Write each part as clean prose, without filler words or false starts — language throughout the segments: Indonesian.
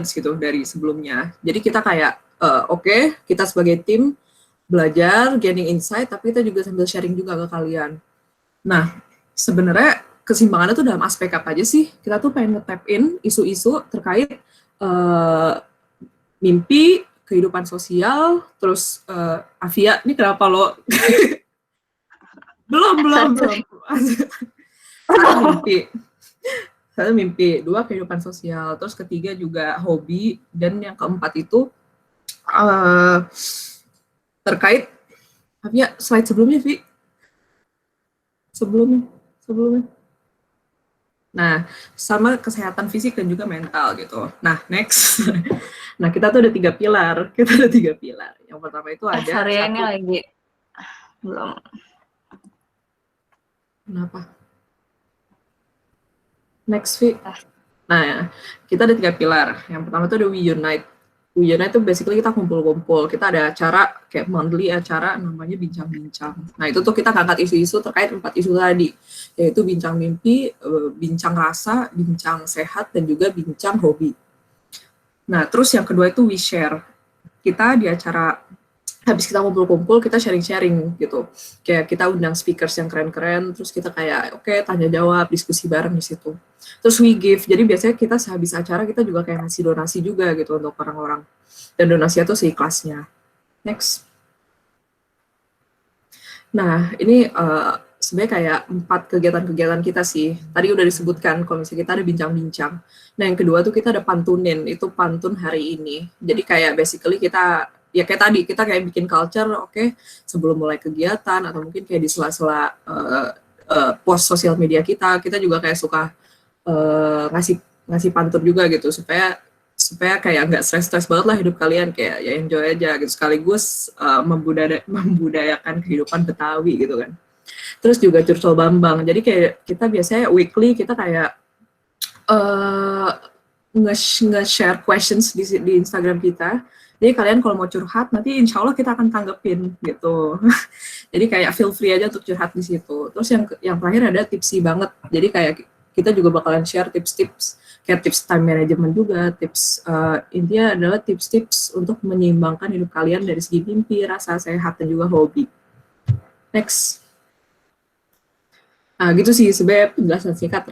gitu dari sebelumnya. Jadi kita kayak oke, kita sebagai tim belajar, gaining insight, tapi kita juga sambil sharing juga ke kalian. Nah, sebenarnya keseimbangannya tuh dalam aspek apa aja sih? Kita tuh pengen nge-tap in isu-isu terkait mimpi, kehidupan sosial, terus Avia, ini kenapa lo? belum. Satu mimpi, dua kehidupan sosial, terus ketiga juga hobi, dan yang keempat itu terkait Avia, slide sebelumnya, Vi. Sebelumnya. Nah, sama kesehatan fisik dan juga mental gitu. Nah, next. Nah, kita tuh ada 3 pilar. Yang pertama itu ada sorry, satu. ini lagi belum. Kenapa? Next, Vi. Nah, kita ada 3 pilar. Yang pertama itu ada We Unite. We Unite itu basically kita kumpul-kumpul. Kita ada acara, kayak monthly acara namanya bincang-bincang. Nah, itu tuh kita ngangkat isu-isu terkait 4 isu tadi, yaitu bincang mimpi, bincang rasa, bincang sehat, dan juga bincang hobi. Nah, terus yang kedua itu We Share. Kita di acara habis kita kumpul-kumpul, kita sharing-sharing gitu. Kayak kita undang speakers yang keren-keren, terus kita kayak oke, tanya jawab, diskusi bareng di situ. Terus we give. Jadi biasanya kita sehabis acara kita juga kayak ngasih donasi juga gitu untuk orang-orang. Dan donasinya tuh seikhlasnya. Next. Nah, ini sebenarnya kayak 4 kegiatan-kegiatan kita sih. Tadi udah disebutkan kalau misalnya kita ada bincang-bincang. Nah, yang kedua tuh kita ada pantunin, itu pantun hari ini. Jadi kayak basically kita, ya kayak tadi, kita kayak bikin culture, oke, sebelum mulai kegiatan, atau mungkin kayak di sela-sela post sosial media kita juga kayak suka ngasih pantun juga gitu, supaya kayak nggak stres-stres banget lah hidup kalian, kayak ya enjoy aja gitu, sekaligus membudayakan kehidupan Betawi gitu kan. Terus juga curcol Bambang, jadi kayak kita biasanya weekly kita kayak nge-share questions di Instagram kita. Jadi kalian kalau mau curhat nanti insya Allah kita akan tanggepin gitu. Jadi kayak feel free aja untuk curhat di situ. Terus yang terakhir ada tipsy banget. Jadi kayak kita juga bakalan share tips-tips, kayak tips time management juga, tips intinya adalah tips-tips untuk menyeimbangkan hidup kalian dari segi mimpi, rasa sehat, dan juga hobi. Next. Nah, gitu sih sebenarnya penjelasan singkat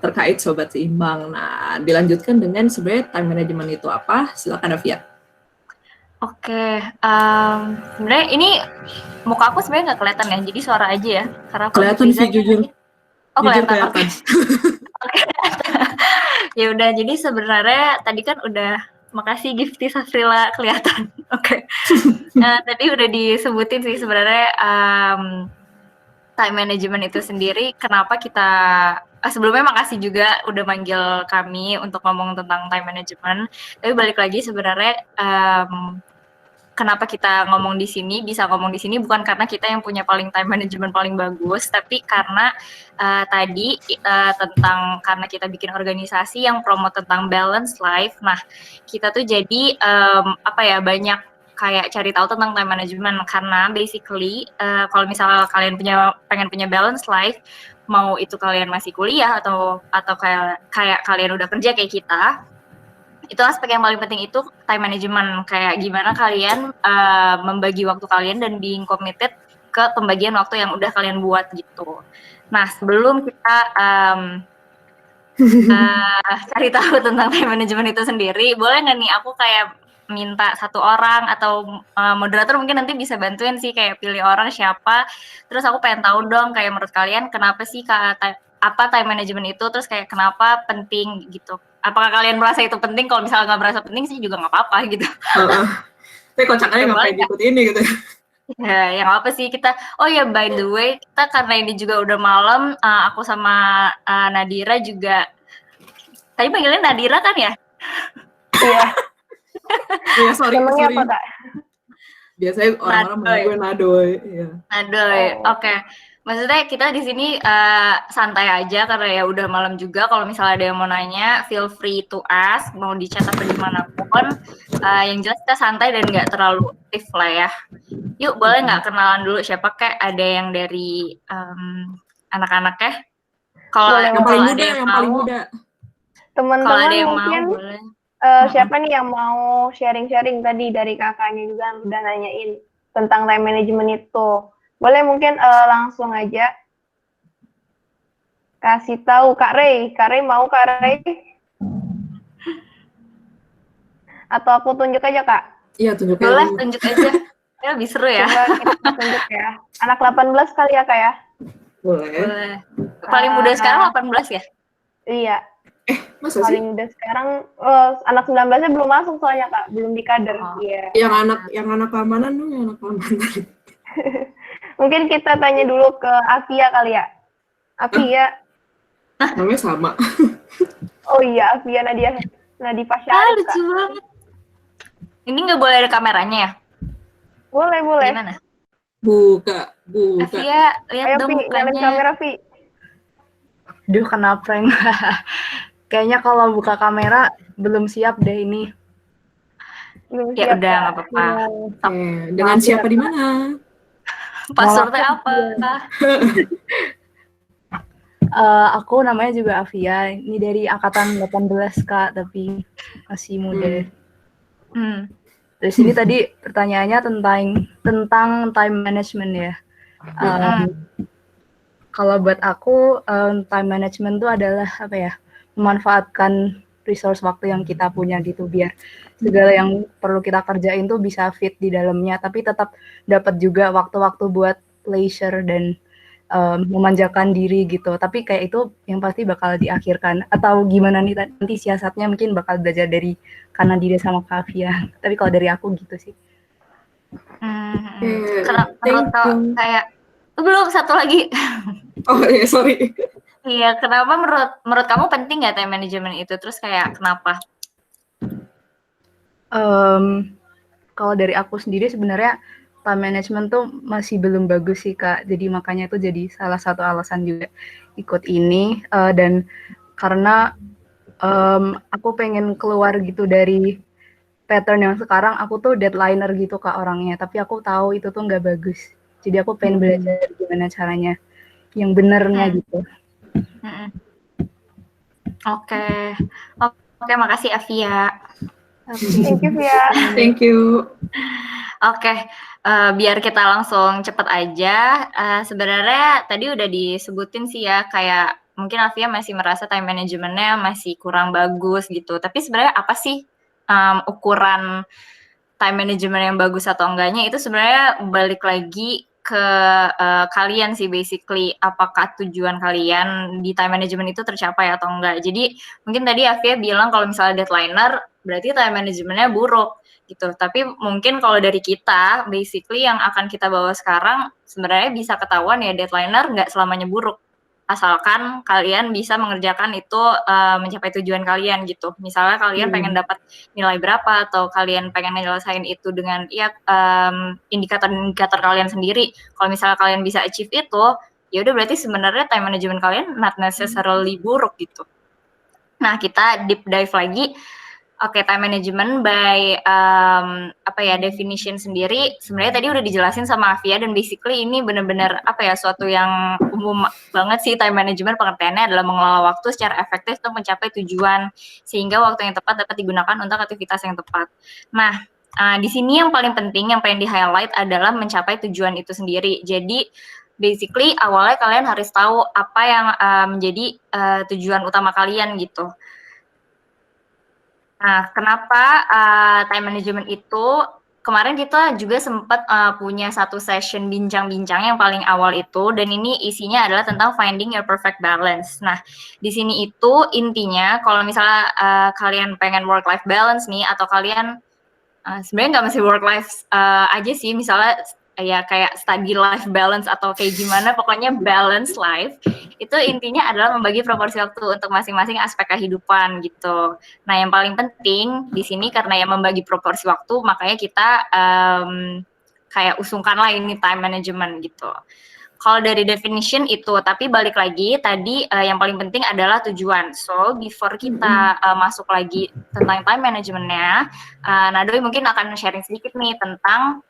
terkait Sobat Seimbang. Nah, dilanjutkan dengan sebenarnya time management itu apa? Silakan Avia. Oke, sebenarnya ini muka aku sebenarnya nggak kelihatan ya, jadi suara aja ya. Karena kelihatan sih jujur. Oh, kelihatan. Oke. Ya udah, jadi sebenarnya tadi kan udah, makasih Gifty Safrila, kelihatan. Oke. Tadi udah disebutin sih sebenarnya time management itu sendiri, kenapa kita sebelumnya makasih juga udah manggil kami untuk ngomong tentang time management. Tapi balik lagi sebenarnya kenapa kita ngomong di sini, bisa ngomong di sini bukan karena kita yang punya paling time management paling bagus, tapi karena tadi tentang karena kita bikin organisasi yang promote tentang balance life. Nah, kita tuh jadi banyak kayak cari tahu tentang time management, karena basically kalau misalnya kalian pengen punya balance life, mau itu kalian masih kuliah atau kayak kalian udah kerja kayak kita, itu aspek yang paling penting itu time management, kayak gimana kalian membagi waktu kalian dan being committed ke pembagian waktu yang udah kalian buat gitu. Nah, sebelum kita cari tahu tentang time management itu sendiri, boleh nggak nih aku kayak minta satu orang atau moderator mungkin nanti bisa bantuin sih, kayak pilih orang siapa, terus aku pengen tahu dong kayak menurut kalian kenapa sih apa time management itu, terus kayak kenapa penting gitu. Apakah kalian merasa itu penting? Kalau misalnya nggak merasa penting sih juga nggak apa-apa gitu. Tapi kocaknya ngapain ikut ini gitu. Ya, yang apa sih kita, oh ya by the way, kita karena ini juga udah malam, aku sama Nadira juga, tadi panggilnya Nadira kan ya? Iya. Iya, sorry. Namanya apa, Kak? Biasanya orang-orang manggil gue Nadoy. Iya. Nadoy, oke. Maksudnya kita di sini santai aja karena ya udah malam juga. Kalau misalnya ada yang mau nanya, feel free to ask, mau di chat apa dimanapun. Yang jelas kita santai dan nggak terlalu aktif lah ya. Yuk, boleh nggak kenalan dulu siapa kayak ada yang dari anak-anak ya? Kalau yang paling muda. Kalau ada Teman-teman yang mungkin mau boleh. siapa nih yang mau sharing-sharing tadi dari kakaknya juga udah nanyain tentang time management itu. Boleh mungkin langsung aja kasih tahu Kak Rey. Kak Rey mau Kak Rey? Atau aku tunjuk aja Kak? Iya, tunjukin Boleh, dulu. tunjuk aja. Ya, lebih seru ya. Coba kita tunjuk ya. Anak 18 kali ya Kak ya? Boleh. Boleh. Paling muda sekarang 18 ya? Iya, Masa sih? paling muda sekarang anak 19-nya belum masuk soalnya Kak, belum di kader. Oh. Iya. Yang anak keamanan dong, yang anak keamanan. Mungkin kita tanya dulu ke Afia kali ya. Afia, Namanya sama. oh iya Afia Nadifa Syarif Lucu Kak. banget. Ini nggak boleh ada kameranya ya? Boleh, boleh. Gimana? Buka. Afia, lihat Ayo dong Vi, nyalain mukanya. kamera Vi. Duh, kena prank. Kayaknya kalau buka kamera belum siap deh ini. Belum Ya siap udah, Kak. nggak apa-apa. Dengan Maaf siapa ya, di mana? Passwordnya Maaf, apa? Aku namanya juga Afia. Ini dari angkatan 18 Kak, tapi masih muda. Terus ini tadi pertanyaannya tentang time management ya. Kalau buat aku time management itu adalah apa ya? Memanfaatkan resource waktu yang kita punya gitu biar segala yang perlu kita kerjain tuh bisa fit di dalamnya, tapi tetap dapat juga waktu-waktu buat leisure dan memanjakan diri gitu. Tapi kayak itu yang pasti bakal diakhirkan. Atau gimana nih nanti siasatnya mungkin bakal belajar dari kanan diri sama Kavia. Tapi kalau dari aku gitu sih. Menurut kayak belum satu lagi. Oh iya, sorry. Iya, kenapa menurut kamu penting nggak time management itu? Terus kayak kenapa? Kalau dari aku sendiri sebenarnya time management tuh masih belum bagus sih Kak. Jadi makanya itu jadi salah satu alasan juga ikut ini dan karena aku pengen keluar gitu dari pattern yang sekarang aku tuh deadlineer gitu Kak orangnya. Tapi aku tahu itu tuh nggak bagus. Jadi aku pengen belajar gimana caranya yang benernya gitu. Oke, makasih Afia. Thank you Via. Thank you. Oke, biar kita langsung cepet aja. Sebenarnya tadi udah disebutin sih ya, kayak mungkin Afia masih merasa time managementnya masih kurang bagus gitu. Tapi sebenarnya apa sih ukuran time management yang bagus atau enggaknya? Itu sebenarnya balik lagi ke kalian sih basically, apakah tujuan kalian di time management itu tercapai atau enggak. Jadi mungkin tadi Afia bilang kalau misalnya deadlineer berarti time managementnya buruk gitu. Tapi mungkin kalau dari kita basically yang akan kita bawa sekarang sebenarnya bisa ketahuan ya deadlineer nggak selamanya buruk. Asalkan kalian bisa mengerjakan itu mencapai tujuan kalian gitu. Misalnya kalian pengen dapat nilai berapa atau kalian pengen nyelesain itu dengan indikator-indikator kalian sendiri. Kalau misalnya kalian bisa achieve itu, ya udah berarti sebenarnya time management kalian not necessarily buruk gitu. Nah, kita deep dive lagi. Oke, time management by definition sendiri sebenarnya tadi udah dijelasin sama Afia dan basically ini benar-benar suatu yang umum banget sih. Time management pengertiannya adalah mengelola waktu secara efektif untuk mencapai tujuan sehingga waktu yang tepat dapat digunakan untuk aktivitas yang tepat. Nah, di sini yang paling penting yang pengen di-highlight adalah mencapai tujuan itu sendiri. Jadi basically awalnya kalian harus tahu apa yang menjadi tujuan utama kalian gitu. Nah, kenapa time management itu kemarin kita juga sempat punya satu session bincang-bincang yang paling awal itu, dan ini isinya adalah tentang finding your perfect balance. Nah, di sini itu intinya kalau misalnya kalian pengen work-life balance nih, atau kalian sebenarnya nggak mesti work-life aja sih, misalnya ya kayak study life balance atau kayak gimana, pokoknya balance life itu intinya adalah membagi proporsi waktu untuk masing-masing aspek kehidupan gitu. Nah, yang paling penting di sini karena yang membagi proporsi waktu, makanya kita kayak usungkanlah ini time management gitu. Kalau dari definition itu, tapi balik lagi tadi yang paling penting adalah tujuan. So before kita masuk lagi tentang time managementnya, Nadoy mungkin akan sharing sedikit nih tentang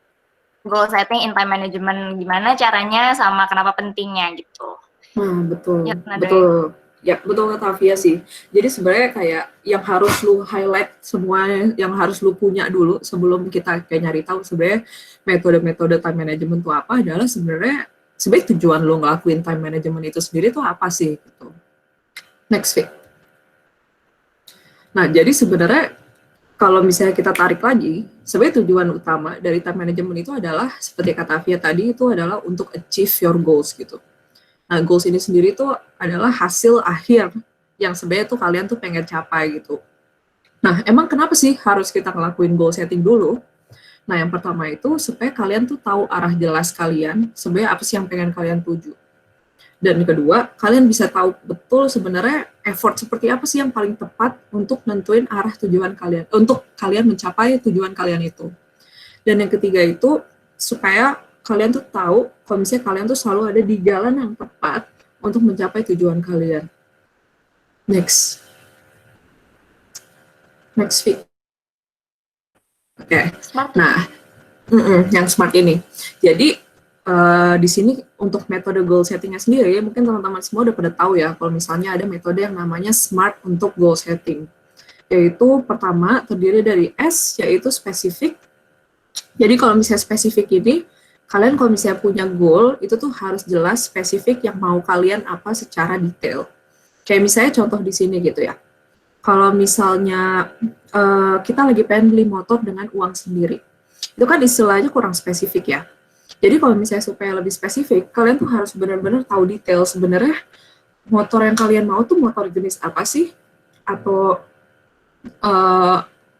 goal setting in time management, gimana caranya sama kenapa pentingnya gitu. Nah, betul. Ya, Betul. Ya, betul kata Afia sih. Jadi sebenarnya kayak yang harus lu highlight semua, yang harus lu punya dulu sebelum kita kayak nyari tahu sebenarnya metode-metode time management itu apa adalah sebenarnya tujuan lu ngelakuin time management itu sendiri itu apa sih gitu. Next week. Nah, jadi sebenarnya kalau misalnya kita tarik lagi, sebenarnya tujuan utama dari time management itu adalah seperti kata Afia tadi itu adalah untuk achieve your goals gitu. Nah, goals ini sendiri tuh adalah hasil akhir yang sebenarnya tuh kalian tuh pengen capai gitu. Nah, emang kenapa sih harus kita ngelakuin goal setting dulu? Nah, yang pertama itu supaya kalian tuh tahu arah jelas kalian, sebenarnya apa sih yang pengen kalian tuju. Dan kedua, kalian bisa tahu betul sebenarnya effort seperti apa sih yang paling tepat untuk nentuin arah tujuan kalian, untuk kalian mencapai tujuan kalian itu. Dan yang ketiga itu supaya kalian tuh tahu kalau misalnya kalian tuh selalu ada di jalan yang tepat untuk mencapai tujuan kalian. Next week. Oke. Smart. Nah, yang smart ini. Jadi di sini untuk metode goal settingnya sendiri, mungkin teman-teman semua udah pada tahu ya kalau misalnya ada metode yang namanya SMART untuk goal setting. Yaitu pertama terdiri dari S, yaitu spesifik. Jadi kalau misalnya spesifik ini, kalian kalau misalnya punya goal, itu tuh harus jelas spesifik yang mau kalian apa secara detail. Kayak misalnya contoh di sini gitu ya. Kalau misalnya kita lagi pengen beli motor dengan uang sendiri, itu kan istilahnya kurang spesifik ya. Jadi kalau misalnya supaya lebih spesifik, kalian tuh harus benar-benar tahu detail sebenarnya motor yang kalian mau tuh motor jenis apa sih? Atau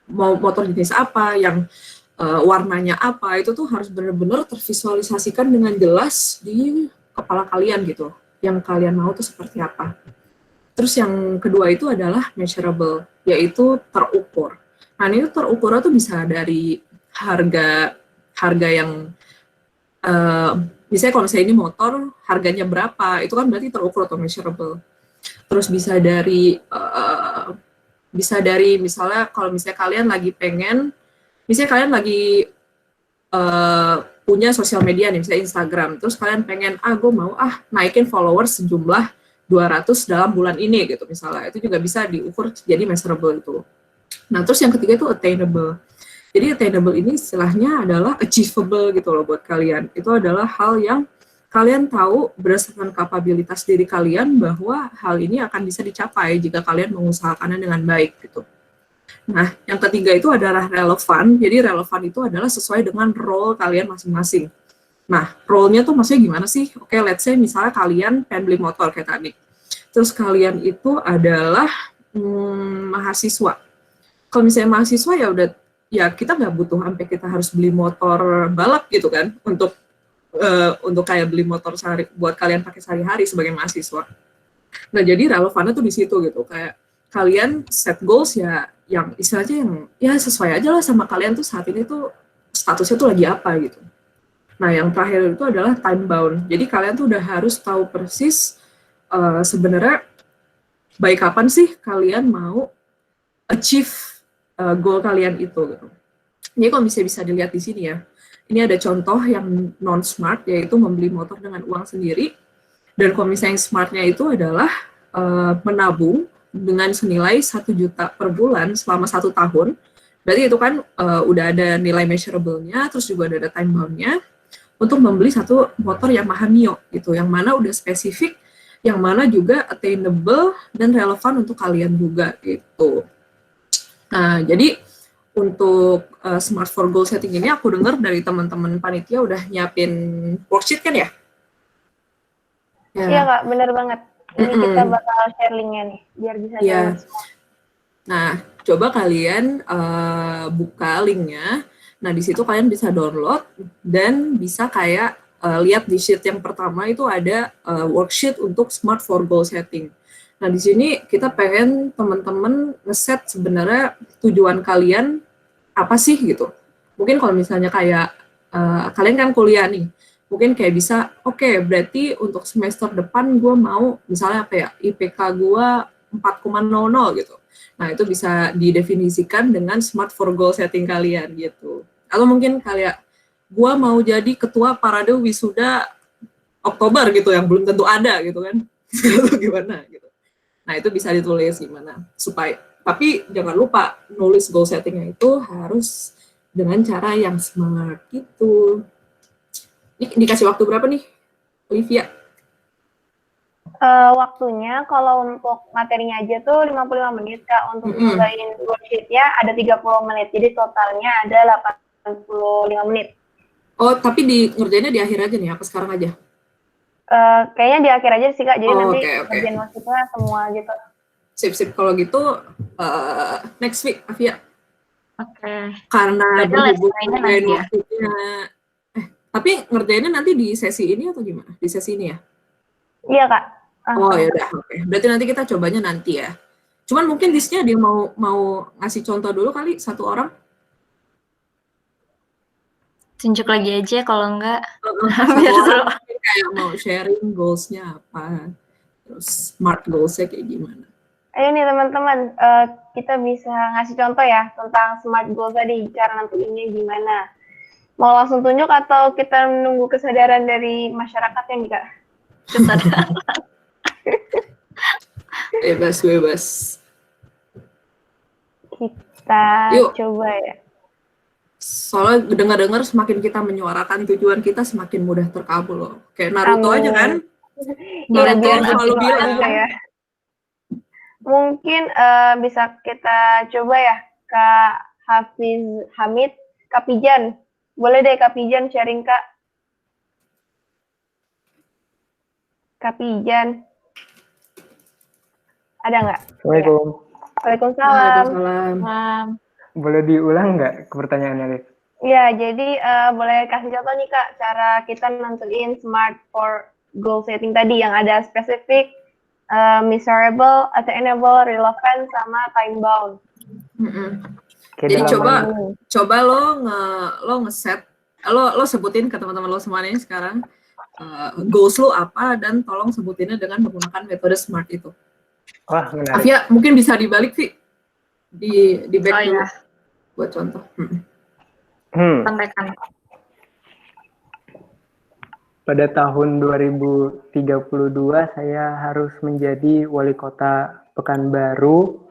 mau motor jenis apa, yang warnanya apa, itu tuh harus benar-benar tervisualisasikan dengan jelas di kepala kalian gitu. Yang kalian mau tuh seperti apa. Terus yang kedua itu adalah measurable, yaitu terukur. Nah, ini terukurnya tuh bisa dari harga yang misalnya kalau misalnya ini motor harganya berapa, itu kan berarti terukur atau measurable. Terus bisa dari misalnya kalau misalnya kalian lagi pengen, misalnya kalian lagi punya sosial media nih, misalnya Instagram, terus kalian pengen, gue mau naikin followers sejumlah 200 dalam bulan ini gitu misalnya, itu juga bisa diukur jadi measurable itu. Nah, terus yang ketiga itu attainable. Jadi attainable ini istilahnya adalah achievable gitu loh buat kalian. Itu adalah hal yang kalian tahu berdasarkan kapabilitas diri kalian bahwa hal ini akan bisa dicapai jika kalian mengusahakannya dengan baik gitu. Nah, yang ketiga itu adalah relevan. Jadi relevan itu adalah sesuai dengan role kalian masing-masing. Nah, role-nya tuh maksudnya gimana sih? Oke, let's say misalnya kalian pengen beli motor kayak tadi. Terus kalian itu adalah mahasiswa. Kalau misalnya mahasiswa ya kita nggak butuh sampai kita harus beli motor balap gitu kan untuk kayak beli motor buat kalian pakai sehari-hari sebagai mahasiswa. Nah, jadi relevannya tuh di situ gitu. Kayak kalian set goals ya yang istilahnya yang ya sesuai aja lah sama kalian tuh saat ini tuh statusnya tuh lagi apa gitu. Nah, yang terakhir itu adalah time bound. Jadi kalian tuh udah harus tahu persis sebenarnya baik kapan sih kalian mau achieve goal kalian itu. Gitu. Jadi kalau bisa dilihat di sini ya, ini ada contoh yang non-smart, yaitu membeli motor dengan uang sendiri. Dan kalau misalnya smartnya itu adalah menabung dengan senilai 1 juta per bulan selama 1 tahun. Berarti itu kan udah ada nilai measurable-nya, terus juga ada time bound-nya, untuk membeli satu motor Yamaha Mio gitu, yang mana udah spesifik, yang mana juga attainable dan relevan untuk kalian juga gitu. Nah, jadi untuk Smart for Goal Setting ini aku dengar dari teman-teman panitia udah nyiapin worksheet kan ya? Iya Kak, bener banget. Ini kita bakal share linknya nih, biar bisa download semua. Nah, coba kalian buka linknya. Nah, di situ kalian bisa download dan bisa kayak lihat di sheet yang pertama itu ada worksheet untuk Smart for Goal Setting. Nah, di sini kita pengen teman-teman ngeset sebenarnya tujuan kalian apa sih gitu. Mungkin kalau misalnya kayak kalian kan kuliah nih, mungkin kayak bisa, oke, berarti untuk semester depan gue mau misalnya apa ya, IPK gue 4,00 gitu. Nah, itu bisa didefinisikan dengan Smart for Goal Setting kalian gitu. Atau mungkin kayak, gue mau jadi ketua parade wisuda Oktober gitu, yang belum tentu ada gitu kan. Itu gimana gitu. Nah, itu bisa ditulis gimana supaya, tapi jangan lupa nulis goal settingnya itu harus dengan cara yang smart gitu. Ini dikasih waktu berapa nih, Olivia? Waktunya kalau untuk materinya aja tuh 55 menit, Kak. Untuk nyobain worksheet-nya ada 30 menit. Jadi totalnya ada 85 menit. Oh, tapi ngerjainnya di akhir aja nih, apa sekarang aja? Kayaknya di akhir aja sih, Kak. Jadi nanti okay. ngerjain worksheet-nya semua gitu. Sip. Kalau gitu, next week, Afia. Oke. Karena berhubung ngerjain ya? worksheet-nya. Tapi ngerjainnya nanti di sesi ini atau gimana? Di sesi ini ya? Iya, Kak. Oh ya udah, oke. Berarti nanti kita cobanya nanti ya. Cuman mungkin Disnya dia mau ngasih contoh dulu kali satu orang. Tunjuk lagi aja kalau enggak. Biar seru. Kayak mau sharing goals-nya apa, terus smart goals-nya kayak gimana. Ayo nih teman-teman, kita bisa ngasih contoh ya tentang smart goals tadi, cara nentuinnya gimana. Mau langsung tunjuk atau kita menunggu kesadaran dari masyarakatnya nih, Kak? Kesadaran. Bebas. Kita Yuk. Coba ya. Soalnya dengar-dengar semakin kita menyuarakan tujuan kita semakin mudah terkabul loh. Kayak Naruto aja kan. Naruto selalu bilang. Ya. Mungkin bisa kita coba ya, Kak Hafiz Hamid, Kak Pijan. Boleh deh Kak Pijan sharing, Kak. Kak Pijan. Ada nggak? Assalamualaikum. Waalaikumsalam. Boleh diulang nggak pertanyaannya, Liv? Ya, jadi boleh kasih contoh nih, Kak, cara kita nentuin smart for goal setting tadi yang ada spesifik, measurable, attainable, relevant, sama time bound. Jadi coba lo ngeset, lo sebutin ke teman-teman lo semuanya sekarang goals lo apa, dan tolong sebutinnya dengan menggunakan metode SMART itu. Wah, menarik. Afia, mungkin bisa dibalik sih di back dulu ya. Buat contoh. Sampaikan. Pada tahun 2032 saya harus menjadi wali kota Pekanbaru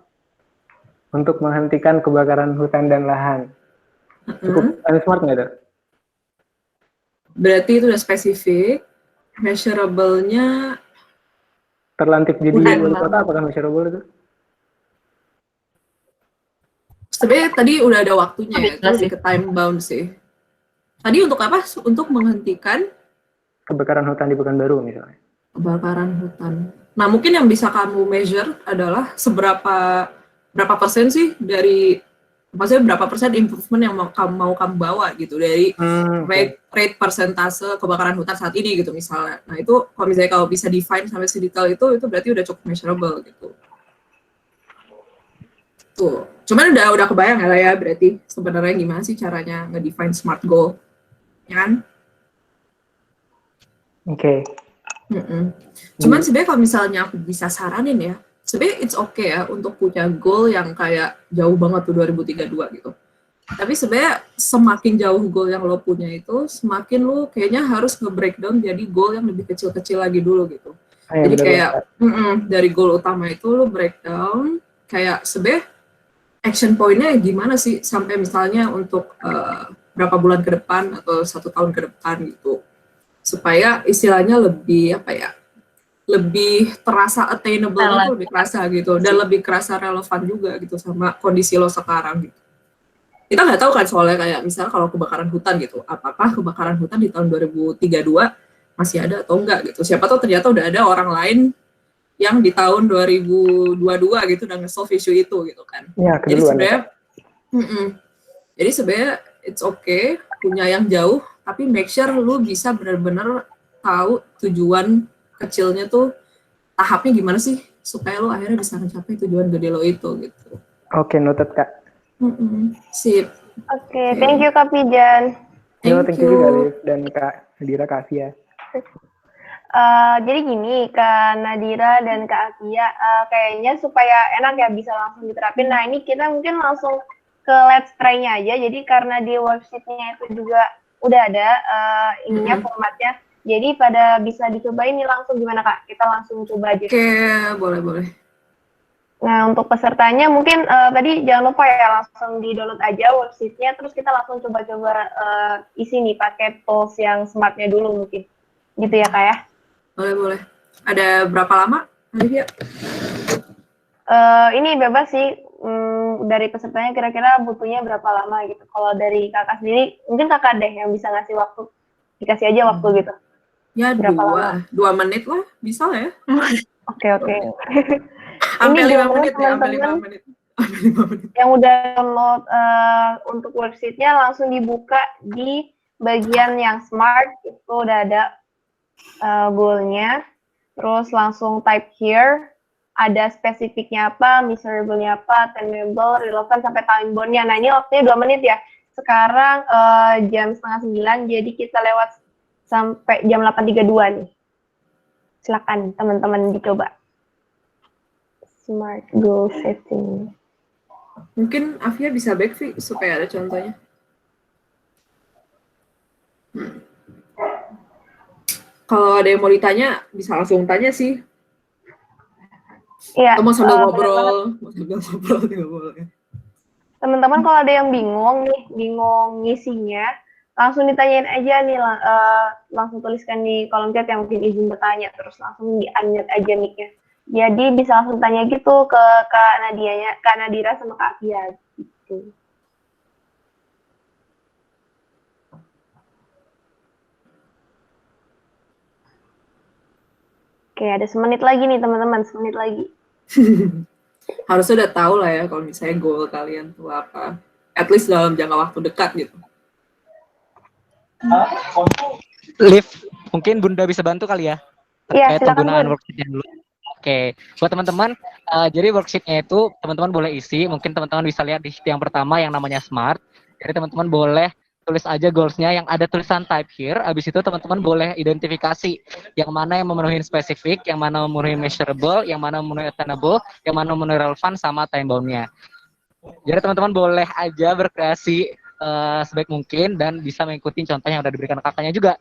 untuk menghentikan kebakaran hutan dan lahan. Cukup smart nggak tuh? Berarti itu udah spesifik. Measurable-nya terlantik jadi wali kota, apakah measurable itu? Sebenarnya tadi udah ada waktunya ya, itu lebih ke time bound sih. Tadi untuk apa? Untuk menghentikan kebakaran hutan di Pekanbaru misalnya. Kebakaran hutan. Nah, mungkin yang bisa kamu measure adalah berapa persen sih dari, maksudnya berapa persen improvement yang mau kamu bawa gitu dari rate persentase kebakaran hutan saat ini gitu misalnya. Nah, itu kalau misalnya kalau bisa define sampai sedetail itu berarti udah cukup measurable gitu. Tuh. Cuman udah kebayang ya berarti sebenarnya gimana sih caranya nge-define smart goal. Ya kan? Oke. Cuman sebenarnya kalau misalnya aku bisa saranin ya, sebenarnya it's okay ya untuk punya goal yang kayak jauh banget tuh 2032 gitu. Tapi sebenarnya semakin jauh goal yang lo punya itu, semakin lo kayaknya harus nge-breakdown jadi goal yang lebih kecil-kecil lagi dulu gitu. Jadi kayak dari goal utama itu lo breakdown, kayak sebenarnya action point-nya gimana sih sampai misalnya untuk berapa bulan ke depan atau 1 tahun ke depan gitu. Supaya istilahnya lebih lebih terasa attainable itu lebih kerasa gitu, dan lebih kerasa relevan juga gitu sama kondisi lo sekarang gitu. Kita nggak tahu kan soalnya kayak misalnya kalau kebakaran hutan gitu, apakah kebakaran hutan di tahun 2032 masih ada atau enggak gitu. Siapa tahu ternyata udah ada orang lain yang di tahun 2022 gitu udah nge-solve isu itu gitu kan. Ya, jadi sebenarnya it's okay punya yang jauh, tapi make sure lu bisa benar-benar tahu tujuan kecilnya tuh tahapnya gimana sih supaya lu akhirnya bisa mencapai tujuan gede lo itu gitu. Oke, noted, Kak. Sip. Oke, thank you Kak Pijan. Thank you juga Liv dan Kak Nadira, Kak Afia. Jadi gini, Kak Nadira dan Kak Afia, kayaknya supaya enak ya bisa langsung diterapin. Nah, ini kita mungkin langsung ke let's try-nya aja. Jadi karena di worksheet-nya itu juga udah ada ininya formatnya. Jadi pada bisa dicobain nih langsung gimana Kak? Kita langsung coba aja. Oke, boleh. Nah, untuk pesertanya mungkin tadi jangan lupa ya langsung di-download aja worksheet-nya, terus kita langsung coba-coba isi nih pakai tools yang smartnya dulu mungkin. Gitu ya, Kak ya? Boleh. Ada berapa lama, Olivia? Ini bebas sih, dari pesertanya kira-kira butuhnya berapa lama gitu. Kalau dari kakak sendiri, mungkin kakak deh yang bisa ngasih waktu. Dikasih aja waktu gitu. Ya, Berapa 2 menit lah, bisa lah ya. Oke. Sampai Ini 5 dulu menit ya, sampai 5 teman-teman menit. Sampai 5 menit. yang udah download untuk worksheet-nya langsung dibuka di bagian yang smart, itu udah ada goal-nya. Terus langsung type here, ada spesifiknya apa, measurable-nya apa, attainable, relevant, sampai time bound-nya. Nah, ini waktunya 2 menit ya. Sekarang jam 8:30, jadi kita lewat sampai jam 8:32 nih. Silakan teman-teman dicoba. Smart goal setting. Mungkin Afia bisa back, Vi, supaya ada contohnya. Kalau ada yang mau ditanya, bisa langsung tanya sih. Iya. Atau mau sambil Teman-teman ngobrol juga boleh. teman-teman kalau ada yang bingung ngisinya, langsung ditanyain aja nih, langsung tuliskan di kolom chat yang mungkin izin bertanya, terus langsung di-unmute aja mic-nya. Jadi bisa langsung tanya gitu ke Kak Nadira sama Kak Afia gitu. Oke, ada semenit lagi nih teman-teman, semenit lagi. Harusnya udah tahu lah ya kalau misalnya goal kalian tuh apa. At least dalam jangka waktu dekat gitu. Liv, mungkin Bunda bisa bantu kali ya Iya, terkait silakan penggunaan Bun. worksheet-nya dulu. Oke, buat teman-teman, jadi worksheet-nya itu teman-teman boleh isi. Mungkin teman-teman bisa lihat di sheet yang pertama yang namanya Smart. Jadi teman-teman boleh tulis aja goals-nya yang ada tulisan type here. Abis itu teman-teman boleh identifikasi yang mana yang memenuhi spesifik, yang mana memenuhi measurable, yang mana memenuhi attainable, yang mana memenuhi relevan sama time bound-nya. Jadi teman-teman boleh aja berkreasi sebaik mungkin dan bisa mengikuti contoh yang udah diberikan kakaknya juga.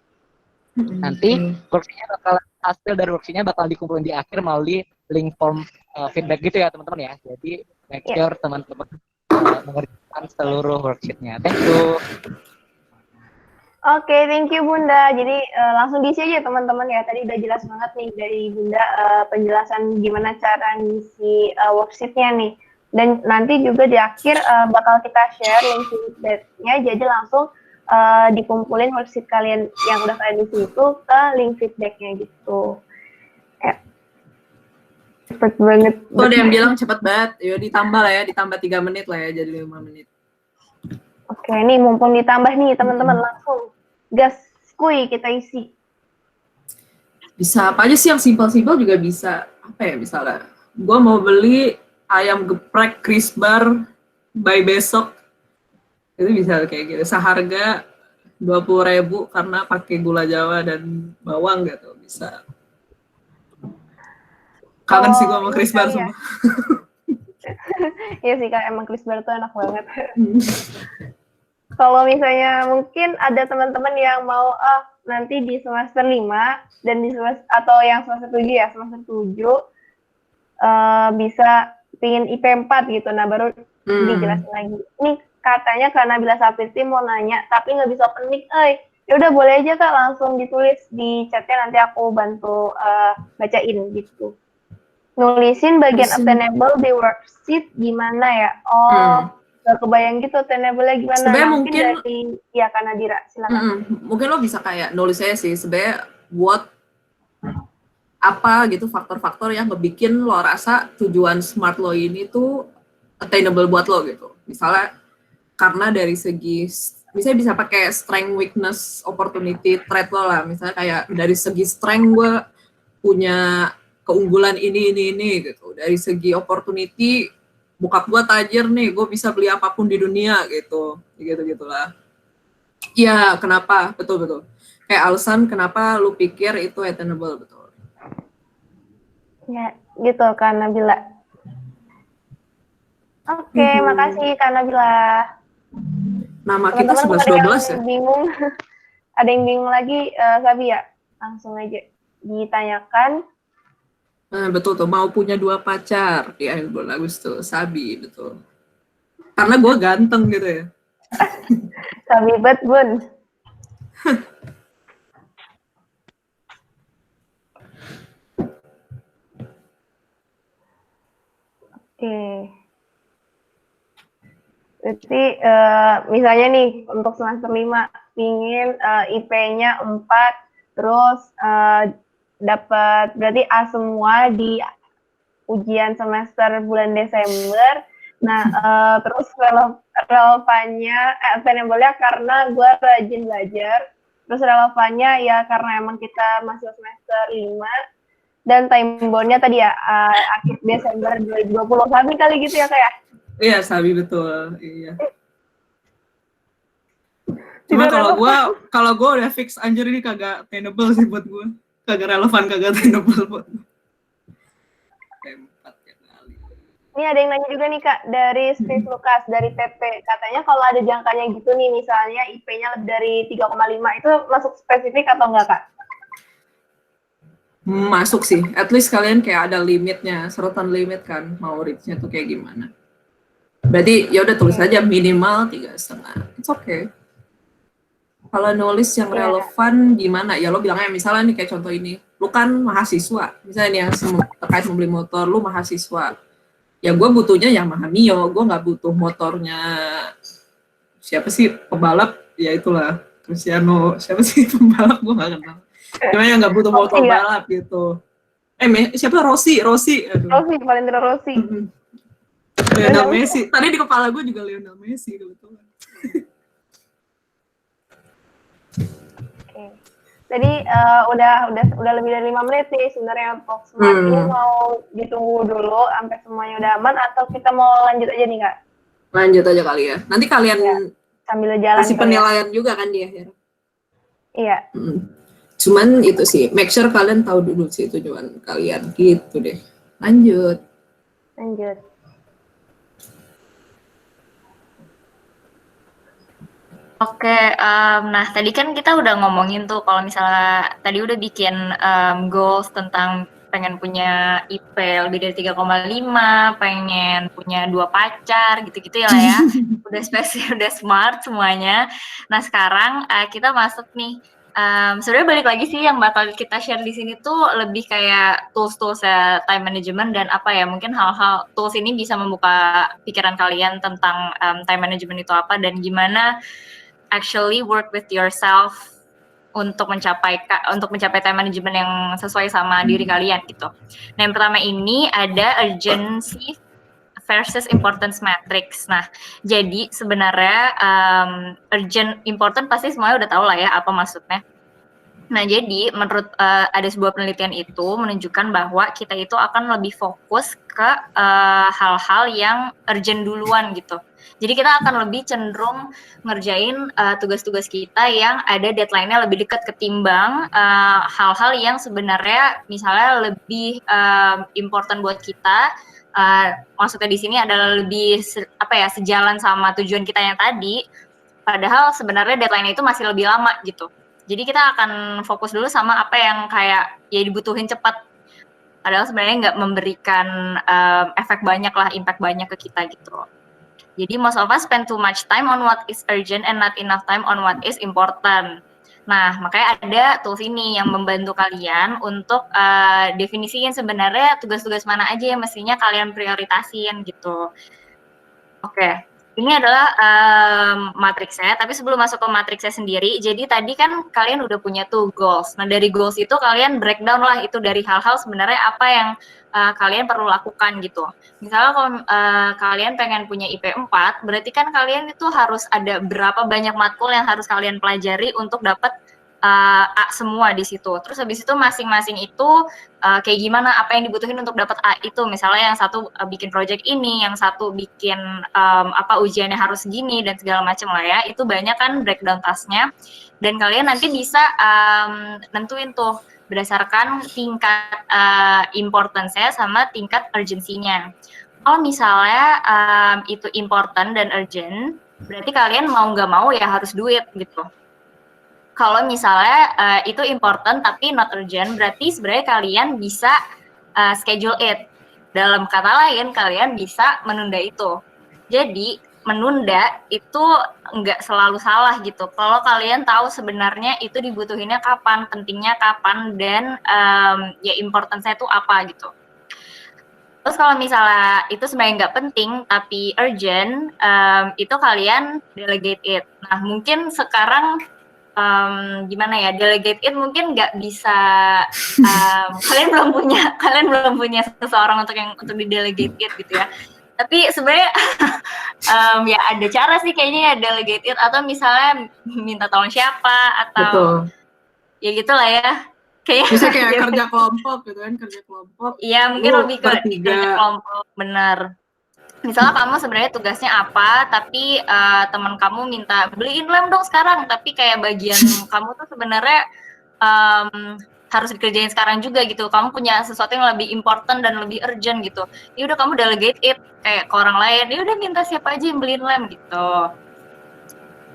Nanti worksheet-nya hasil dari worksheet-nya bakal dikumpulin di akhir melalui link form feedback gitu ya teman-teman ya. Jadi make sure teman-teman mengerjakan seluruh worksheet-nya. Thank you. Oke, thank you Bunda. Jadi langsung diisi aja teman-teman ya. Tadi udah jelas banget nih dari Bunda penjelasan gimana cara ngisi worksheet-nya nih. Dan nanti juga di akhir bakal kita share link feedback-nya. Jadi langsung dikumpulin worksheet kalian yang udah kalian isi itu ke link feedback-nya gitu. Cepet banget. Tuh ada yang bilang cepet banget. Yuk ditambah lah ya, ditambah 3 menit lah ya, jadi 5 menit. Oke, nih mumpung ditambah nih teman-teman, langsung gas kuy kita isi. Bisa apa aja sih, yang simpel-simpel juga bisa. Apa ya misalnya, gue mau beli ayam geprek Chris Bar by besok. Itu bisa kayak gitu. Seharga 20.000 karena pakai gula Jawa dan bawang gitu, bisa. Kangen sih gue sama Chris Bar semua. Iya sih Kak, emang Chris Bar tuh enak banget. Kalau misalnya mungkin ada teman-teman yang mau nanti di semester 5 dan di semester atau yang semester 7 ya, semester 7 bisa pingin IP 4 gitu. Nah, baru dijelasin lagi. Ini katanya karena Nabila Sapirti mau nanya tapi nggak bisa open mic. Ya udah boleh aja Kak, langsung ditulis di chatnya, nanti aku bantu bacain gitu. Nulisin bagian attainable di worksheet gimana ya? Gak kebayang gitu attainable-nya gimana. Sebenarnya mungkin dari ya Kak Nadira, silakan. Mungkin lo bisa kayak nulis aja sih sebenarnya buat apa gitu faktor-faktor yang ngebikin lo rasa tujuan smart lo ini tuh attainable buat lo gitu. Misalnya karena dari segi, misalnya bisa pakai strength, weakness, opportunity, threat lo lah. Misalnya kayak dari segi strength gue punya keunggulan ini gitu. Dari segi opportunity, bokap gue tajir nih, gue bisa beli apapun di dunia gitu. Gitu-gitulah. Iya, kenapa? Betul. Kayak alasan kenapa lu pikir itu attainable, betul. Ya, gitu Kak Nabila. Oke, makasih Kak Nabila. Nama kita 11-12 ya? Bingung. Ada yang bingung lagi, Sabi ya? Langsung aja ditanyakan. Nah, betul tuh, mau punya 2 pacar di akhir bulan Agustus, Sabi, betul. Karena gue ganteng gitu ya. Sabi bet bun. Oke. Berarti misalnya nih untuk semester 5 ingin IP-nya 4 terus dapat berarti A semua di ujian semester bulan Desember. Nah, terus relevannya variabelnya karena gue rajin belajar. Terus relevannya ya karena emang kita masuk semester 5 dan time bound-nya tadi ya akhir Desember 2020 Sabi kali gitu ya kayak. Iya, Sabi betul. Iya. Cuma kalau gue udah fix anjir ini kagak attainable sih buat gue. Kagak relevan, kagak attainable buat gue. Ini ada yang nanya juga nih Kak, dari Steve Lucas, dari PP. Katanya kalau ada jangkanya gitu nih, misalnya IP-nya lebih dari 3,5, itu masuk spesifik atau enggak Kak? Masuk sih, at least kalian kayak ada limitnya, certain limit kan, mau reach-nya tuh kayak gimana. Berarti ya udah tulis aja minimal 3,5, it's okay. Kalau nulis yang relevan gimana? Ya lo bilangnya misalnya nih kayak contoh ini, lu kan mahasiswa, misalnya nih yang terkait membeli motor, lu mahasiswa. Ya gue butuhnya Yamaha Mio, gue nggak butuh motornya siapa sih pembalap, ya itulah Cristiano, siapa sih pembalap gue nggak kenal. Cuma yang nggak butuh motor balap gitu. Siapa Rossi? Aduh. Rossi, Valentino Rossi. Lionel Messi. Tadi di kepala gue juga Lionel Messi kebetulan. Tadi udah lebih dari 5 menit nih sebenarnya untuk Smart ini mau ditunggu dulu sampai semuanya udah aman atau kita mau lanjut aja nih Kak? Lanjut aja kali ya. Nanti kalian ya, sambil jalan kasih penilaian ya. Juga kan di akhir. Iya. Cuman itu sih, make sure kalian tahu dulu sih tujuan kalian gitu deh. Lanjut. Oke, nah tadi kan kita udah ngomongin tuh kalau misalnya tadi udah bikin goals tentang pengen punya IP lebih dari 3,5, pengen punya 2 pacar, gitu-gitu ya lah ya. Udah spesifik, udah smart semuanya. Nah sekarang kita masuk nih, sebenarnya balik lagi sih yang bakal kita share di sini tuh lebih kayak tools-tools time management dan apa ya, mungkin hal-hal tools ini bisa membuka pikiran kalian tentang time management itu apa dan gimana actually work with yourself untuk mencapai time management yang sesuai sama diri kalian gitu. Nah, yang pertama ini ada urgency versus importance matrix. Nah, jadi sebenarnya urgent important pasti semuanya udah tahu lah ya apa maksudnya. Nah, jadi menurut ada sebuah penelitian itu menunjukkan bahwa kita itu akan lebih fokus ke hal-hal yang urgent duluan gitu. Jadi kita akan lebih cenderung ngerjain tugas-tugas kita yang ada deadline-nya lebih dekat ketimbang hal-hal yang sebenarnya misalnya lebih important buat kita. Maksudnya di sini adalah lebih sejalan sama tujuan kita yang tadi. Padahal sebenarnya deadline-nya itu masih lebih lama gitu. Jadi kita akan fokus dulu sama apa yang kayak ya dibutuhin cepat. Padahal sebenarnya nggak memberikan efek banyak lah, impact banyak ke kita gitu. Jadi most of us spend too much time on what is urgent and not enough time on what is important. Nah, makanya ada tools ini yang membantu kalian untuk definisiin sebenarnya tugas-tugas mana aja yang mestinya kalian prioritasin gitu. Oke. Ini adalah matriksnya, tapi sebelum masuk ke matriksnya sendiri, jadi tadi kan kalian udah punya tuh goals. Nah, dari goals itu kalian breakdown lah itu dari hal-hal sebenarnya apa yang kalian perlu lakukan gitu. Misalnya kalau kalian pengen punya IP 4, berarti kan kalian itu harus ada berapa banyak matkul yang harus kalian pelajari untuk dapat A semua di situ. Terus habis itu masing-masing itu kayak gimana apa yang dibutuhin untuk dapat A itu. Misalnya yang satu bikin project ini, yang satu bikin ujiannya harus gini dan segala macam lah ya. Itu banyak kan breakdown tasknya. Dan kalian nanti bisa nentuin tuh berdasarkan tingkat importance-nya sama tingkat urgency-nya. Kalau misalnya itu important dan urgent, berarti kalian mau nggak mau ya harus do it gitu. Kalau misalnya itu important tapi not urgent, berarti sebenarnya kalian bisa schedule it. Dalam kata lain, kalian bisa menunda itu. Jadi menunda itu nggak selalu salah gitu. Kalau kalian tahu sebenarnya itu dibutuhinnya kapan, pentingnya kapan, dan ya importance-nya itu apa gitu. Terus kalau misalnya itu sebenarnya nggak penting tapi urgent, itu kalian delegate it. Nah mungkin sekarang gimana ya, delegate it mungkin nggak bisa, kalian belum punya seseorang untuk didelegate it gitu ya. Tapi sebenarnya ya ada cara sih kayaknya ya delegate it, atau misalnya minta tolong siapa atau Betul. ya gitulah ya. Bisa kayak kerja kelompok gitu kan, kerja kelompok. Iya, mungkin Lu lebih ke bertiga. kerja kelompok, benar. Misalnya kamu sebenarnya tugasnya apa, tapi teman kamu minta beliin lem dong sekarang, tapi kayak bagian kamu tuh sebenarnya harus dikerjain sekarang juga gitu. Kamu punya sesuatu yang lebih important dan lebih urgent gitu. Ya udah kamu delegate it kayak ke orang lain. Ya udah minta siapa aja yang beliin lem gitu.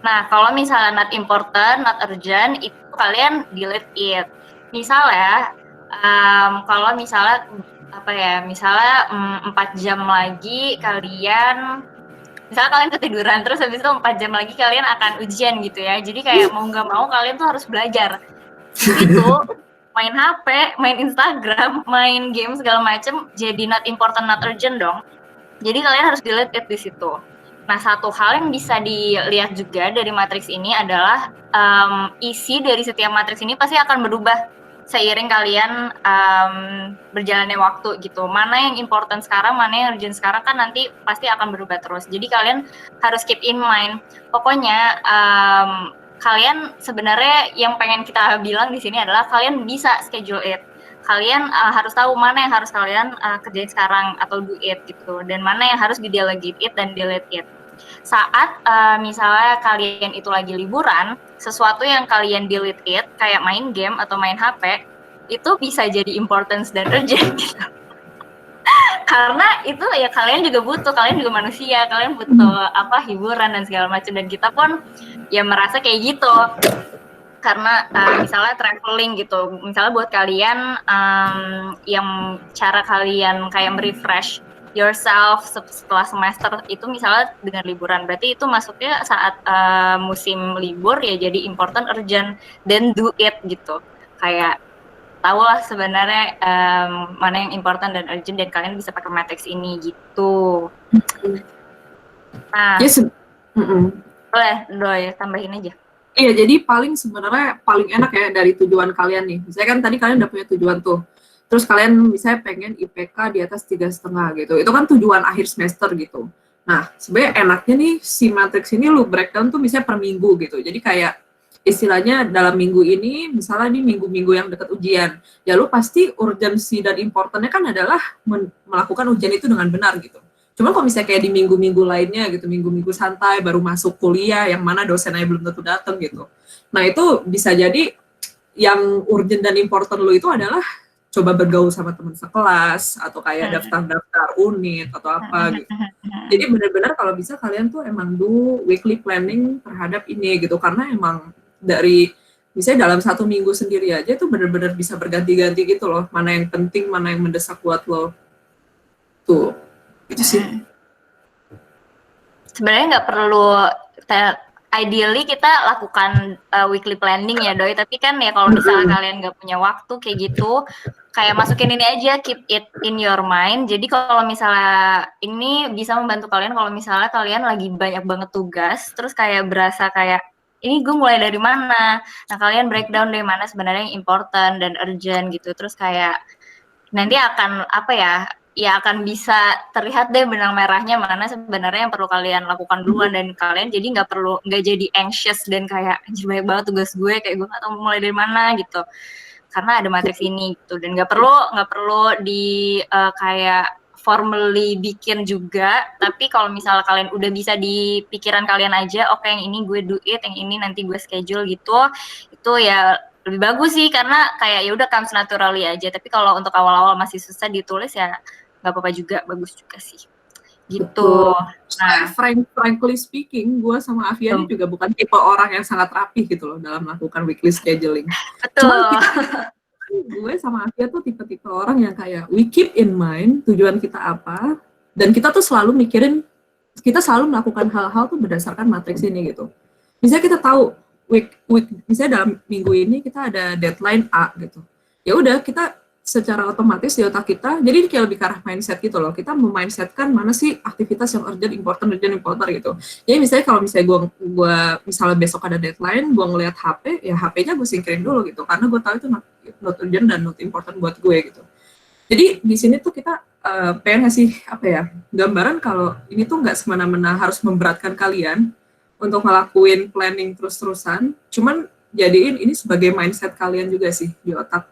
Nah, kalau misalnya not important, not urgent, itu kalian delete it. Misalnya, kalau misalnya apa ya, misalnya 4 jam lagi kalian, misalnya kalian ketiduran terus habis itu 4 jam lagi kalian akan ujian gitu ya. Jadi kayak mau nggak mau kalian tuh harus belajar. Itu main HP, main Instagram, main game segala macem, jadi not important, not urgent dong. Jadi kalian harus delete it di situ. Nah, satu hal yang bisa dilihat juga dari matriks ini adalah isi dari setiap matriks ini pasti akan berubah seiring kalian berjalannya waktu gitu. Mana yang important sekarang, mana yang urgent sekarang kan nanti pasti akan berubah terus. Jadi kalian harus keep in mind. Pokoknya kalian sebenarnya yang pengen kita bilang di sini adalah kalian bisa schedule it. Kalian harus tahu mana yang harus kalian kerjain sekarang atau do it gitu, dan mana yang harus di-delegate it dan delete it. Saat misalnya kalian itu lagi liburan, sesuatu yang kalian delete it kayak main game atau main HP itu bisa jadi importance dan urgent gitu. Karena itu ya kalian juga butuh, kalian juga manusia, kalian butuh hiburan dan segala macam, dan kita pun ya merasa kayak gitu. Karena misalnya traveling gitu, misalnya buat kalian yang cara kalian kayak refresh yourself setelah semester itu misalnya dengan liburan, berarti itu masuknya saat musim libur ya, jadi important, urgent, then do it gitu. Kayak tahulah sebenarnya mana yang important dan urgent, dan kalian bisa pakai matrix ini gitu. Nah, Yes. boleh tambahin aja. Iya, jadi sebenarnya paling enak ya dari tujuan kalian nih. Misalnya kan tadi kalian udah punya tujuan tuh. Terus kalian misalnya pengen IPK di atas 3,5 gitu. Itu kan tujuan akhir semester gitu. Nah, sebenarnya enaknya nih si matriks ini lu breakdown tuh misalnya per minggu gitu. Jadi kayak istilahnya dalam minggu ini, misalnya di minggu-minggu yang dekat ujian, ya lu pasti urgensi dan importantnya kan adalah melakukan ujian itu dengan benar gitu. Cuma kalau misalnya kayak di minggu-minggu lainnya gitu, minggu-minggu santai baru masuk kuliah yang mana dosennya belum tentu datang gitu. Nah itu bisa jadi yang urgent dan important lu itu adalah coba bergaul sama teman sekelas atau kayak daftar-daftar unit atau apa gitu. Jadi benar-benar kalau bisa kalian tuh emang do weekly planning terhadap ini gitu, karena emang dari misalnya dalam 1 minggu sendiri aja itu benar-benar bisa berganti-ganti gitu loh, mana yang penting, mana yang mendesak buat lo. Tuh. Itu sih. Sebenarnya nggak perlu, ideally kita lakukan weekly planning ya Doi, tapi kan ya kalau misalnya kalian nggak punya waktu kayak gitu, kayak masukin ini aja, keep it in your mind. Jadi kalau misalnya ini bisa membantu kalian kalau misalnya kalian lagi banyak banget tugas, terus kayak berasa kayak ini gue mulai dari mana. Nah kalian breakdown dari mana sebenarnya yang important dan urgent gitu, terus kayak nanti akan ya akan bisa terlihat deh benang merahnya mana sebenarnya yang perlu kalian lakukan duluan, dan kalian jadi nggak jadi anxious dan kayak anjir banyak banget tugas gue, kayak gue nggak tahu mulai dari mana gitu, karena ada matriks ini gitu. Dan nggak perlu di kayak formally bikin juga, tapi kalau misalnya kalian udah bisa di pikiran kalian aja, oke, yang ini gue do it, yang ini nanti gue schedule gitu, itu ya lebih bagus sih, karena kayak ya udah comes naturally aja. Tapi kalau untuk awal-awal masih susah ditulis ya nggak apa-apa juga, bagus juga sih gitu. Nah, frankly speaking, gue sama Afia ini juga bukan tipe orang yang sangat rapi gitu loh dalam melakukan weekly scheduling. Betul. gue sama Afia tuh tipe-tipe orang yang kayak we keep in mind tujuan kita apa, dan kita tuh selalu mikirin, kita selalu melakukan hal-hal tuh berdasarkan matriks ini gitu. Misalnya kita tahu misalnya dalam minggu ini kita ada deadline A gitu. Ya udah, kita secara otomatis di otak kita, jadi kayak lebih ke arah mindset gitu loh. Kita memindsetkan mana sih aktivitas yang urgent, important gitu. Jadi misalnya kalau misalnya gue misalnya besok ada deadline, gue ngeliat HP, ya HP-nya gue singkirin dulu gitu, karena gue tahu itu not urgent dan not important buat gue gitu. Jadi di sini tuh kita pengen ngasih apa ya, gambaran kalau ini tuh nggak semena-mena harus memberatkan kalian untuk ngelakuin planning terus-terusan, cuman jadiin ini sebagai mindset kalian juga sih di otak.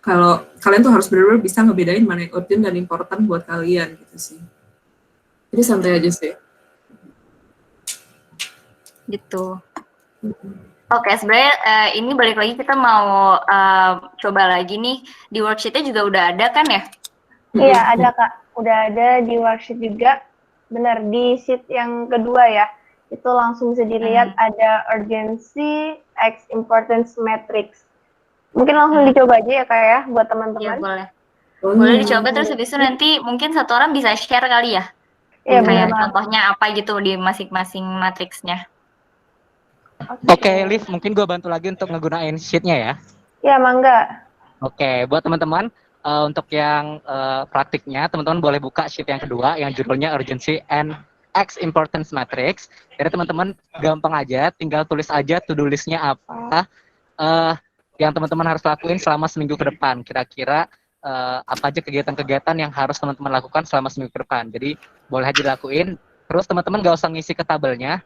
Kalau kalian tuh harus benar-benar bisa ngebedain mana yang urgent dan important buat kalian gitu sih. Jadi santai aja sih. Gitu. Oke, sebenarnya ini balik lagi kita mau coba lagi nih, di worksheet-nya juga udah ada kan ya? Iya, ada Kak. Udah ada di worksheet juga. Benar, di sheet yang kedua ya. Itu langsung bisa dilihat ada urgency, X importance matrix. Mungkin langsung dicoba aja ya Kak ya, buat teman-teman. Iya, boleh. Boleh dicoba, terus habis itu nanti mungkin satu orang bisa share kali ya? Iya, Kayak benar. contohnya apa gitu di masing-masing matriksnya. Oke, Liv, mungkin gue bantu lagi untuk ngegunain sheet-nya ya. Iya, mangga. Oke, buat teman-teman, untuk yang praktiknya, teman-teman boleh buka sheet yang kedua, yang judulnya Urgency and X Importance Matrix. Jadi teman-teman gampang aja, tinggal tulis aja to-do list-nya apa, yang teman-teman harus lakuin selama seminggu ke depan. Kira-kira apa aja kegiatan-kegiatan yang harus teman-teman lakukan selama seminggu ke depan. Jadi boleh aja dilakuin. Terus teman-teman gak usah ngisi ke tabelnya,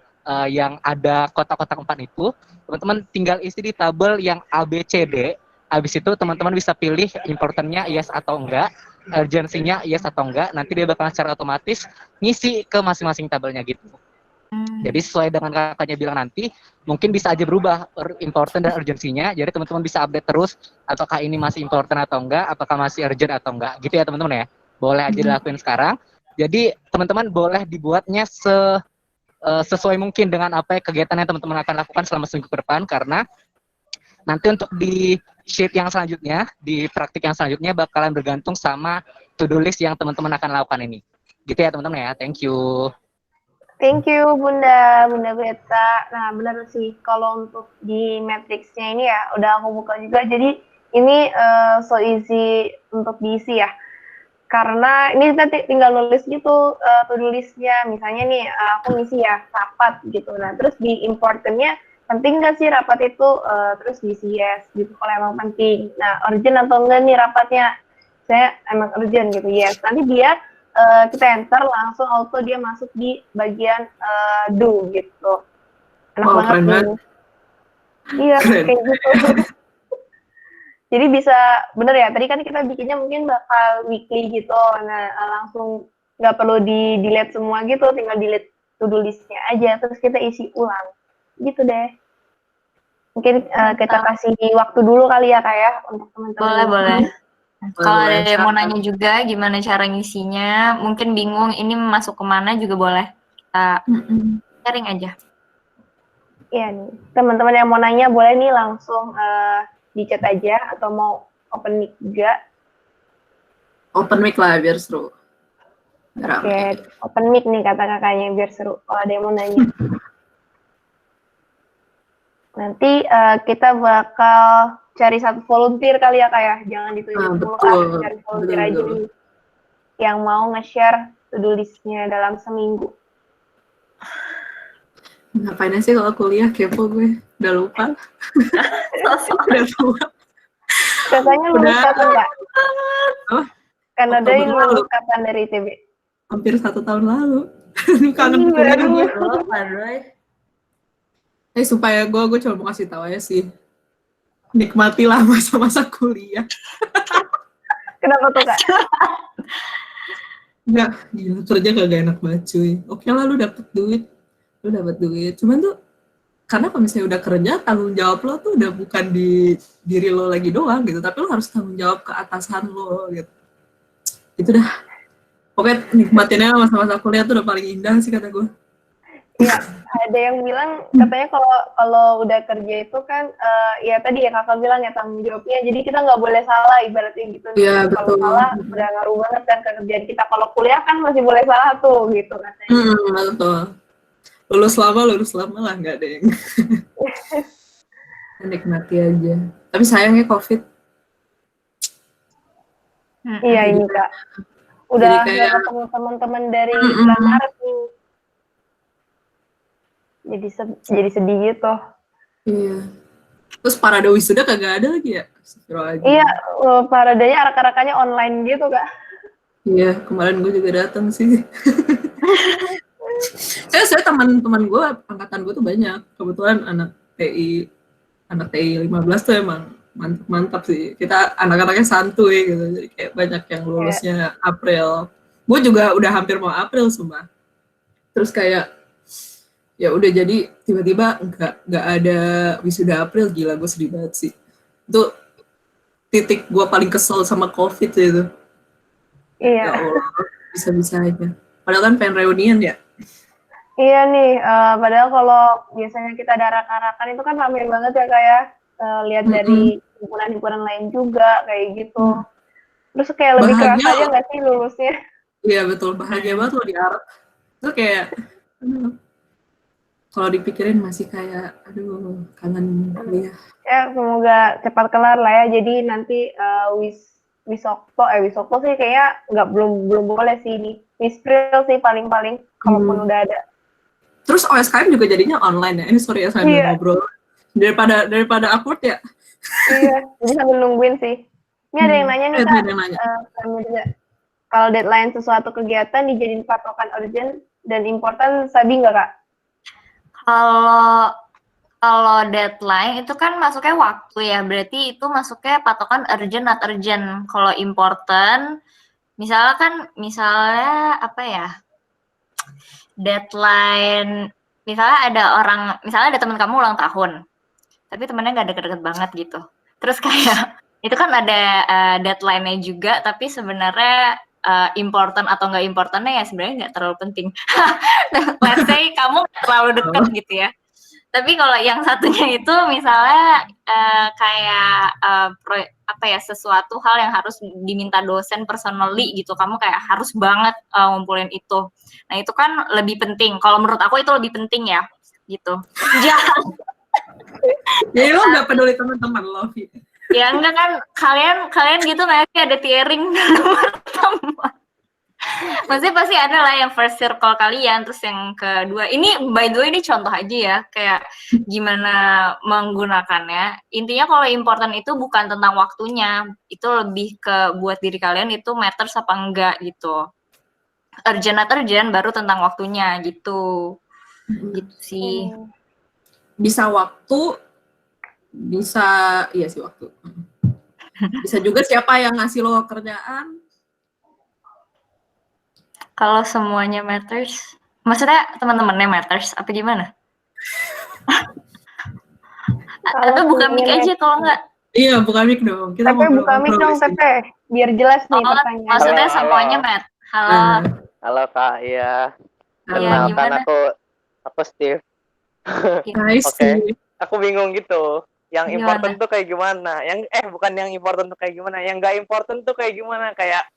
yang ada kotak-kotak 4 itu, teman-teman tinggal isi di tabel yang A, B, C, D. Habis itu teman-teman bisa pilih importantnya yes atau enggak, urgensinya yes atau enggak, nanti dia bakal secara otomatis ngisi ke masing-masing tabelnya gitu. Jadi sesuai dengan kakaknya bilang nanti, mungkin bisa aja berubah important dan urgensinya, jadi teman-teman bisa update terus, apakah ini masih important atau enggak, apakah masih urgent atau enggak, gitu ya teman-teman ya. Boleh aja dilakuin sekarang. Jadi teman-teman boleh dibuatnya sesuai mungkin dengan apa kegiatan yang teman-teman akan lakukan selama seminggu ke depan, karena nanti untuk di sheet yang selanjutnya, di praktik yang selanjutnya bakalan bergantung sama to-do list yang teman-teman akan lakukan ini. Gitu ya teman-teman ya, thank you. Thank you Bunda Beta. Nah benar sih, kalau untuk di matriksnya ini ya, udah aku buka juga, jadi ini so easy untuk diisi ya. Karena ini kita tinggal nulis gitu to-do list-nya, misalnya nih aku ngisi ya rapat gitu. Nah terus di importantnya, penting nggak sih rapat itu, terus diisi yes gitu kalau emang penting. Nah urgent atau enggak nih rapatnya, saya emang urgent gitu, yes. Nanti dia kita enter langsung auto dia masuk di bagian do gitu. Enak banget nih. Iya kayak gitu. Jadi bisa bener ya, tadi kan kita bikinnya mungkin bakal weekly gitu. Nah langsung nggak perlu di delete semua gitu, tinggal delete to-do list-nya aja, terus kita isi ulang gitu deh. Mungkin kita kasih waktu dulu kali ya Kak ya untuk teman-teman. Boleh. Kalau ada yang mau nanya juga gimana cara ngisinya, mungkin bingung ini masuk kemana juga boleh kita sharing aja. Iya nih, teman-teman yang mau nanya boleh nih langsung di chat aja, atau mau open mic juga. Open mic lah biar seru. Oke, open mic nih kata kakaknya biar seru kalau ada yang mau nanya. Nanti kita bakal cari satu volunteer kali ya Kak ya, jangan ditunjuk dulu, cari volunteer aja nih yang mau nge-share to-do list-nya dalam seminggu. Ngapain sih kalau kuliah, kepo gue, udah lupa. Udah tua. Katanya lulus kapan Kak? Oh, Kan ada yang lulus kapan dari ITB? Hampir 1 tahun lalu. Kangen kuliah gue. Supaya gue cuma mau kasih tahu aja sih. Nikmatilah masa-masa kuliah. Kenapa tuh Kak? Enggak, gila, kerja kagak enak banget cuy. Oke lah lu dapet duit. Cuman tuh, karena kalau misalnya udah kerja, tanggung jawab lo tuh udah bukan di diri lo lagi doang gitu, tapi lo harus tanggung jawab ke atasan lo gitu. Itu dah. Pokoknya nikmatinnya masa-masa kuliah tuh udah paling indah sih kata gue. Iya, ada yang bilang katanya kalau udah kerja itu kan ya tadi ya kakak bilang ya tanggung jawabnya. Jadi kita nggak boleh salah ibaratnya gitu. Iya, Kalau betul. salah udah ngaruh banget kan ke kerjaan kita. Kalau kuliah kan masih boleh salah tuh gitu katanya. Betul. Lulus lama lah, nggak ada yang nikmati aja. Tapi sayangnya COVID. Iya ini Kak. Udah Jadi nggak kayak ketemu teman-teman dari bulan Maret nih. Jadi sedih gitu. iya. Terus parade wisuda kagak ada lagi ya? Astagfirullahaladzim. Iya, paradanya arak-arakannya online gitu Kak. Iya, kemarin gue juga datang sih. saya teman-teman gue, angkatan gue tuh banyak. Kebetulan anak TI 15 tuh emang mantap sih. Kita anak-anaknya santuy gitu. Jadi kayak banyak yang lulusnya April. Gue juga udah hampir mau April sumpah. Terus kayak ya udah jadi tiba-tiba nggak ada wisuda April, gila gue sedih banget sih. Itu titik gue paling kesel sama COVID itu. Iya. Ya Allah, bisa-bisanya. Padahal kan pengen reunian ya. Iya nih, padahal kalau biasanya kita ada arak-arakan itu kan ramai banget ya kayak lihat dari himpunan-himpunan lain juga kayak gitu. Terus kayak lebih keras Bahagia aja loh. nggak sih lulusnya? Iya betul, bahagia banget loh di Arab. Itu kayak kalau dipikirin masih kayak aduh kangen kuliah. Ya semoga cepat kelar lah ya. Jadi nanti Wisokto sih kayaknya belum boleh sih ini. Wispril sih paling-paling kalaupun udah ada. Terus OSKM juga jadinya online ya. Ini sorry ya sambil ngobrol. Daripada awkward ya. Iya, jadi sambil nungguin sih. Ini ada yang nanya nih Kak. Kalau deadline sesuatu kegiatan dijadiin patokan urgent dan important, Sabi nggak Kak? Kalau deadline itu kan masuknya waktu ya, berarti itu masuknya patokan urgent not urgent. Kalau important, misalnya apa ya? Deadline, misalnya ada teman kamu ulang tahun, tapi temennya nggak deket-deket banget gitu. Terus kayak itu kan ada deadline-nya juga, tapi sebenarnya important atau nggak importantnya ya sebenarnya nggak terlalu penting. Let's say kamu terlalu deket gitu ya. Tapi kalau yang satunya itu misalnya sesuatu hal yang harus diminta dosen personally gitu, kamu kayak harus banget ngumpulin itu. Nah itu kan lebih penting. Kalau menurut aku itu lebih penting ya, gitu. Jangan. Jadi lo nggak peduli teman-teman lo. Ya enggak kan, kalian gitu nggak sih ada tiering dalam pertemuan? Maksudnya pasti ada lah yang first circle kalian, terus yang kedua. Ini by the way ini contoh aja ya, kayak gimana menggunakannya. Intinya kalau important itu bukan tentang waktunya, itu lebih ke buat diri kalian itu matters apa enggak gitu. Urgent atau urgent baru tentang waktunya gitu. Gitu sih. Bisa waktu, iya sih waktu. Bisa juga siapa yang ngasih lo kerjaan. Kalau semuanya matters, maksudnya teman-temannya matters, apa gimana? Atau buka mic aja kalau enggak? Iya, buka mic dong. Kita Tepe buka mic dong, Tepe. Biar jelas nih pertanyaannya. Maksudnya semuanya Halo Kak, iya. Iya, Kenalkan aku Steve. Nice. Oke. Aku bingung gitu. Yang Gimana? important tuh kayak gimana? Bukan yang important tuh kayak gimana? Yang nggak important tuh kayak gimana? Kayak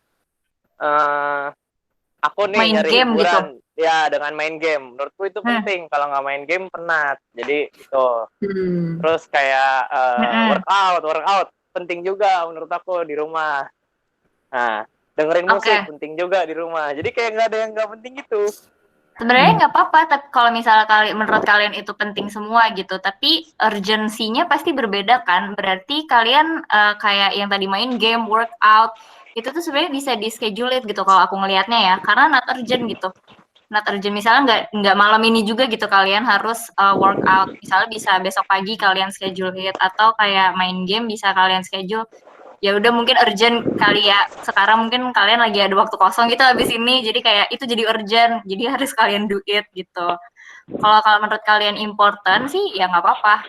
aku nih main nyari game hiburan, gitu. ya dengan main game. Menurutku itu penting. Kalau nggak main game penat. Jadi itu. Terus kayak workout penting juga menurut aku di rumah. Nah, dengerin musik penting juga di rumah. Jadi kayak nggak ada yang nggak penting gitu. Sebenarnya nggak apa-apa, tapi kalau misalnya menurut kalian itu penting semua gitu, tapi urgensinya pasti berbeda kan. Berarti kalian kayak yang tadi main game, workout, itu tuh sebenarnya bisa di schedule gitu kalau aku ngelihatnya ya, karena not urgent gitu. Not urgent, misalnya nggak malam ini juga gitu kalian harus workout, misalnya bisa besok pagi kalian schedule it, atau kayak main game bisa kalian schedule. Ya udah mungkin urgent kali ya, sekarang mungkin kalian lagi ada waktu kosong gitu habis ini, jadi kayak itu jadi urgent, jadi harus kalian do it gitu. Kalau menurut kalian important sih ya nggak apa-apa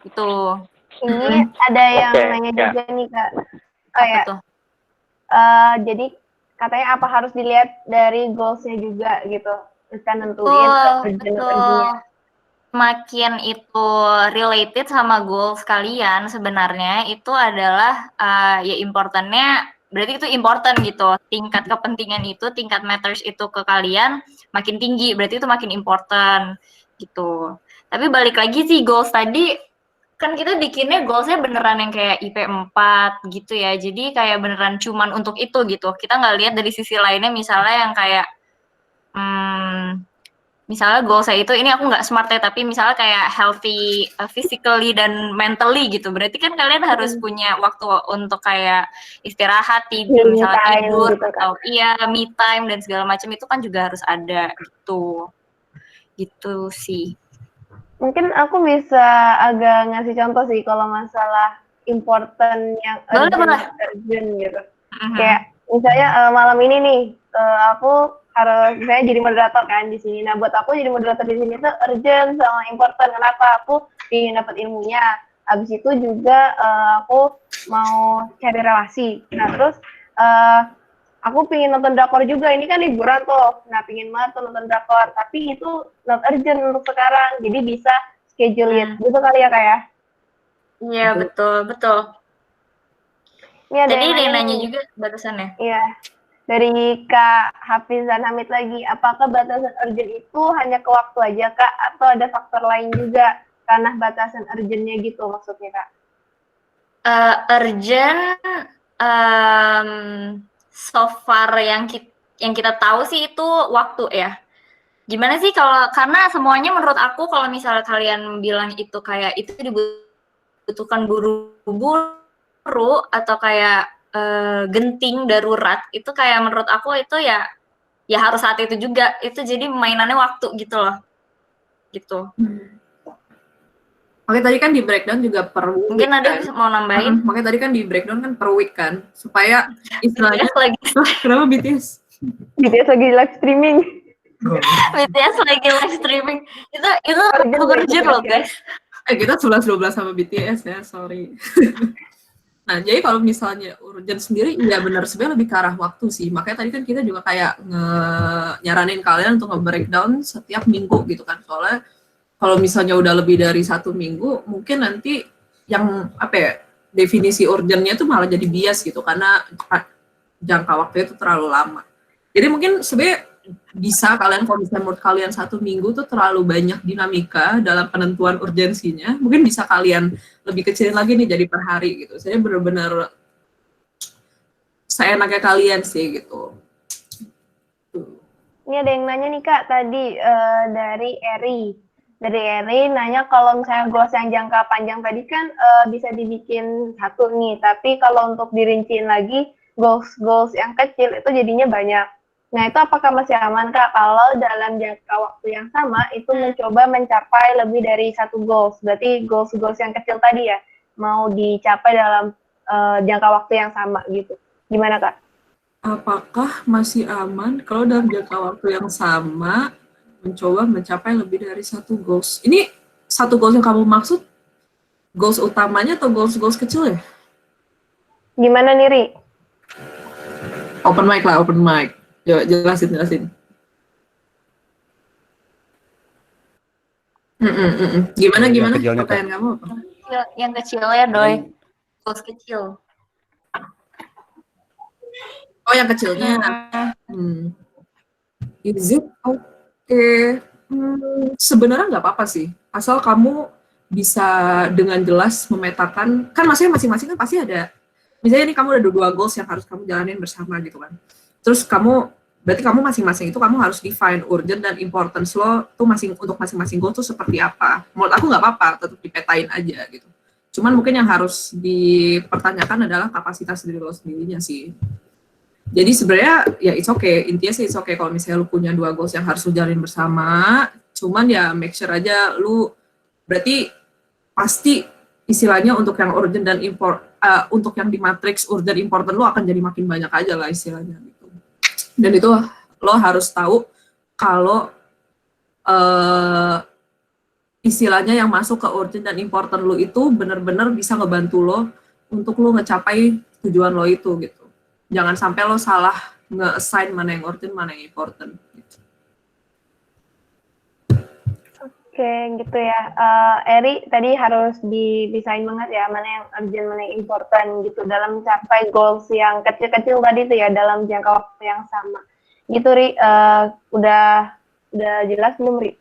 itu. Ini ada yang nanya juga nih Kak, kayak jadi katanya apa harus dilihat dari goals-nya juga gitu. bisa nentuin urgent betul. urgentnya. Makin itu related sama goals kalian sebenarnya itu adalah ya importantnya, berarti itu important gitu. Tingkat kepentingan itu, tingkat matters itu ke kalian makin tinggi, berarti itu makin important gitu. Tapi balik lagi sih goals tadi, kan kita bikinnya goalsnya beneran yang kayak IP 4 gitu ya. Jadi kayak beneran cuman untuk itu gitu. Kita nggak lihat dari sisi lainnya misalnya yang kayak misalnya goal saya itu, ini aku nggak smart ya, tapi misalnya kayak healthy physically dan mentally gitu. Berarti kan kalian harus punya waktu untuk kayak istirahat, tidur, misalnya tidur, gitu, atau me time dan segala macam itu kan juga harus ada gitu. Gitu sih. Mungkin aku bisa agak ngasih contoh sih kalau masalah important yang urgent gitu. Kayak misalnya malam ini nih, aku harus misalnya jadi moderator kan di sini. Nah, buat aku jadi moderator di sini tuh urgent sama important. Kenapa? Aku ingin dapat ilmunya. Habis itu juga aku mau cari relasi. Nah, terus aku pingin nonton drakor juga. Ini kan liburan tuh. Nah, pingin banget nonton drakor. Tapi itu not urgent untuk sekarang. Jadi bisa schedule it. Gitu kali ya, Kak ya? Iya, betul. Ini ada Tadi yang nanya juga batasan ya? Iya. Dari Kak Hafizan Hamid lagi, apakah batasan urgent itu hanya ke waktu aja, Kak? Atau ada faktor lain juga karena batasan urgentnya gitu maksudnya, Kak? Urgent, so far yang kita tahu sih itu waktu ya. Gimana sih kalau, karena semuanya menurut aku kalau misalnya kalian bilang itu kayak itu dibutuhkan buru-buru atau kayak genting darurat, itu kayak menurut aku itu ya harus saat itu juga. Itu jadi mainannya waktu gitu loh. Gitu. Oke, tadi kan di breakdown juga per week. Mungkin ada kan? mau nambahin. Makanya tadi kan di breakdown kan per week kan, supaya istilahnya lagi. Kenapa BTS? BTS lagi live streaming. BTS lagi live streaming. Itu urgent loh, guys. Kita 11-12 sama BTS ya, sorry. Nah, jadi kalau misalnya urgent sendiri, ya benar sebenarnya lebih ke arah waktu sih. Makanya tadi kan kita juga kayak nyaranin kalian untuk nge-breakdown setiap minggu gitu kan. Soalnya kalau misalnya udah lebih dari 1 minggu, mungkin nanti yang definisi urgentnya itu malah jadi bias gitu, karena jangka waktunya itu terlalu lama. Jadi mungkin sebenarnya bisa kalian, kalau misalnya menurut kalian 1 minggu tuh terlalu banyak dinamika dalam penentuan urgensinya, mungkin bisa kalian lebih kecilin lagi nih jadi per hari gitu. Saya benar-benar seenaknya kalian sih gitu. Ini ada yang nanya nih Kak tadi dari Eri. Dari Eri nanya kalau misalnya goals yang jangka panjang tadi kan bisa dibikin satu nih, tapi kalau untuk dirinciin lagi goals yang kecil itu jadinya banyak. Nah, itu apakah masih aman, Kak, kalau dalam jangka waktu yang sama itu mencoba mencapai lebih dari satu goals? Berarti goals yang kecil tadi ya, mau dicapai dalam jangka waktu yang sama gitu. Gimana, Kak? Apakah masih aman kalau dalam jangka waktu yang sama mencoba mencapai lebih dari satu goals? Ini satu goals yang kamu maksud goals utamanya atau goals kecil ya? Gimana nih, Ri? Open mic lah, open mic. Coba jelasin. Gimana? Pertanyaan kamu apa? Yang kecil ya, Doi. Goals kecil. Oh, yang kecilnya. Is it okay? Sebenarnya nggak apa-apa sih. Asal kamu bisa dengan jelas memetakan, kan maksudnya masing-masing kan pasti ada. Misalnya ini kamu ada 2 goals yang harus kamu jalanin bersama gitu kan. Terus berarti kamu masing-masing itu kamu harus define urgent dan importance lo tuh untuk masing-masing goal tuh seperti apa. Menurut aku nggak apa-apa, tetap dipetain aja gitu. Cuman mungkin yang harus dipertanyakan adalah kapasitas diri lo sendirinya sih. Jadi sebenarnya ya it's okay, intinya sih it's okay kalau misalnya lu punya 2 goals yang harus lu jalanin bersama. Cuman ya make sure aja lu berarti pasti istilahnya untuk yang urgent dan untuk yang di matrix urgent important lo akan jadi makin banyak aja lah istilahnya gitu. Dan itu lo harus tahu kalau istilahnya yang masuk ke urgent dan important lo itu benar-benar bisa ngebantu lo untuk lo ngecapai tujuan lo itu gitu. Jangan sampai lo salah nge-assign mana yang urgent, mana yang important gitu. Oke, gitu ya. Eri tadi harus dibisain banget ya, mana yang urgent, mana yang important gitu dalam mencapai goals yang kecil-kecil tadi tuh ya dalam jangka waktu yang sama. Gitu Ri, udah jelas belum Ri?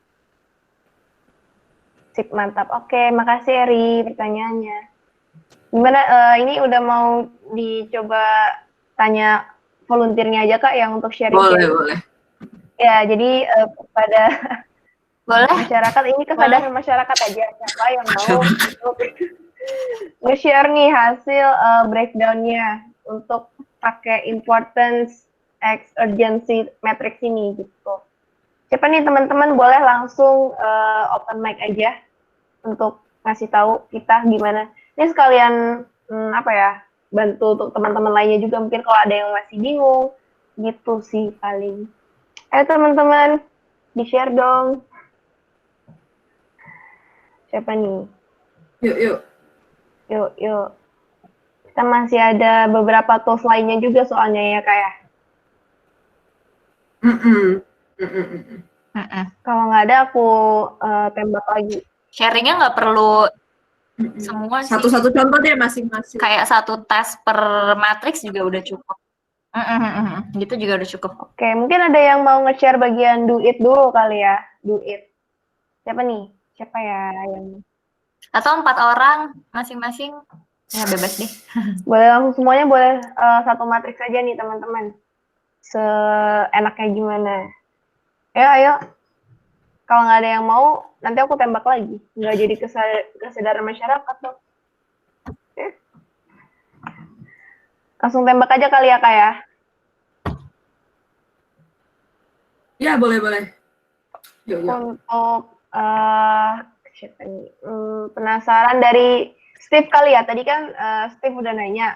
Sip, mantap. Oke, makasih Eri pertanyaannya. Gimana, ini udah mau dicoba tanya volunteernya aja Kak yang untuk sharing. Boleh. Ya, jadi kepada Boleh. masyarakat, ini kesadaran masyarakat aja, siapa yang mau nge-share nih hasil breakdown-nya untuk pakai importance X urgency matrix ini gitu. Siapa nih teman-teman boleh langsung open mic aja untuk ngasih tahu kita gimana. Ini sekalian bantu untuk teman-teman lainnya juga mungkin kalau ada yang masih bingung gitu sih paling. Ayo teman-teman di-share dong. Siapa nih? Yuk. Kita masih ada beberapa tools lainnya juga soalnya ya kayak. Kalau nggak ada aku tembak lagi. Sharingnya nggak perlu semua sih. Satu-satu contoh deh masing-masing. Kayak satu tes per matriks juga udah cukup. Gitu juga udah cukup. Oke, mungkin ada yang mau nge-share bagian do it dulu kali ya. Do it. Siapa nih? Siapa ya yang... Atau 4 orang masing-masing. Ya bebas deh. Boleh langsung semuanya, boleh satu matriks aja nih teman-teman. Seenaknya gimana. Ayo. Kalau nggak ada yang mau, nanti aku tembak lagi. Nggak jadi kesadaran masyarakat dong. Langsung tembak aja kali ya, Kak ya? Ya, boleh. Yuk. Untuk penasaran dari Steve kali ya. Tadi kan Steve udah nanya.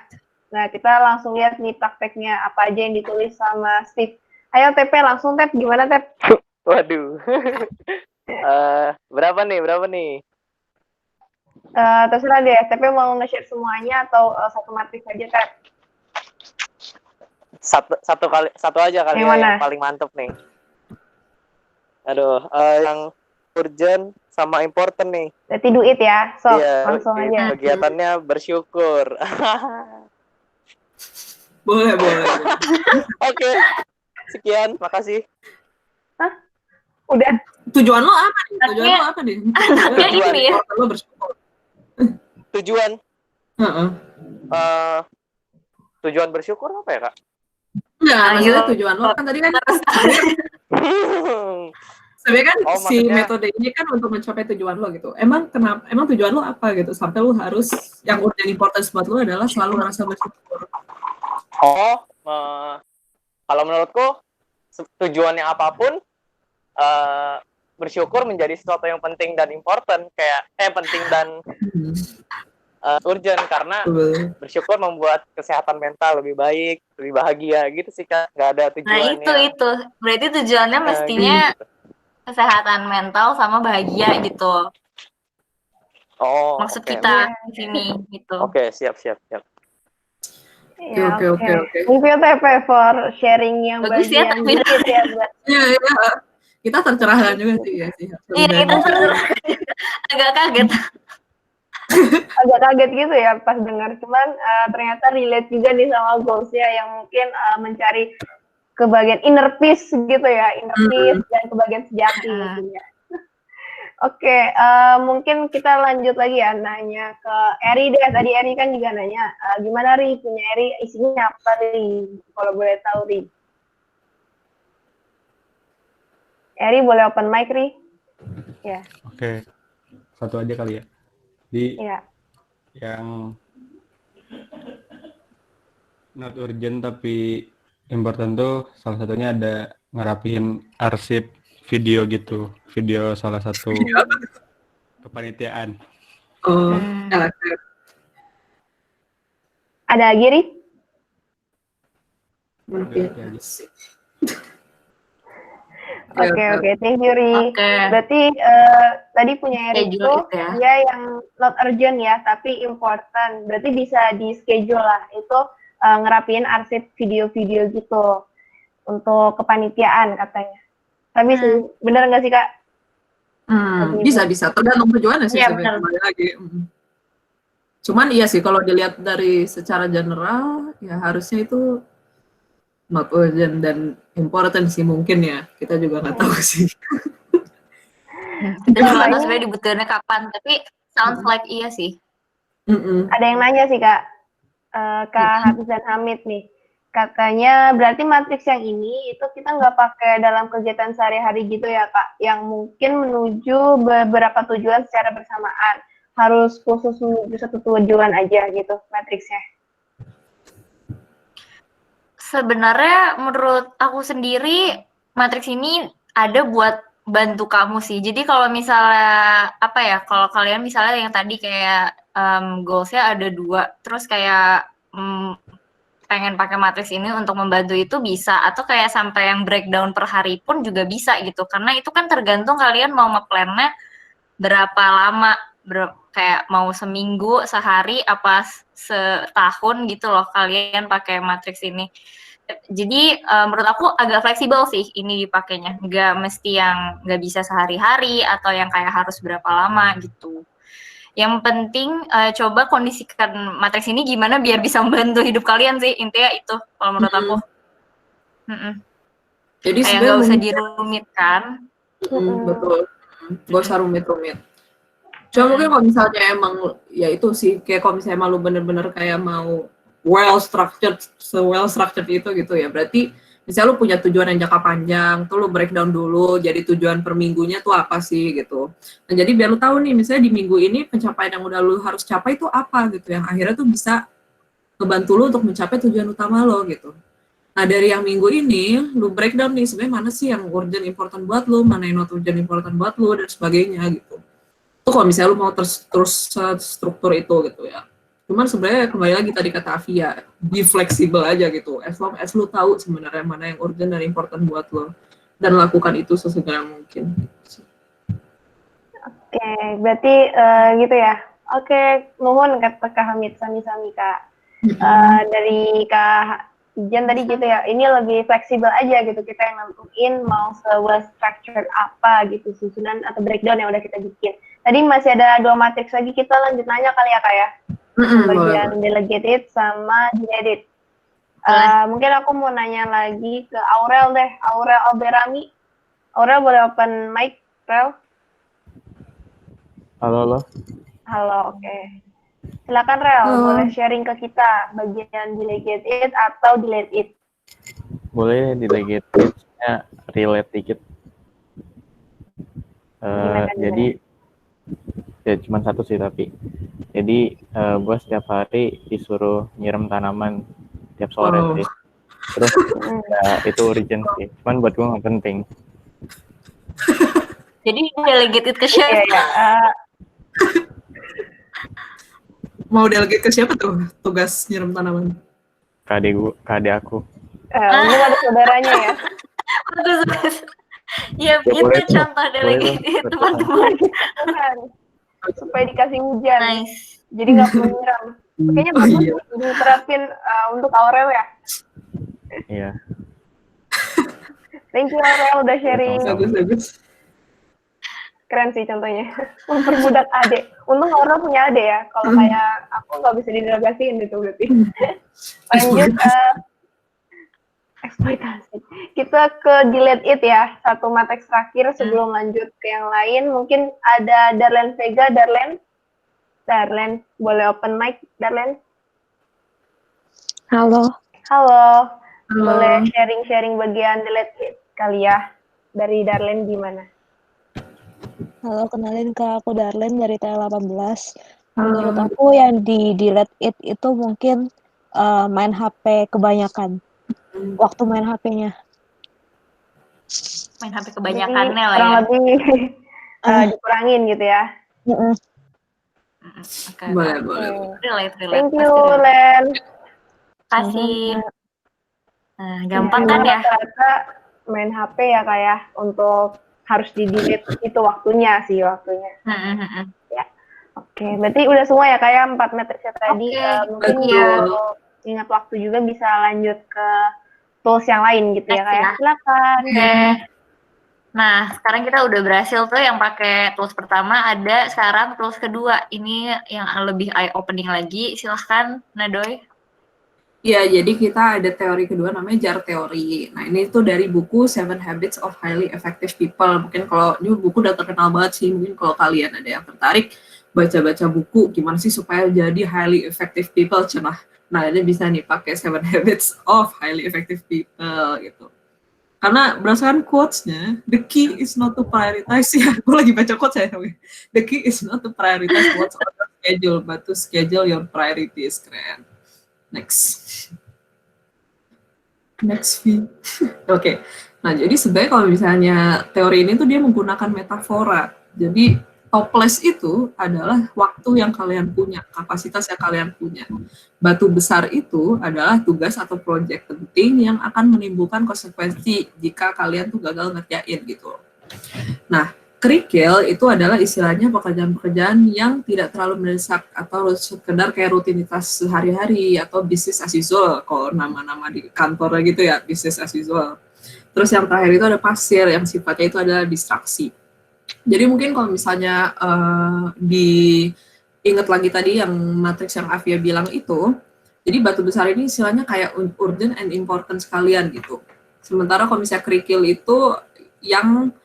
Nah, kita langsung lihat nih prakteknya apa aja yang ditulis sama Steve. Ayo TP, langsung Tep. Gimana Tep? Waduh. Berapa nih? Terserah deh, TP mau nge-share semuanya atau satu matriks aja Tep? Satu aja kali ya, yang paling mantep nih. Aduh, yang urgent sama important nih. Berarti do it ya, langsung aja. Kegiatannya bersyukur. Boleh. Oke, sekian, makasih. Hah? Udah. Tujuan lo apa nih? Anaknya ini ya. Lo bersyukur. Tujuan? Tujuan bersyukur apa ya, Kak? Enggak, maksudnya tujuan lo kan tadi kan sebenarnya kan si metode ini kan untuk mencapai tujuan lo gitu. Emang tujuan lo apa gitu? Sampai lo harus yang urgent importance buat lo adalah selalu merasa bersyukur. Kalau menurutku tujuannya apapun bersyukur menjadi sesuatu yang penting dan important, kayak penting dan urgent, karena bersyukur membuat kesehatan mental lebih baik, lebih bahagia gitu sih Kak. Nggak ada tujuannya. Nah itu berarti tujuannya mestinya kesehatan mental sama bahagia gitu. Maksud kita di sini gitu. Oke, siap. Oke. Thank you TP for sharing yang bagus bagian dikit ya buat. Iya. Kita tercerahkan juga sih ya sih. Iya, kita agak kaget. Agak kaget gitu ya pas dengar, cuman ternyata relate juga nih sama goalsnya yang mungkin mencari kebahagiaan inner peace gitu ya, dan kebahagiaan sejati gitu ya. Oke, mungkin kita lanjut lagi ya nanya ke Eri deh. Tadi Eri kan juga nanya, gimana Ri, punya Eri isinya apa Ri, kalau boleh tahu Ri. Eri boleh open mic Ri? Ya. Oke, satu aja kali ya. Yang not urgent tapi important tuh salah satunya ada ngerapihin arsip video gitu, video salah satu kepanitiaan. Ada lagi Ri? Oke, thank you Ri. Berarti tadi punya Eri itu dia yang not urgent ya, tapi important. Berarti bisa di schedule lah, itu ngerapiin arsip video-video gitu untuk kepanitiaan katanya. Tapi bener nggak sih Kak? Bisa tergantung tujuannya sih Iya, sebenarnya benar. kembali lagi. Cuman iya sih kalau dilihat dari secara general ya harusnya itu not urgent dan important sih mungkin ya. Kita juga nggak tahu sih. Kita juga nggak tahu ini sebenarnya dibutuhinnya kapan, tapi sounds like iya sih. ada yang nanya sih Kak, Kak Hafiz dan Hamid nih. Katanya berarti matriks yang ini itu kita nggak pakai dalam kegiatan sehari-hari gitu ya Kak, yang mungkin menuju beberapa tujuan secara bersamaan. Harus khusus menuju satu tujuan aja gitu matriksnya. Sebenarnya menurut aku sendiri matriks ini ada buat bantu kamu sih. Jadi kalau misalnya apa ya, kalau kalian misalnya yang tadi kayak goals-nya ada 2, terus kayak pengen pakai matriks ini untuk membantu itu bisa, atau kayak sampai yang breakdown per hari pun juga bisa gitu. Karena itu kan tergantung kalian mau nge-plan-nya berapa lama, kayak mau seminggu, sehari, apa setahun gitu loh kalian pakai matriks ini. Jadi menurut aku agak fleksibel sih ini dipakainya, nggak mesti yang nggak bisa sehari-hari atau yang kayak harus berapa lama gitu. Yang penting coba kondisikan matriks ini gimana biar bisa membantu hidup kalian sih, intinya itu kalau menurut aku. Jadi kayak nggak usah dirumitkan. Betul, nggak usah rumit-rumit. Cuma mungkin kalau misalnya emang ya itu sih, kayak kalau misalnya emang lu bener-bener kayak mau well structured itu gitu ya, berarti misalnya lu punya tujuan yang jangka panjang, tuh lu breakdown dulu, jadi tujuan per minggunya tuh apa sih gitu. Nah jadi biar lu tahu nih, misalnya di minggu ini pencapaian yang udah lu harus capai itu apa gitu, yang akhirnya tuh bisa ngebantu lu untuk mencapai tujuan utama lo gitu. Nah dari yang minggu ini, lu breakdown nih sebenarnya mana sih yang urgent important buat lu, mana yang not urgent important buat lu, dan sebagainya gitu. Itu kalau misalnya lu mau terus struktur itu gitu ya. Cuman sebenarnya kembali lagi tadi kata Afia, be fleksibel aja gitu. As long as lu tahu sebenarnya mana yang urgent dan important buat lo, dan lakukan itu sesegera mungkin. Oke, berarti gitu ya. Oke, nuhun kata Kak Hamid, sami-sami Kak. Dari Kak Ijan tadi gitu ya, ini lebih fleksibel aja gitu, kita yang nentuin mau well structured apa gitu, susunan atau breakdown yang udah kita bikin. Tadi masih ada 2 matriks lagi, kita lanjut nanya kali ya Kak ya. Bagian delegated sama delegate. Mungkin aku mau nanya lagi ke Aurel deh, Aurel Alberami. Aurel boleh open mic, Aurel? Halo. Oke. Silakan Rel, boleh sharing ke kita bagian delegate it atau delete it. Boleh delegate it-nya relate dikit. Jadi ya cuma satu sih tapi. Jadi gue setiap hari disuruh nyiram tanaman tiap sore sih. Terus ya itu urgent sih. Cuman buat gue nggak penting. Jadi delegate it ke siapa? Mau delegate ke siapa tuh tugas nyiram tanaman? Ke adik aku. Untung ada saudaranya ya. Bagus. Ya itu contoh delegate it teman-teman. Supaya dikasih hujan. Nice. Jadi nggak perlu nyiram. Kayaknya bagus diterapin untuk Aurel ya. Iya. Thank you Aurel udah sharing. Bagus. Keren sih contohnya. Mempermudah adik. Untung Aurel punya adik ya. Kalau kayak aku nggak bisa didelegasiin gitu berarti. Lanjut eksploitasi. Kita ke delete it ya. Satu matriks terakhir sebelum lanjut ke yang lain. Mungkin ada Darlen Vega. Darlen, boleh open mic, Darlen? Halo. Boleh sharing bagian delete it kali ya. Dari Darlen gimana? Halo, kenalin ke aku Darlen dari TL18. Menurut aku yang di delete it itu mungkin main HP kebanyakan. Waktu main HP-nya. Main HP kebanyakannya lah ya. Kurang lebih dikurangin gitu ya. Boleh. Relate. Thank you, Len. Kasih. Nah, gampang kan ya? Rata-rata main HP ya kayak untuk harus di-delete itu waktunya. Ya. Oke, berarti udah semua ya kayak 4 matriksnya tadi. Mungkin kalau ingat waktu juga bisa lanjut ke tools yang lain gitu ya kayak. Silakan. Nah, sekarang kita udah berhasil tuh yang pakai tools pertama, ada sekarang tools kedua. Ini yang lebih eye opening lagi. Silahkan, Nadoy. Ya, jadi kita ada teori kedua namanya JAR teori. Nah, ini tuh dari buku Seven Habits of Highly Effective People. Mungkin kalau ini buku udah terkenal banget sih, mungkin kalau kalian ada yang tertarik baca-baca buku gimana sih supaya jadi highly effective people, cenah. Nah, ini bisa nih pakai Seven Habits of Highly Effective People gitu. Karena berdasarkan quotes-nya, the key is not to prioritize, ya, gue lagi baca quotes ya, the key is not to prioritize what's on your schedule, but to schedule your priorities. Keren. Next view. Oke. Nah, jadi sebenarnya kalau misalnya teori ini tuh dia menggunakan metafora. Jadi toples itu adalah waktu yang kalian punya, kapasitas yang kalian punya. Batu besar itu adalah tugas atau proyek penting yang akan menimbulkan konsekuensi jika kalian tuh gagal ngerjain gitu. Nah, kerikil itu adalah istilahnya pekerjaan-pekerjaan yang tidak terlalu mendesak atau sekedar kayak rutinitas sehari-hari atau bisnis as usual, kalau nama-nama di kantor gitu ya, bisnis as usual. Terus yang terakhir itu ada pasir yang sifatnya itu adalah distraksi. Jadi mungkin kalau misalnya diingat lagi tadi yang matriks yang Afia bilang itu, jadi batu besar ini istilahnya kayak urgent and important sekalian gitu. Sementara kalau misalnya kerikil itu yang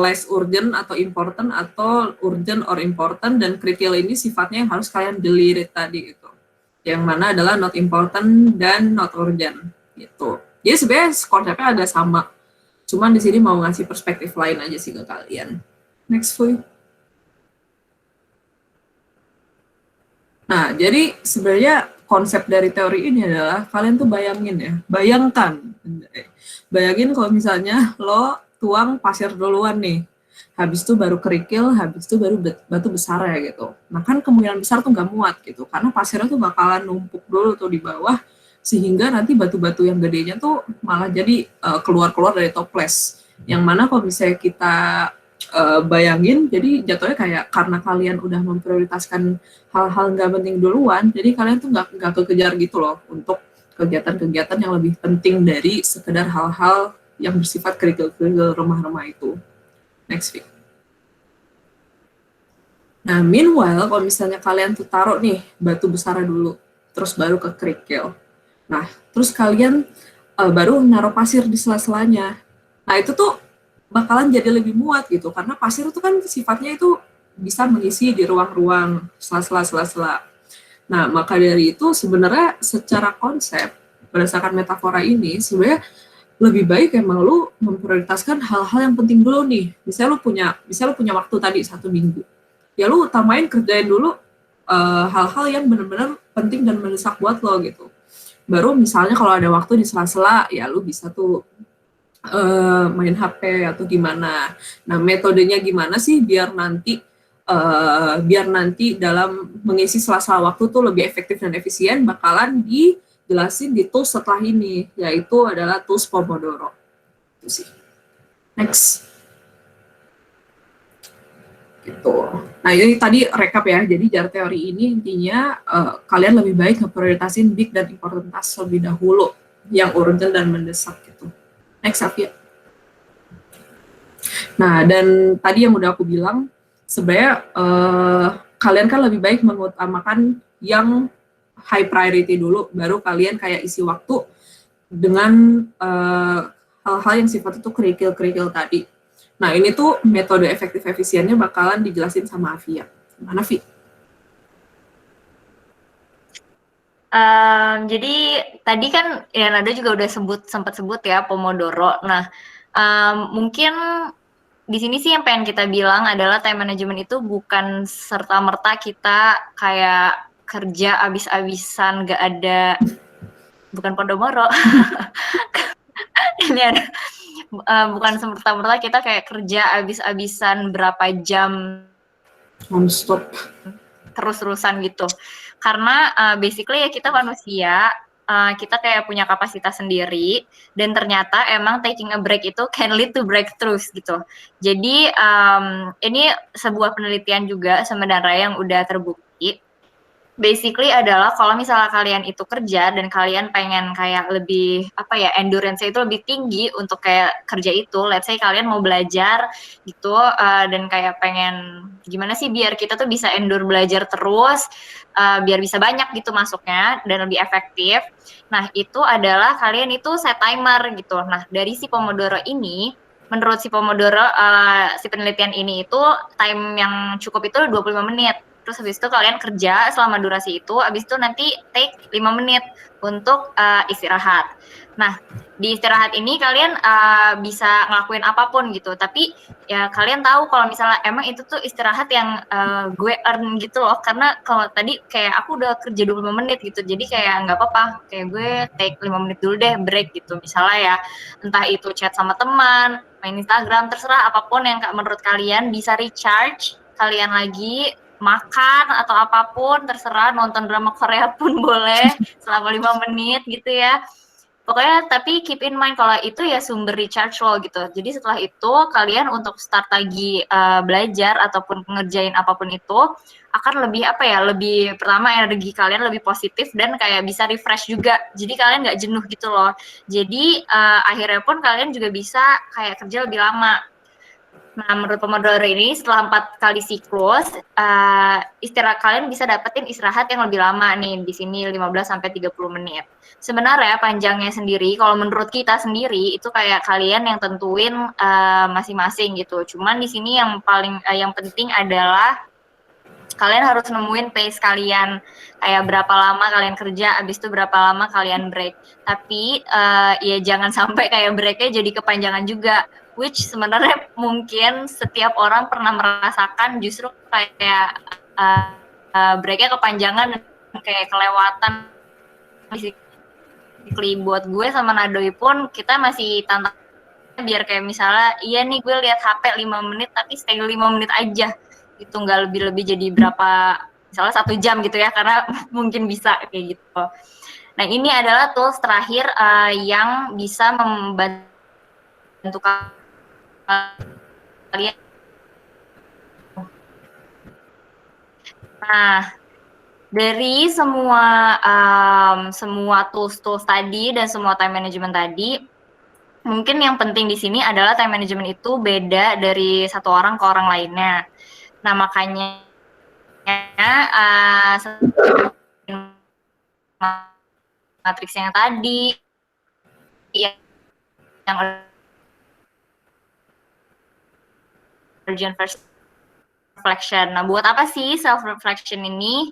less urgent atau important atau urgent or important, dan critical ini sifatnya yang harus kalian delete tadi gitu. Yang mana adalah not important dan not urgent gitu. Jadi sebenarnya konsepnya ada sama. Cuman di sini mau ngasih perspektif lain aja sih ke kalian. Next please. Nah, jadi sebenarnya konsep dari teori ini adalah kalian tuh bayangin ya, bayangin kalau misalnya lo tuang pasir duluan nih, habis itu baru kerikil, habis itu baru batu besar ya gitu. Nah kan kemungkinan besar tuh nggak muat gitu, karena pasirnya tuh bakalan numpuk dulu tuh di bawah, sehingga nanti batu-batu yang gedenya tuh malah jadi keluar-keluar dari toples. Yang mana kalau misalnya kita bayangin, jadi jatuhnya kayak karena kalian udah memprioritaskan hal-hal nggak penting duluan, jadi kalian tuh nggak kekejar gitu loh untuk kegiatan-kegiatan yang lebih penting dari sekedar hal-hal yang bersifat kerikil-kerikil remah-remah itu. Next week. Nah, meanwhile, kalau misalnya kalian tuh taruh nih batu besar dulu, terus baru ke kerikil. Nah, terus kalian baru naruh pasir di sela-selanya. Nah, itu tuh bakalan jadi lebih muat gitu, karena pasir itu kan sifatnya itu bisa mengisi di ruang-ruang sela-sela. Nah, maka dari itu sebenarnya secara konsep, berdasarkan metafora ini, sebenarnya lebih baik emang lu memprioritaskan hal-hal yang penting dulu nih. Misalnya lu punya waktu tadi 1 minggu. Ya lu utamain kerjain dulu hal-hal yang benar-benar penting dan mendesak buat lo gitu. Baru misalnya kalau ada waktu di sela-sela, ya lu bisa tuh main HP atau gimana. Nah, metodenya gimana sih biar nanti dalam mengisi sela-sela waktu tuh lebih efektif dan efisien, bakalan dijelasin di tools setelah ini, yaitu adalah tools Pomodoro. Itu sih. Next. Gitu. Nah, ini tadi rekap ya. Jadi JAR teori ini intinya kalian lebih baik ngeprioritasin big dan important task lebih dahulu, yang urgent dan mendesak gitu. Next, Afia. Nah, dan tadi yang udah aku bilang, sebenarnya kalian kan lebih baik mengutamakan yang high priority dulu, baru kalian kayak isi waktu dengan hal-hal yang sifatnya itu kerikil-kerikil tadi. Nah, ini tuh metode efektif efisiennya bakalan dijelasin sama Afia. Gimana, Vi? Jadi tadi kan ya Nada juga udah sempat sebut ya Pomodoro. Nah, mungkin di sini sih yang pengen kita bilang adalah time management itu bukan serta-merta kita kayak kerja abis-abisan, gak ada, bukan Pomodoro. Ini ada, bukan serta-merta kita kayak kerja abis-abisan berapa jam non-stop terus-terusan gitu. Karena basically ya kita manusia, kita kayak punya kapasitas sendiri, dan ternyata emang taking a break itu can lead to breakthroughs gitu. Jadi ini sebuah penelitian juga sebenarnya yang udah terbukti basically adalah kalau misalnya kalian itu kerja dan kalian pengen kayak lebih endurance-nya itu lebih tinggi untuk kayak kerja itu, let's say kalian mau belajar gitu dan kayak pengen gimana sih biar kita tuh bisa endure belajar terus biar bisa banyak gitu masuknya dan lebih efektif. Nah, itu adalah kalian itu set timer gitu. Nah, dari si Pomodoro ini menurut si Pomodoro si penelitian ini itu time yang cukup itu 25 menit. Terus habis itu kalian kerja selama durasi itu, habis itu nanti take 5 menit untuk istirahat. Nah, di istirahat ini kalian bisa ngelakuin apapun gitu, tapi ya kalian tahu kalau misalnya emang itu tuh istirahat yang gue earn gitu loh, karena kalau tadi kayak aku udah kerja 25 menit gitu, jadi kayak nggak apa-apa, kayak gue take 5 menit dulu deh break gitu, misalnya ya entah itu chat sama teman, main Instagram, terserah apapun yang menurut kalian bisa recharge kalian lagi, makan atau apapun terserah, nonton drama Korea pun boleh selama 5 menit gitu ya. Pokoknya tapi keep in mind kalau itu ya sumber recharge lo gitu. Jadi setelah itu kalian untuk start lagi belajar ataupun ngerjain apapun itu akan lebih lebih pertama energi kalian lebih positif dan kayak bisa refresh juga. Jadi kalian nggak jenuh gitu loh. Jadi akhirnya pun kalian juga bisa kayak kerja lebih lama. Nah, menurut Pomodoro ini setelah 4 kali siklus, istirahat kalian bisa dapetin istirahat yang lebih lama nih, di sini 15-30 menit. Sebenarnya panjangnya sendiri, kalau menurut kita sendiri, itu kayak kalian yang tentuin masing-masing gitu. Cuman di sini yang paling yang penting adalah kalian harus nemuin pace kalian, kayak berapa lama kalian kerja, abis itu berapa lama kalian break. Tapi ya jangan sampai kayak breaknya jadi kepanjangan juga, which sebenarnya mungkin setiap orang pernah merasakan justru kayak breaknya kepanjangan, kayak kelewatan. Buat gue sama Nadoi pun kita masih tantang biar kayak misalnya, iya nih gue lihat HP 5 menit tapi stay 5 menit aja. Itu nggak lebih-lebih jadi berapa, misalnya 1 jam gitu ya, karena mungkin bisa kayak gitu. Nah, ini adalah tools terakhir yang bisa membantu kalian. Nah, dari semua tools tadi dan semua time management tadi, mungkin yang penting di sini adalah time management itu beda dari satu orang ke orang lainnya. Nah, makanya matriks yang tadi yang urgent versus reflection. Nah, buat apa sih self reflection ini?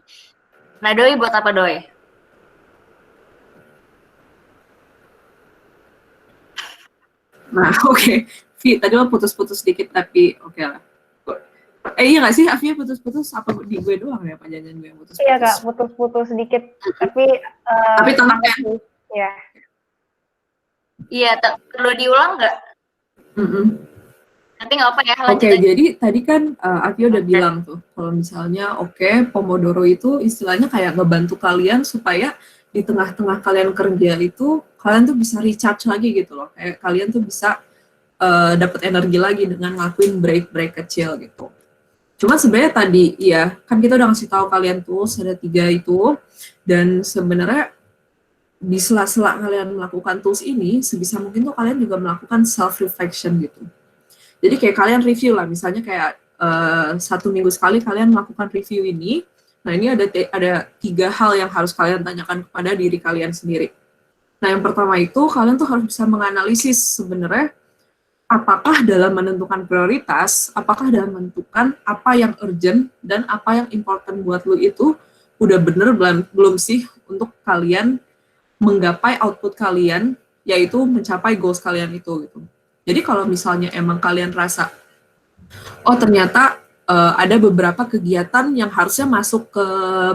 Nah, Doi buat apa, Doi? Nah, oke. Vi, tadi lo putus-putus dikit tapi oke lah. Iya nggak sih, Afia putus-putus? Apa di gue doang ya, panjangan gue yang putus-putus? Iya Kak, putus-putus sedikit. Tapi tenang ya? Iya. Iya, perlu diulang nggak? Nanti nggak apa ya. Oke, jadi tadi kan Afia udah bilang tuh, kalau misalnya Pomodoro itu istilahnya kayak ngebantu kalian supaya di tengah-tengah kalian kerja itu, kalian tuh bisa recharge lagi gitu loh. Kayak kalian tuh bisa dapat energi lagi dengan ngelakuin break-break kecil gitu. Cuma sebenarnya tadi, ya, kan kita udah ngasih tahu kalian tuh ada 3 itu, dan sebenarnya di sela-sela kalian melakukan tools ini, sebisa mungkin tuh kalian juga melakukan self-reflection gitu. Jadi kayak kalian review lah, misalnya kayak 1 minggu sekali kalian melakukan review ini, nah ini ada 3 hal yang harus kalian tanyakan kepada diri kalian sendiri. Nah, yang pertama itu, kalian tuh harus bisa menganalisis sebenarnya apakah dalam menentukan prioritas, apakah dalam menentukan apa yang urgent dan apa yang important buat lu itu udah bener belum sih untuk kalian menggapai output kalian, yaitu mencapai goals kalian itu gitu. Jadi kalau misalnya emang kalian rasa, oh ternyata ada beberapa kegiatan yang harusnya masuk ke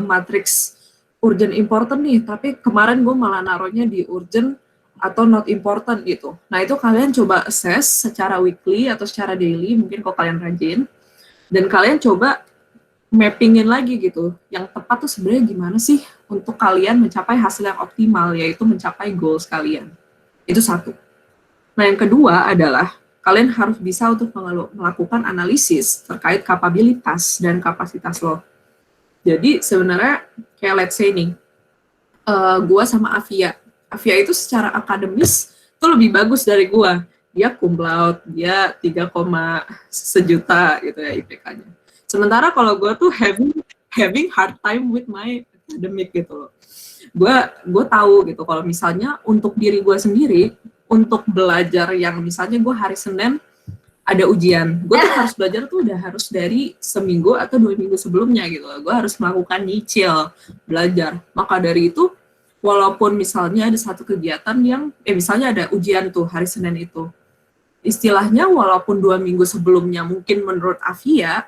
matriks urgent important nih, tapi kemarin gue malah naruhnya di urgent atau not important gitu. Nah, itu kalian coba assess secara weekly atau secara daily, mungkin kalau kalian rajin, dan kalian coba mappingin lagi gitu. Yang tepat tuh sebenarnya gimana sih untuk kalian mencapai hasil yang optimal, yaitu mencapai goals kalian. Itu 1. Nah, yang kedua adalah kalian harus bisa untuk melakukan analisis terkait kapabilitas dan kapasitas lo. Jadi sebenarnya kayak let's say nih, gue sama Afia itu secara akademis tuh lebih bagus dari gue. Dia cum laude, dia 3, sejuta gitu ya IPK-nya. Sementara kalau gue tuh having hard time with my academic gitu loh. Gue tahu gitu kalau misalnya untuk diri gue sendiri, untuk belajar yang misalnya gue hari Senin ada ujian, gue tuh harus belajar tuh udah harus dari seminggu atau 2 minggu sebelumnya gitu loh. Gue harus melakukan nyicil belajar. Maka dari itu, walaupun misalnya ada satu kegiatan yang, misalnya ada ujian tuh hari Senin itu, istilahnya walaupun 2 minggu sebelumnya mungkin menurut Afia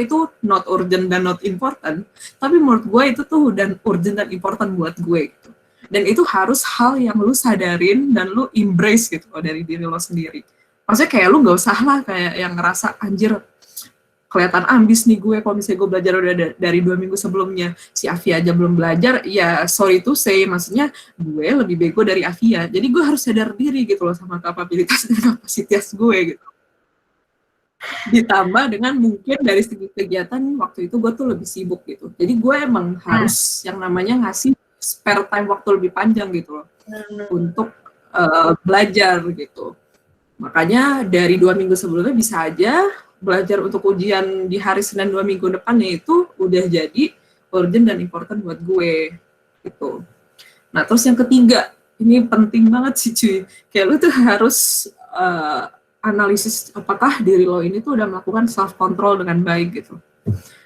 itu not urgent dan not important, tapi menurut gue itu tuh udah urgent dan important buat gue gitu. Dan itu harus hal yang lu sadarin dan lu embrace gitu dari diri lo sendiri. Maksudnya kayak lu gak usah lah kayak yang ngerasa anjir kelihatan ambis nih gue kalau misalnya gue belajar udah dari 2 minggu sebelumnya, si Afia aja belum belajar, ya sorry to say, maksudnya gue lebih bego dari Afia, jadi gue harus sadar diri gitu loh sama kapabilitas dan kapasitas gue gitu. Ditambah dengan mungkin dari segi kegiatan waktu itu gue tuh lebih sibuk gitu, jadi gue emang harus yang namanya ngasih spare time waktu lebih panjang gitu loh untuk belajar gitu. Makanya dari 2 minggu sebelumnya bisa aja belajar untuk ujian di hari Senin 2 minggu depannya itu udah jadi urgent dan important buat gue gitu. Nah terus yang ketiga, ini penting banget sih cuy, kayak lu tuh harus analisis apakah diri lo ini tuh udah melakukan self control dengan baik gitu.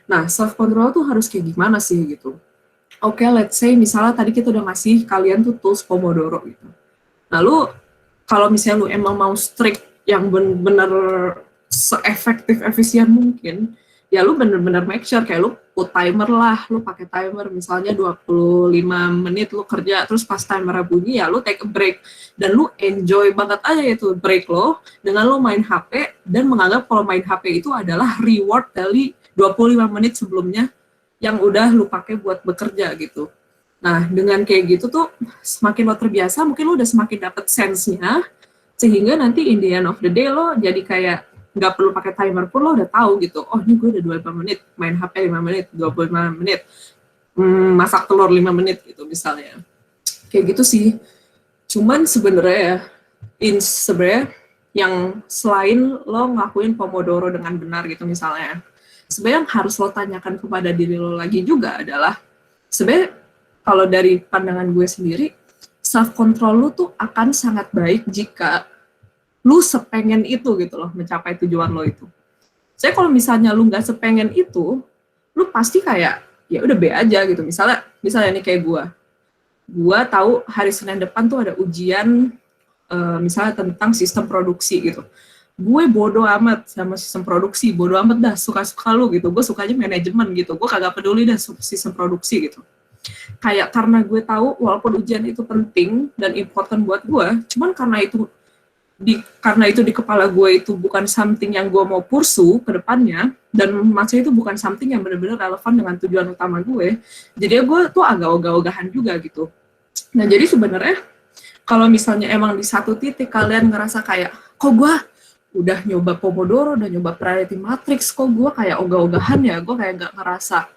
Nah self control tuh harus kayak gimana sih gitu. Oke, let's say misalnya tadi kita udah ngasih kalian tuh tools Pomodoro gitu. Lalu kalau misalnya lu emang mau strict yang bener-bener se-efektif efisien mungkin, ya lu bener-bener make sure kayak lu put timer lah, lu pakai timer misalnya 25 menit lu kerja, terus pas timer bunyi ya lu take a break, dan lu enjoy banget aja itu break lo dengan lu main HP dan menganggap kalau main HP itu adalah reward dari 25 menit sebelumnya yang udah lu pakai buat bekerja gitu. Nah, dengan kayak gitu tuh semakin lo terbiasa, mungkin lo udah semakin dapet sense-nya, sehingga nanti in the end of the day lo jadi kayak nggak perlu pakai timer pun lo udah tahu gitu, oh ini gue udah 25 menit, main HP 5 menit, 25 menit, masak telur 5 menit gitu misalnya. Kayak gitu sih. Cuman sebenarnya yang selain lo ngelakuin Pomodoro dengan benar gitu misalnya, sebenarnya yang harus lo tanyakan kepada diri lo lagi juga adalah, sebenarnya kalau dari pandangan gue sendiri, self control lu tuh akan sangat baik jika lu sepengen itu gitu loh, mencapai tujuan lo itu. Saya kalau misalnya lu nggak sepengen itu, lu pasti kayak ya udah be aja gitu. Misalnya ini kayak gue tahu hari Senin depan tuh ada ujian misalnya tentang sistem produksi gitu. Gue bodo amat sama sistem produksi, bodo amat dah, suka-suka lu gitu. Gue sukanya manajemen gitu, gue kagak peduli dah sistem produksi gitu. Kayak karena gue tahu walaupun ujian itu penting dan important buat gue, cuman karena itu di kepala gue itu bukan something yang gue mau pursue ke depannya, dan maksudnya itu bukan something yang benar-benar relevan dengan tujuan utama gue, jadi gue tuh agak ogah-ogahan juga gitu. Nah jadi sebenarnya kalau misalnya emang di satu titik kalian ngerasa kayak, kok gue udah nyoba Pomodoro, udah nyoba Priority Matrix, kok gue kayak ogah-ogahan ya, gue kayak gak ngerasa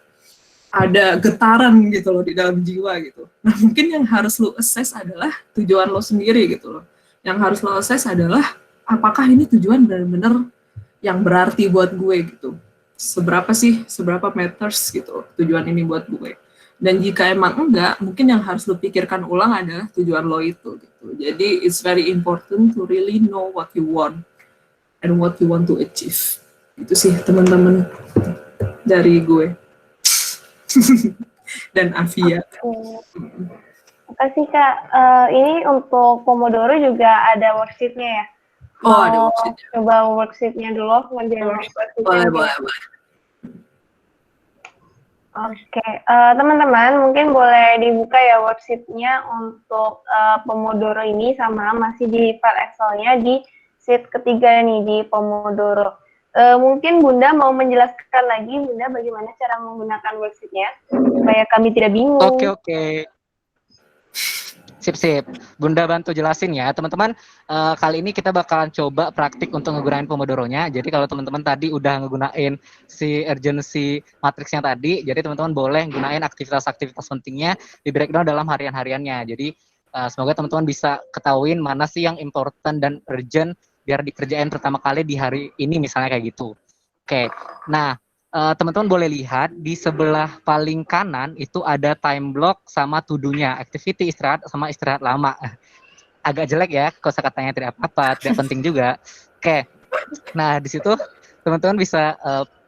ada getaran gitu loh di dalam jiwa gitu. Nah mungkin yang harus lo assess adalah tujuan lo sendiri gitu loh. Yang harus lo assess adalah apakah ini tujuan benar-benar yang berarti buat gue gitu. Seberapa matters gitu tujuan ini buat gue. Dan jika emang enggak, mungkin yang harus lo pikirkan ulang adalah tujuan lo itu gitu. Jadi it's very important to really know what you want and what you want to achieve. Itu sih teman-teman dari gue. Dan Afia. Makasih Kak. Ini untuk Pomodoro juga ada worksheet-nya ya? Oh, ada worksheet-nya. Coba worksheet-nya dulu. Boleh. Oke, teman-teman mungkin boleh dibuka ya worksheet-nya untuk Pomodoro ini, sama masih di file Excel-nya di sheet ketiga nih di Pomodoro. Mungkin Bunda mau menjelaskan lagi, Bunda, bagaimana cara menggunakan worksheet-nya supaya kami tidak bingung. Oke. Sip. Bunda bantu jelasin ya, teman-teman. Kali ini kita bakalan coba praktik untuk ngegunain Pomodoro-nya. Jadi kalau teman-teman tadi udah ngegunain si urgency matrix-nya tadi, jadi teman-teman boleh gunain aktivitas-aktivitas pentingnya di breakdown dalam harian-hariannya. Jadi semoga teman-teman bisa ketahuin mana sih yang important dan urgent biar dikerjain pertama kali di hari ini misalnya kayak gitu. Oke. Nah, teman-teman boleh lihat di sebelah paling kanan itu ada time block sama to-do-nya, activity istirahat sama istirahat lama. Agak jelek ya, kosakatanya tidak apa-apa, tidak penting juga. Oke, nah di situ teman-teman bisa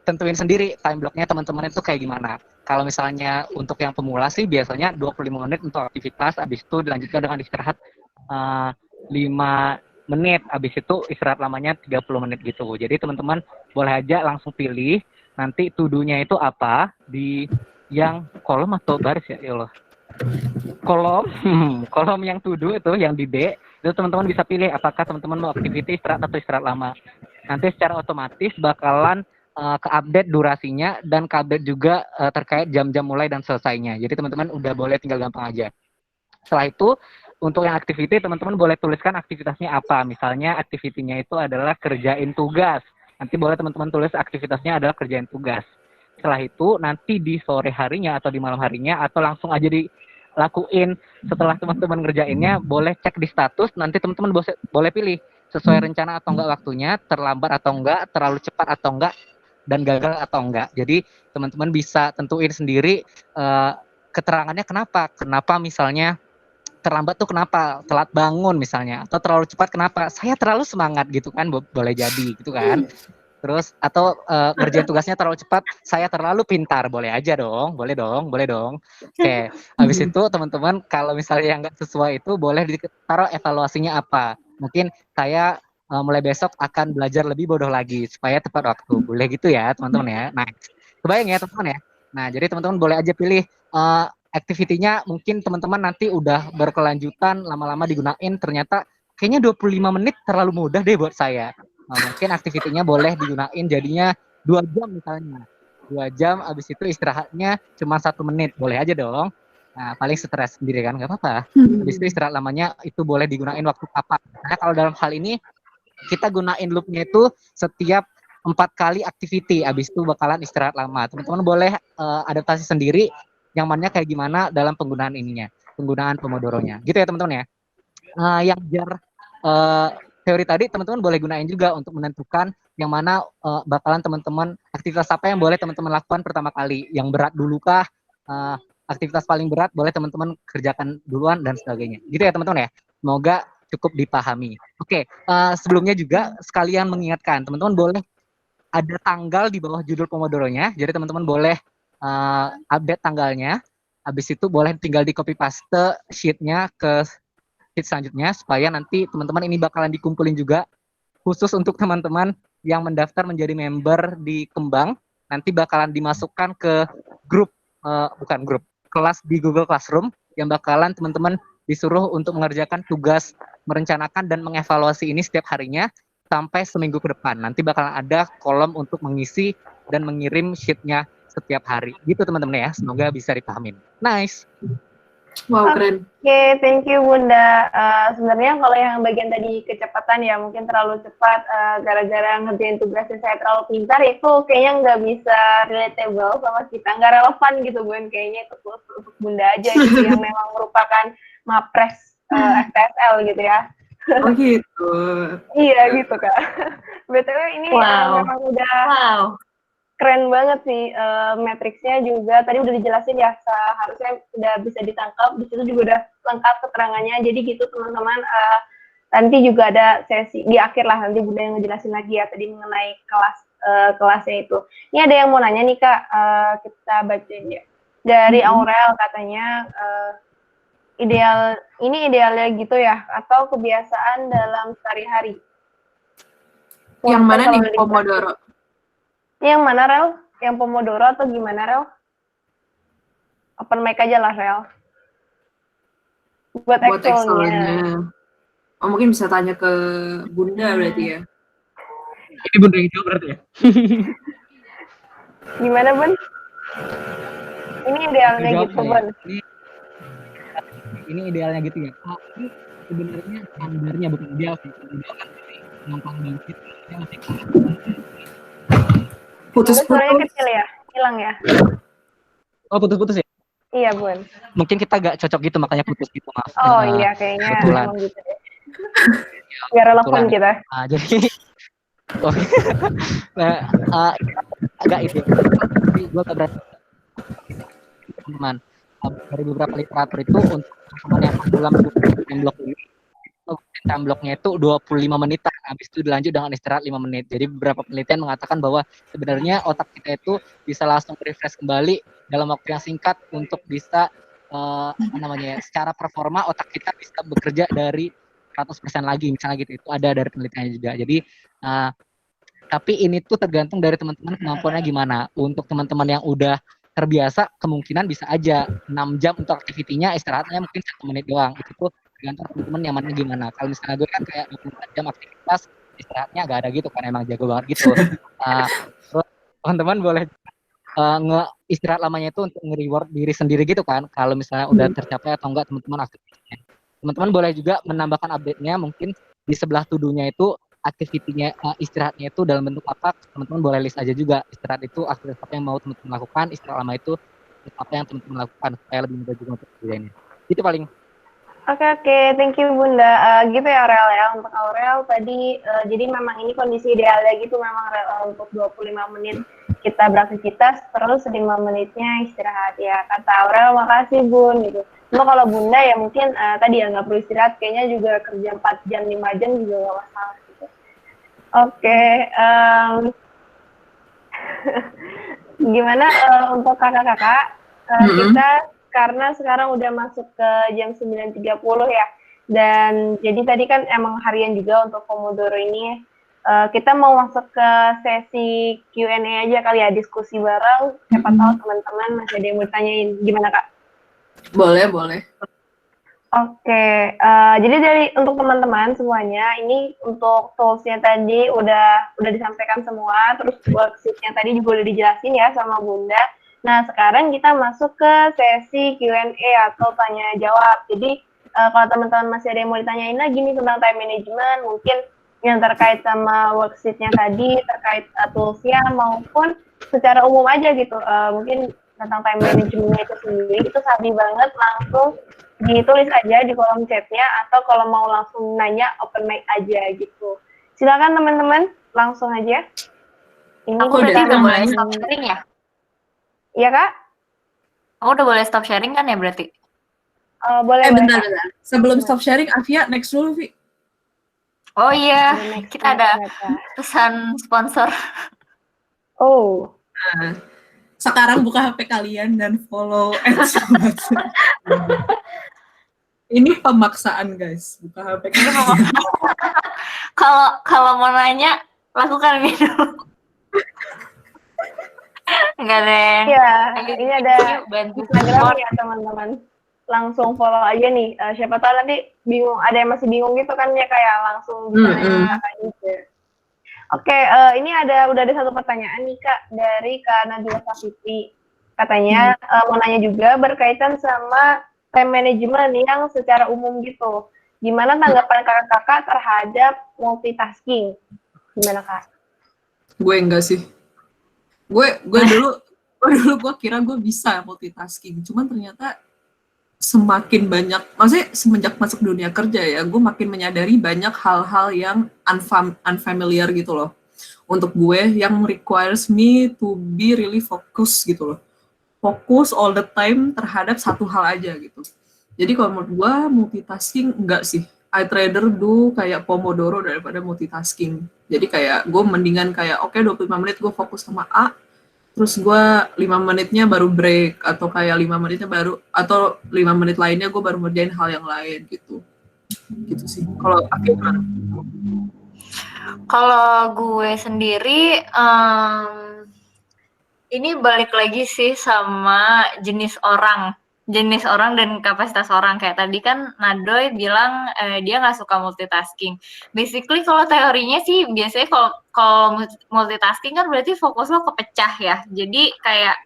tentuin sendiri time block-nya teman-teman itu kayak gimana. Kalau misalnya untuk yang pemula sih biasanya 25 menit untuk aktivitas, habis itu dilanjutkan dengan istirahat 5 menit, habis itu istirahat lamanya 30 menit gitu. Jadi teman-teman boleh aja langsung pilih nanti to-do-nya itu apa di yang kolom atau baris ya Allah. Kolom yang to-do itu yang di D, itu teman-teman bisa pilih apakah teman-teman mau activity istirahat atau istirahat lama. Nanti secara otomatis bakalan ke-update durasinya dan ke-update juga terkait jam-jam mulai dan selesainya. Jadi teman-teman udah boleh tinggal gampang aja. Setelah itu untuk yang activity teman-teman boleh tuliskan aktivitasnya apa. Misalnya activity-nya itu adalah kerjain tugas. Nanti boleh teman-teman tulis aktivitasnya adalah kerjain tugas. Setelah itu nanti di sore harinya atau di malam harinya atau langsung aja dilakuin setelah teman-teman ngerjainnya, boleh cek di status, nanti teman-teman boleh pilih sesuai rencana atau enggak waktunya, terlambat atau enggak, terlalu cepat atau enggak, dan gagal atau enggak. Jadi teman-teman bisa tentuin sendiri keterangannya kenapa misalnya terlambat tuh kenapa, telat bangun misalnya, atau terlalu cepat kenapa, saya terlalu semangat gitu kan, boleh jadi gitu kan. Terus atau ngerjain tugasnya terlalu cepat, saya terlalu pintar, boleh aja dong, boleh dong. Oke, habis itu teman-teman kalau misalnya nggak sesuai itu boleh ditaruh evaluasinya apa. Mungkin saya mulai besok akan belajar lebih bodoh lagi supaya tepat waktu, boleh gitu ya teman-teman ya. Nah, kebayang ya teman-teman ya. Nah, jadi teman-teman boleh aja pilih activity-nya mungkin teman-teman nanti udah berkelanjutan lama-lama digunain ternyata kayaknya 25 menit terlalu mudah deh buat saya. Nah, mungkin activity-nya boleh digunain jadinya 2 jam misalnya. 2 jam habis itu istirahatnya cuma 1 menit. Boleh aja dong. Nah, paling stres sendiri kan nggak apa-apa. Habis itu istirahat lamanya itu boleh digunain waktu kapan. Nah, kalau dalam hal ini kita gunain loop-nya itu setiap 4 kali activity. Habis itu bakalan istirahat lama. Teman-teman boleh adaptasi sendiri nyamannya kayak gimana dalam penggunaan ininya, penggunaan Pomodoro-nya. Gitu ya teman-teman ya. Yang biar teori tadi teman-teman boleh gunain juga untuk menentukan yang mana bakalan teman-teman aktivitas apa yang boleh teman-teman lakukan pertama kali. Yang berat dulu kah? Aktivitas paling berat boleh teman-teman kerjakan duluan dan sebagainya. Gitu ya teman-teman ya. Semoga cukup dipahami. Oke, sebelumnya juga sekalian mengingatkan teman-teman boleh ada tanggal di bawah judul Pomodoro-nya. Jadi teman-teman boleh update tanggalnya, habis itu boleh tinggal di copy paste sheet-nya ke sheet selanjutnya supaya nanti teman-teman ini bakalan dikumpulin juga khusus untuk teman-teman yang mendaftar menjadi member di Kembang, nanti bakalan dimasukkan ke grup kelas di Google Classroom yang bakalan teman-teman disuruh untuk mengerjakan tugas merencanakan dan mengevaluasi ini setiap harinya sampai seminggu ke depan. Nanti bakalan ada kolom untuk mengisi dan mengirim sheet-nya setiap hari. Gitu teman-teman ya. Semoga bisa dipahamin. Nice. Wow, keren. Oke, thank you Bunda. Sebenarnya kalau yang bagian tadi kecepatan ya mungkin terlalu cepat gara-gara ngerjain tugasnya saya terlalu pintar, itu kayaknya nggak bisa relatable sama kita, nggak relevan gitu Bun. Kayaknya itu untuk Bunda aja gitu yang memang merupakan mapres FTSL gitu ya. Oh gitu. Iya gitu Kak. BTW ini memang udah keren banget sih, matriksnya juga tadi udah dijelasin ya, seharusnya udah bisa ditangkap, di situ juga udah lengkap keterangannya. Jadi gitu teman-teman, nanti juga ada sesi di akhir lah, nanti Bunda yang ngejelasin lagi ya tadi mengenai kelasnya itu. Ini ada yang mau nanya nih Kak, kita bacain ya. Dari Aurel katanya, idealnya gitu ya, atau kebiasaan dalam sehari-hari. Yang mana nih Pomodoro? Yang mana Rel? Yang Pomodoro atau gimana Rel? Open mic aja lah Rel. Buat Excel-nya. Oh mungkin bisa tanya ke Bunda berarti ya. Ini Bunda yang jawab berarti ya. Gimana Bun? Ini idealnya gitu Bun. ini idealnya gitu ya. Tapi sebenarnya standarnya bukan ideal sih. Ideal kan gampang bangkit. Dia masih Suaranya Putus-putus. kecil ya, hilang ya. Oh, putus-putus ya? Iya, Bun. Mungkin kita gak cocok gitu, makanya putus gitu, maaf. Oh iya, kayaknya kebetulan. emang gitu deh. Nggak relevan kita. Jadi, nah, agak itu. Tapi gue gak berarti, teman-teman. Dari beberapa literatur itu, untuk teman yang dalam time block ini, time blocknya itu 25 menitan. Habis itu dilanjut dengan istirahat 5 menit. Jadi beberapa penelitian mengatakan bahwa sebenarnya otak kita itu bisa langsung refresh kembali dalam waktu yang singkat untuk bisa secara performa otak kita bisa bekerja dari 100% lagi misalnya gitu. Itu ada dari penelitiannya juga. Jadi tapi ini tuh tergantung dari teman-teman kemampuannya gimana. Untuk teman-teman yang udah terbiasa kemungkinan bisa aja 6 jam untuk aktivitinya, istirahatnya mungkin 1 menit doang. Itu tuh tergantung teman-teman nyamannya gimana. Kalau misalnya gue kan kayak 24 jam aktivitas, istirahatnya agak ada gitu kan, emang jago banget gitu. Terus teman-teman boleh istirahat lamanya itu untuk nge-reward diri sendiri gitu kan. Kalau misalnya udah tercapai atau enggak teman-teman aktivitasnya. Teman-teman boleh juga menambahkan update-nya mungkin di sebelah to-do-nya itu aktivitinya istirahatnya itu dalam bentuk apa, teman-teman boleh list aja juga istirahat itu aktivitas apa yang mau teman-teman lakukan, istirahat lama itu apa yang teman-teman lakukan supaya lebih mudah juga untuk kerjainnya. Itu paling. Oke, thank you Bunda. Gitu ya Aurel ya, untuk Aurel tadi, jadi memang ini kondisi idealnya gitu memang untuk 25 menit kita beraktivitas, terus 5 menitnya istirahat ya. Kata Aurel, makasih Bun gitu. Cuma kalau Bunda ya mungkin tadi ya nggak perlu istirahat, kayaknya juga kerja 4 jam, 5 jam juga nggak masalah gitu. Oke, gimana untuk kakak-kakak, kita karena sekarang udah masuk ke jam 9.30 ya, dan jadi tadi kan emang harian juga untuk Pomodoro ini, kita mau masuk ke sesi Q&A aja kali ya, diskusi bareng, siapa tahu teman-teman masih ada yang mau ditanyain, gimana Kak? Boleh. Oke, jadi untuk teman-teman semuanya, ini untuk tools-nya tadi udah disampaikan semua, terus worksheet-nya tadi juga udah dijelasin ya sama Bunda. Nah, sekarang kita masuk ke sesi Q&A atau tanya jawab. Jadi, kalau teman-teman masih ada yang mau ditanyain lagi nih tentang time management, mungkin yang terkait sama worksheet-nya tadi, terkait tools-nya, maupun secara umum aja gitu, mungkin tentang time management itu sendiri, itu sabi banget, langsung ditulis aja di kolom chat-nya, atau kalau mau langsung nanya, open mic aja gitu. Silakan teman-teman, langsung aja. Ini aku berarti udah boleh stop sharing ya? Iya Kak? Aku udah boleh stop sharing kan ya berarti? Boleh. Bentar. Sebelum stop sharing, Afia next dulu, Vi. Oh iya, kita ada pesan sponsor. Oh. Nah, sekarang buka HP kalian dan follow Ini pemaksaan guys, buka HP kalian. Kalau mau nanya, lakukan ini dulu. Enggak deh. Iya, ini ada Instagram ya teman-teman. Langsung follow aja nih. Siapa tahu nanti bingung, ada yang masih bingung gitu kan ya, kayak langsung bisa gitu. Oke, ini udah ada satu pertanyaan nih Kak dari Kak Nabila Safitri. Katanya mau nanya juga berkaitan sama time management yang secara umum gitu. Gimana tanggapan kakak-kakak terhadap multitasking? Gimana Kak? Gue enggak sih. Gue dulu gue kira gue bisa multitasking, cuman ternyata semakin banyak, maksudnya semenjak masuk dunia kerja ya, gue makin menyadari banyak hal-hal yang unfamiliar gitu loh untuk gue, yang requires me to be really focus gitu loh, fokus all the time terhadap satu hal aja gitu. Jadi kalau menurut gue multitasking enggak sih, I'd rather do kayak Pomodoro daripada multitasking. Jadi kayak gue mendingan kayak oke, 25 menit gue fokus sama A, terus gue 5 menitnya baru break, atau kayak 5 menitnya baru, atau 5 menit lainnya gue baru ngerjain hal yang lain gitu. Gitu sih. Kalau Aki gimana? Kalau gue sendiri, ini balik lagi sih sama jenis orang dan kapasitas orang. Kayak tadi kan Nadoy bilang dia nggak suka multitasking. Basically kalau teorinya sih biasanya kalau multitasking kan berarti fokus lo kepecah ya. Jadi kayak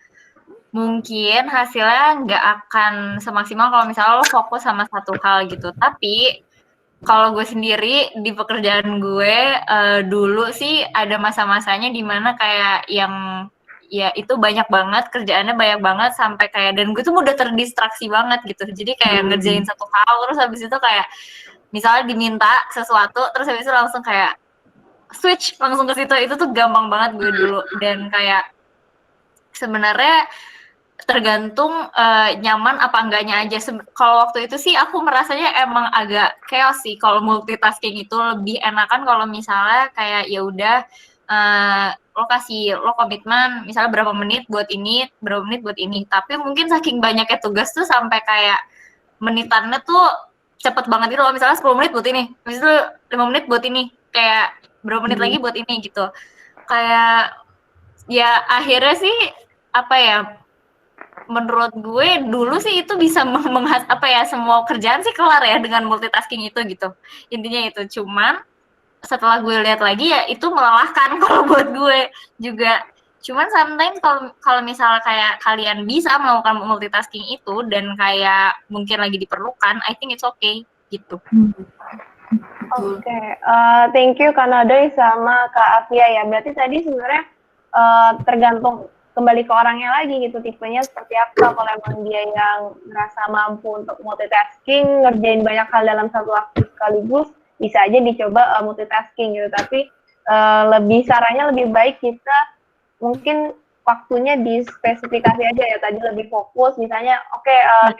mungkin hasilnya nggak akan semaksimal kalau misalnya lo fokus sama satu hal gitu. Tapi kalau gue sendiri di pekerjaan gue dulu sih ada masa-masanya di mana kayak yang ya itu banyak banget kerjaannya banyak banget sampai kayak dan gue tuh udah terdistraksi banget gitu. Jadi kayak ngerjain satu hal terus habis itu kayak misalnya diminta sesuatu terus habis itu langsung kayak switch langsung ke situ. Itu tuh gampang banget gue dulu dan kayak sebenarnya tergantung nyaman apa enggaknya aja. Kalau waktu itu sih aku merasanya emang agak chaos sih. Kalau multitasking itu lebih enakan kalau misalnya kayak ya udah lo komitmen misalnya berapa menit buat ini, berapa menit buat ini. Tapi mungkin saking banyaknya tugas tuh sampai kayak menitannya tuh cepet banget gitu loh. Misalnya 10 menit buat ini, habis itu 5 menit buat ini, kayak berapa menit lagi buat ini gitu. Kayak ya akhirnya sih apa ya, menurut gue dulu sih itu bisa semua kerjaan sih kelar ya dengan multitasking itu gitu. Intinya itu. Cuman setelah gue lihat lagi ya itu melelahkan kalau buat gue juga. Cuman sometimes kalau misalnya kayak kalian bisa melakukan multitasking itu dan kayak mungkin lagi diperlukan, I think it's okay gitu. Oke, thank you Kak Nadoy sama Kak Afia ya. Berarti tadi sebenarnya tergantung kembali ke orangnya lagi gitu, tipenya seperti apa. Kalau emang dia yang merasa mampu untuk multitasking, ngerjain banyak hal dalam satu waktu sekaligus, bisa aja dicoba multitasking gitu. Tapi sarannya lebih baik kita mungkin waktunya dispesifikasi aja ya. Tadi lebih fokus, misalnya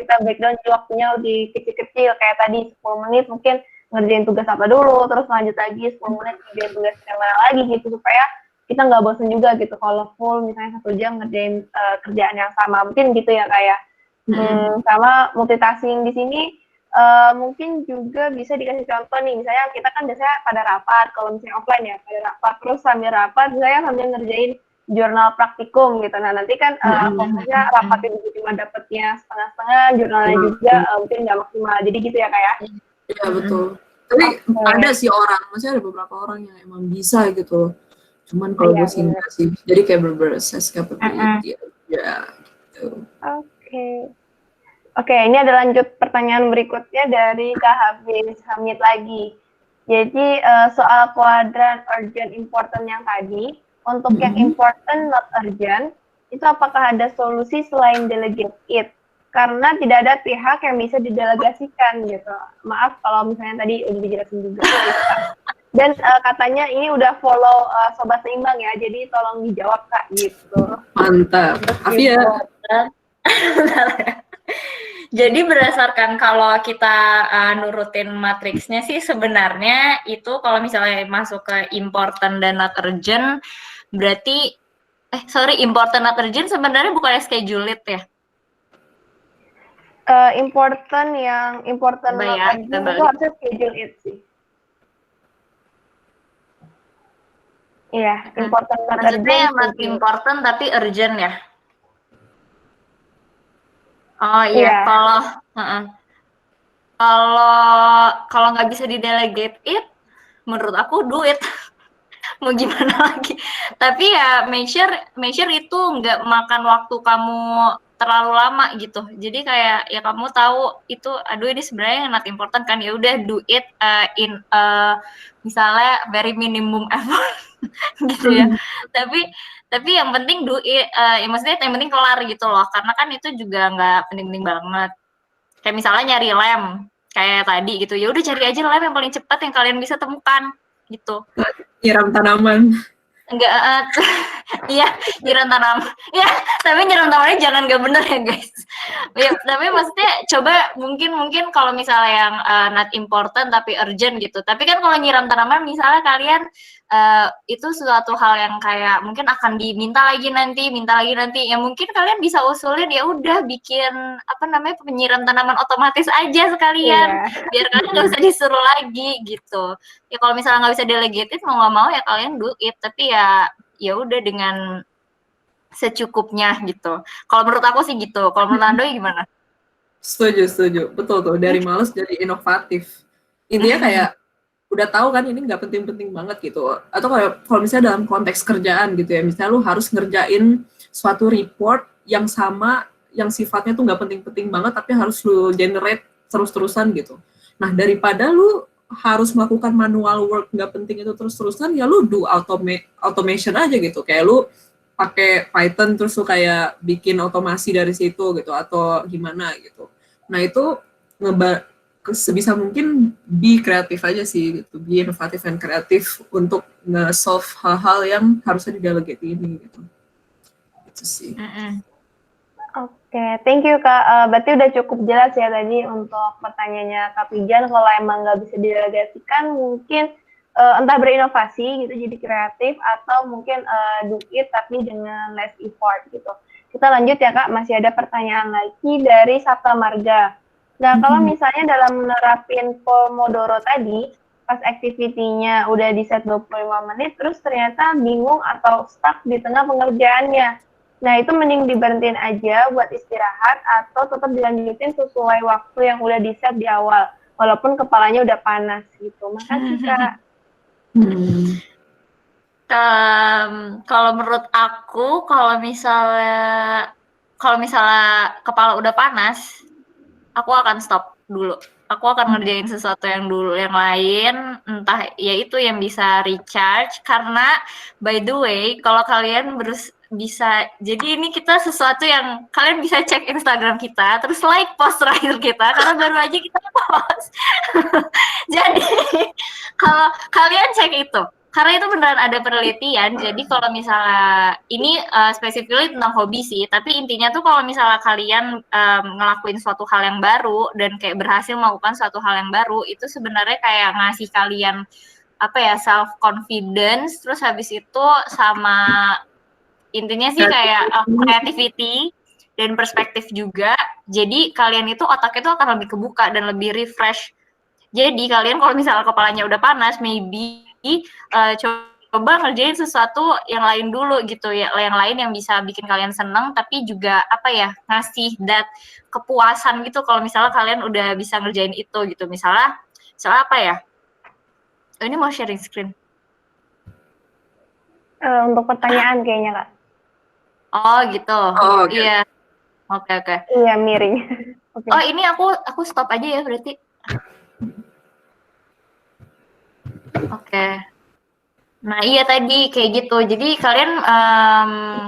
kita breakdown waktunya lebih kecil-kecil, kayak tadi 10 menit mungkin ngerjain tugas apa dulu, terus lanjut lagi 10 menit ngerjain tugas yang mana lagi gitu, supaya kita nggak bosan juga gitu kalau full misalnya 1 jam ngerjain kerjaan yang sama, mungkin gitu ya kayak sama multitasking di sini mungkin juga bisa dikasih contoh nih, misalnya kita kan biasanya pada rapat, kalau misalnya offline ya pada rapat, terus sambil rapat saya sambil ngerjain jurnal praktikum gitu. Nah nanti kan fokusnya rapatnya juga cuma dapetnya setengah-setengah, jurnalnya juga mungkin nggak maksimal, jadi gitu ya kayak. Iya betul. Tapi ada sih orang, maksudnya ada beberapa orang yang emang bisa gitu. Cuman kalau gue sih enggak sih. Jadi kayak berbasis capability ya gitu. Oke, ini ada lanjut pertanyaan berikutnya dari Kak Hafiz Hamid lagi. Jadi soal kuadran urgent important yang tadi, untuk yang important not urgent, itu apakah ada solusi selain delegate it? Karena tidak ada pihak yang bisa didelegasikan gitu. Maaf kalau misalnya tadi udah dijelasin juga. Dan katanya ini udah follow Sobat Seimbang ya, jadi tolong dijawab Kak gitu. Mantap. Afia. Jadi berdasarkan kalau kita nurutin matriksnya sih sebenarnya itu kalau misalnya masuk ke important dan not urgent, berarti important not urgent sebenarnya bukannya schedule it ya? Important not urgent itu harusnya schedule it sih. Iya, important not urgent. Maksudnya yang not important tapi urgent ya? Oh iya, kalau nggak bisa di-delegate it, menurut aku do it. Mau gimana lagi? Tapi ya make sure itu nggak makan waktu kamu terlalu lama gitu. Jadi kayak ya kamu tahu itu, aduh ini sebenarnya not important kan, ya udah do it in misalnya very minimum effort gitu ya. Tapi yang penting do it, ya maksudnya yang penting kelar gitu loh. Karena kan itu juga nggak penting-penting banget. Kayak misalnya nyari lem kayak tadi gitu. Ya udah cari aja lem yang paling cepat yang kalian bisa temukan gitu. Nyiram tanaman. Enggak, iya nyiram tanaman. Ya, tapi nyiram tanamannya jangan nggak bener ya guys. Ya, tapi maksudnya coba mungkin kalau misalnya yang not important tapi urgent gitu. Tapi kan kalau nyiram tanaman misalnya kalian itu suatu hal yang kayak mungkin akan diminta lagi nanti, ya mungkin kalian bisa usulin ya udah bikin penyiram tanaman otomatis aja sekalian, biar kalian nggak usah disuruh lagi gitu. Ya kalau misalnya nggak bisa delegated mau nggak mau ya kalian do it, tapi ya udah dengan secukupnya gitu. Kalau menurut aku sih gitu. Kalau menurut Ando gimana? Setuju, betul tuh, dari males jadi inovatif. Intinya kayak udah tahu kan ini nggak penting-penting banget gitu. Atau kalau misalnya dalam konteks kerjaan gitu ya, misalnya lu harus ngerjain suatu report yang sama, yang sifatnya tuh nggak penting-penting banget, tapi harus lu generate terus-terusan gitu. Nah, daripada lu harus melakukan manual work nggak penting itu terus-terusan, ya lu do automation aja gitu. Kayak lu pakai Python terus lu kayak bikin otomasi dari situ gitu, atau gimana gitu. Nah, itu sebisa mungkin be kreatif aja sih gitu, be inovatif dan kreatif untuk nge-solve hal-hal yang harusnya didelegate ini gitu. Itu sih. Oke, thank you Kak. Berarti udah cukup jelas ya tadi untuk pertanyaannya Kak Pijan. Kalau emang nggak bisa didelegasikan, mungkin entah berinovasi gitu, jadi kreatif, atau mungkin do it tapi dengan less effort gitu. Kita lanjut ya Kak, masih ada pertanyaan lagi dari Sabta Marga. Nah, kalau misalnya dalam menerapin Pomodoro tadi, pas activity-nya udah di set 25 menit, terus ternyata bingung atau stuck di tengah pengerjaannya. Nah, itu mending diberhentiin aja buat istirahat atau tetap dilanjutin sesuai waktu yang udah di-set di awal, walaupun kepalanya udah panas gitu. Makasih, Kak. Kalau menurut aku, kalau misalnya kepala udah panas, aku akan stop dulu. Aku akan ngerjain sesuatu yang lain, entah ya itu yang bisa recharge, karena by the way, kalau kalian bisa, jadi ini kita sesuatu yang kalian bisa cek Instagram kita, terus like post terakhir kita, karena baru aja kita post. Jadi kalau kalian cek itu, karena itu beneran ada penelitian. Jadi kalau misalnya ini specifically tentang hobi sih, tapi intinya tuh kalau misalnya kalian ngelakuin suatu hal yang baru dan kayak berhasil melakukan suatu hal yang baru, itu sebenarnya kayak ngasih kalian self confidence, terus habis itu sama intinya sih kayak creativity dan perspektif juga. Jadi kalian itu otaknya itu akan lebih kebuka dan lebih refresh. Jadi kalian kalau misalnya kepalanya udah panas, maybe coba ngerjain sesuatu yang lain dulu gitu ya, yang lain yang bisa bikin kalian seneng, tapi juga ngasih that kepuasan gitu kalau misalnya kalian udah bisa ngerjain itu gitu. Misalnya ini mau sharing screen. Untuk pertanyaan kayaknya Kak. Oh gitu. Oh, okay. Iya. Oke. Iya, miring. Okay. Oh, ini aku stop aja ya berarti. Oke. Nah, iya tadi kayak gitu. Jadi kalian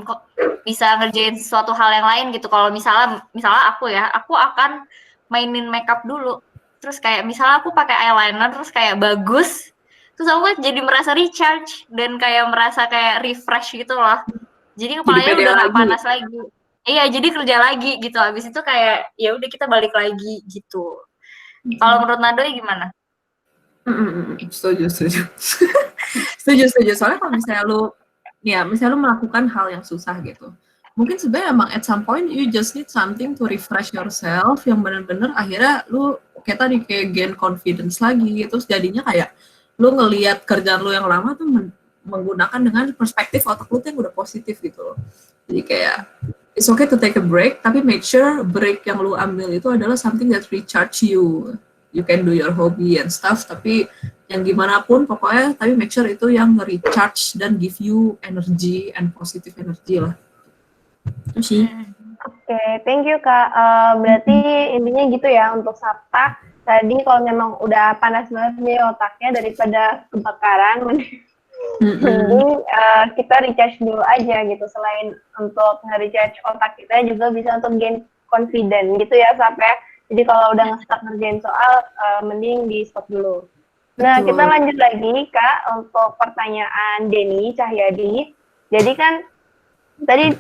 kok bisa ngerjain sesuatu hal yang lain gitu. Kalau misalnya aku akan mainin makeup dulu. Terus kayak misalnya aku pakai eyeliner terus kayak bagus. Terus aku jadi merasa recharge dan kayak merasa kayak refresh gitu loh. Jadi kepalanya udah nggak panas lagi. Iya, jadi kerja lagi gitu. Habis itu kayak ya udah kita balik lagi gitu. Kalau menurut Nadoy gimana? Setuju. Setuju. Soalnya kalau misalnya lu melakukan hal yang susah gitu, mungkin sebenarnya emang at some point you just need something to refresh yourself, yang bener-bener akhirnya lu kayak gain confidence lagi. Terus jadinya kayak lu ngelihat kerjaan lu yang lama tuh menggunakan dengan perspektif otak lu yang udah positif gitu loh. Jadi kayak it's okay to take a break, tapi make sure break yang lu ambil itu adalah something that recharge you. You can do your hobby and stuff, tapi yang gimana pun pokoknya, tapi make sure itu yang recharge dan give you energy and positive energy lah. Itu sih. Oke, thank you Kak. Berarti intinya gitu ya untuk Sabta. Tadi kalau memang udah panas banget nih otaknya daripada kebakaran, mending kita recharge dulu aja gitu. Selain untuk nge-recharge otak kita, juga bisa untuk gain confident gitu ya sampai. Jadi kalau udah nge-stuck ngerjain soal, mending di stop dulu. Nah, kita lanjut lagi Kak untuk pertanyaan Denny Cahyadi. Jadi kan tadi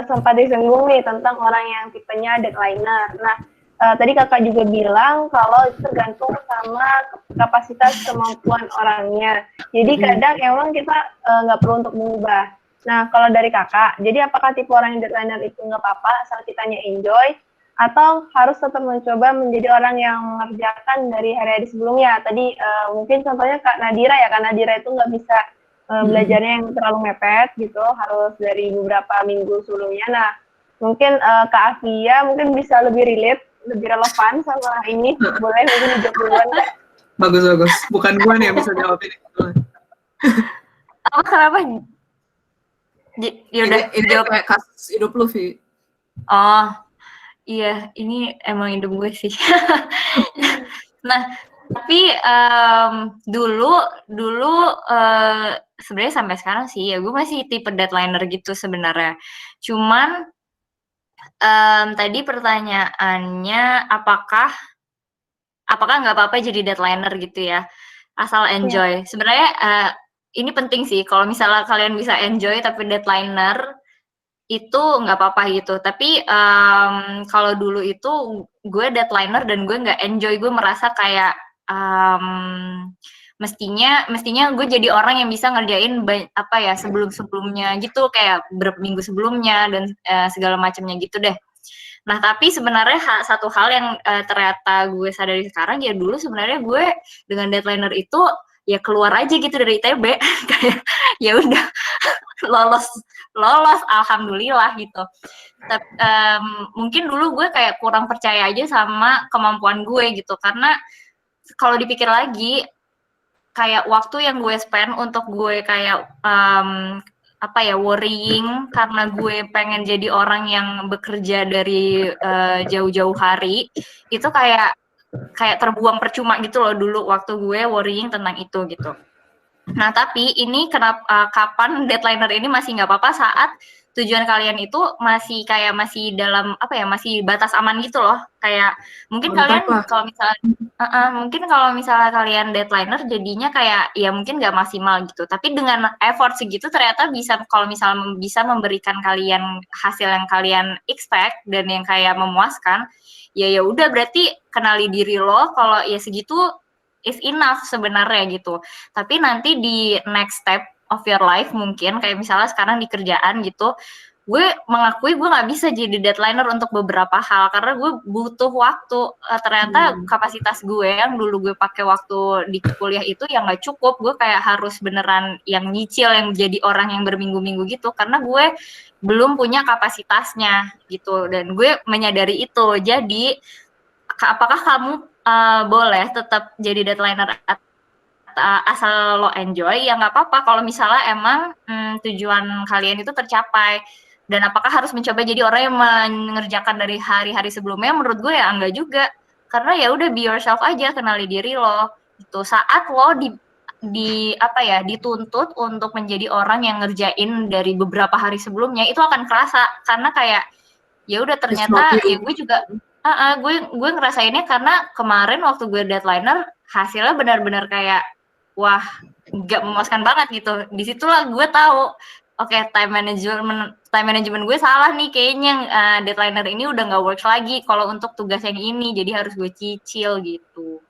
sempat disinggung nih tentang orang yang tipenya deadliner. Nah, tadi kakak juga bilang kalau itu tergantung sama kapasitas kemampuan orangnya. Jadi kadang emang kita nggak perlu untuk mengubah. Nah, kalau dari kakak, jadi apakah tipe orang yang deadliner itu nggak apa-apa asal kitanya enjoy, atau harus tetap mencoba menjadi orang yang mengerjakan dari hari-hari sebelumnya? Tadi mungkin contohnya Kak Nadira ya, Kak Nadira itu nggak bisa belajarnya yang terlalu mepet gitu, harus dari beberapa minggu sebelumnya. Nah, mungkin Kak Afia mungkin bisa lebih relate, lebih relevan sama ini. Boleh mungkin dijawab duluan. Bagus. Bukan gue nih yang bisa jawab ini. Kenapa? Yaudah, ini jawab. kayak kasus hidup lu, Vi. Oh, iya, ini emang hidup gue sih. Nah, tapi dulu sebenarnya sampai sekarang sih ya gue masih tipe deadlineer gitu sebenarnya. Cuman tadi pertanyaannya apakah nggak apa-apa jadi deadlineer gitu ya, asal enjoy. Sebenarnya ini penting sih kalau misalnya kalian bisa enjoy tapi deadlineer itu nggak apa-apa gitu. Tapi kalau dulu itu gue deadlineer dan gue nggak enjoy, gue merasa kayak mestinya gue jadi orang yang bisa ngerjain sebelum-sebelumnya gitu, kayak beberapa minggu sebelumnya dan segala macamnya gitu deh. Nah, tapi sebenarnya satu hal yang ternyata gue sadari sekarang, ya dulu sebenarnya gue dengan deadlineer itu ya keluar aja gitu dari ITB kayak ya udah lolos alhamdulillah gitu. Tapi mungkin dulu gue kayak kurang percaya aja sama kemampuan gue gitu, karena kalau dipikir lagi kayak waktu yang gue spend untuk gue kayak worrying karena gue pengen jadi orang yang bekerja dari jauh-jauh hari, itu kayak terbuang percuma gitu loh dulu waktu gue worrying tentang itu gitu. Nah, tapi ini kenapa kapan deadlineer ini masih nggak apa-apa saat tujuan kalian itu masih dalam masih batas aman gitu loh. Kayak mungkin kalau misalnya kalian deadlineer jadinya kayak ya mungkin nggak maksimal gitu. Tapi dengan effort segitu ternyata bisa, kalau misalnya bisa memberikan kalian hasil yang kalian expect dan yang kayak memuaskan, ya udah berarti kenali diri lo kalau ya segitu is enough sebenarnya gitu. Tapi nanti di next step of your life mungkin kayak misalnya sekarang di kerjaan gitu, gue mengakui gue nggak bisa jadi deadlineer untuk beberapa hal karena gue butuh waktu. Ternyata kapasitas gue yang dulu gue pakai waktu di kuliah itu yang nggak cukup. Gue kayak harus beneran yang nyicil, yang jadi orang yang berminggu-minggu gitu karena gue belum punya kapasitasnya gitu, dan gue menyadari itu. Jadi apakah kamu boleh tetap jadi deadlineer asal lo enjoy? Ya nggak apa-apa kalau misalnya emang tujuan kalian itu tercapai. Dan apakah harus mencoba jadi orang yang mengerjakan dari hari-hari sebelumnya? Menurut gue ya enggak juga, karena ya udah be yourself aja, kenali diri lo itu. Saat lo dituntut untuk menjadi orang yang ngerjain dari beberapa hari sebelumnya, itu akan kerasa karena kayak ya udah ternyata ya gue juga gue ngerasainnya karena kemarin waktu gue deadlineer hasilnya benar-benar kayak wah nggak memuaskan banget gitu. Disitulah gue tahu oke, time management gue salah nih kayaknya. Deadlineer ini udah nggak works lagi kalau untuk tugas yang ini, jadi harus gue cicil gitu.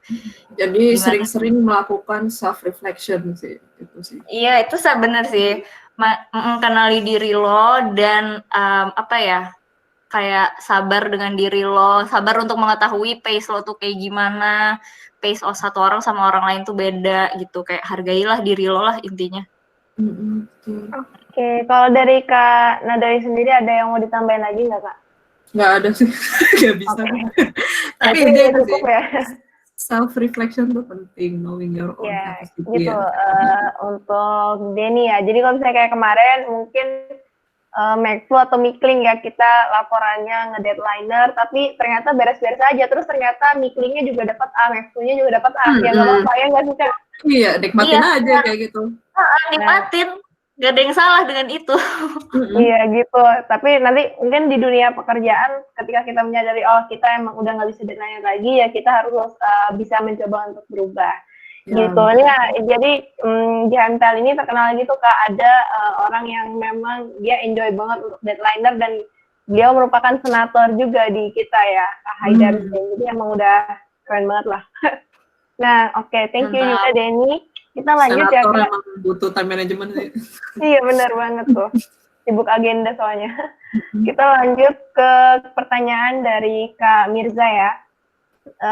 Jadi sering-sering melakukan self reflection sih itu sih. Iya, itu bener sih. Kenali diri lo dan kayak sabar dengan diri lo, sabar untuk mengetahui pace lo tuh kayak gimana, pace satu orang sama orang lain tuh beda gitu, kayak hargailah diri lo lah intinya. Oke, kalau dari Kak Nadari sendiri ada yang mau ditambahin lagi nggak Kak? Nggak ada sih, nggak bisa. Tapi dia itu sih, self reflection tuh penting, knowing your own capacity. Gitu, untuk Denny ya, jadi kalau misalnya kayak kemarin mungkin Macflu atau Mikling ya, kita laporannya nge-deadliner, tapi ternyata beres-beres aja, terus ternyata Miklingnya juga dapat A, Macflu-nya juga dapat A, ya nggak apa-apa, ya nggak sih Kak? Iya, nikmatin aja kayak gitu. Nikmatin, nggak ada yang salah dengan itu. Iya gitu, tapi nanti mungkin di dunia pekerjaan ketika kita menyadari, oh kita emang udah nggak bisa deadline lagi, ya kita harus bisa mencoba untuk berubah. Gitu ya, jadi di HMTL ini terkenal gitu Kak, ada orang yang memang dia enjoy banget untuk deadlineer dan dia merupakan senator juga di kita ya, Kak Haidar. Jadi emang udah keren banget lah. Nah, oke, thank you juga Denny. Kita lanjut ya Kak. Emang butuh time management sih. Iya benar banget tuh, sibuk agenda soalnya. Kita lanjut ke pertanyaan dari Kak Mirza ya.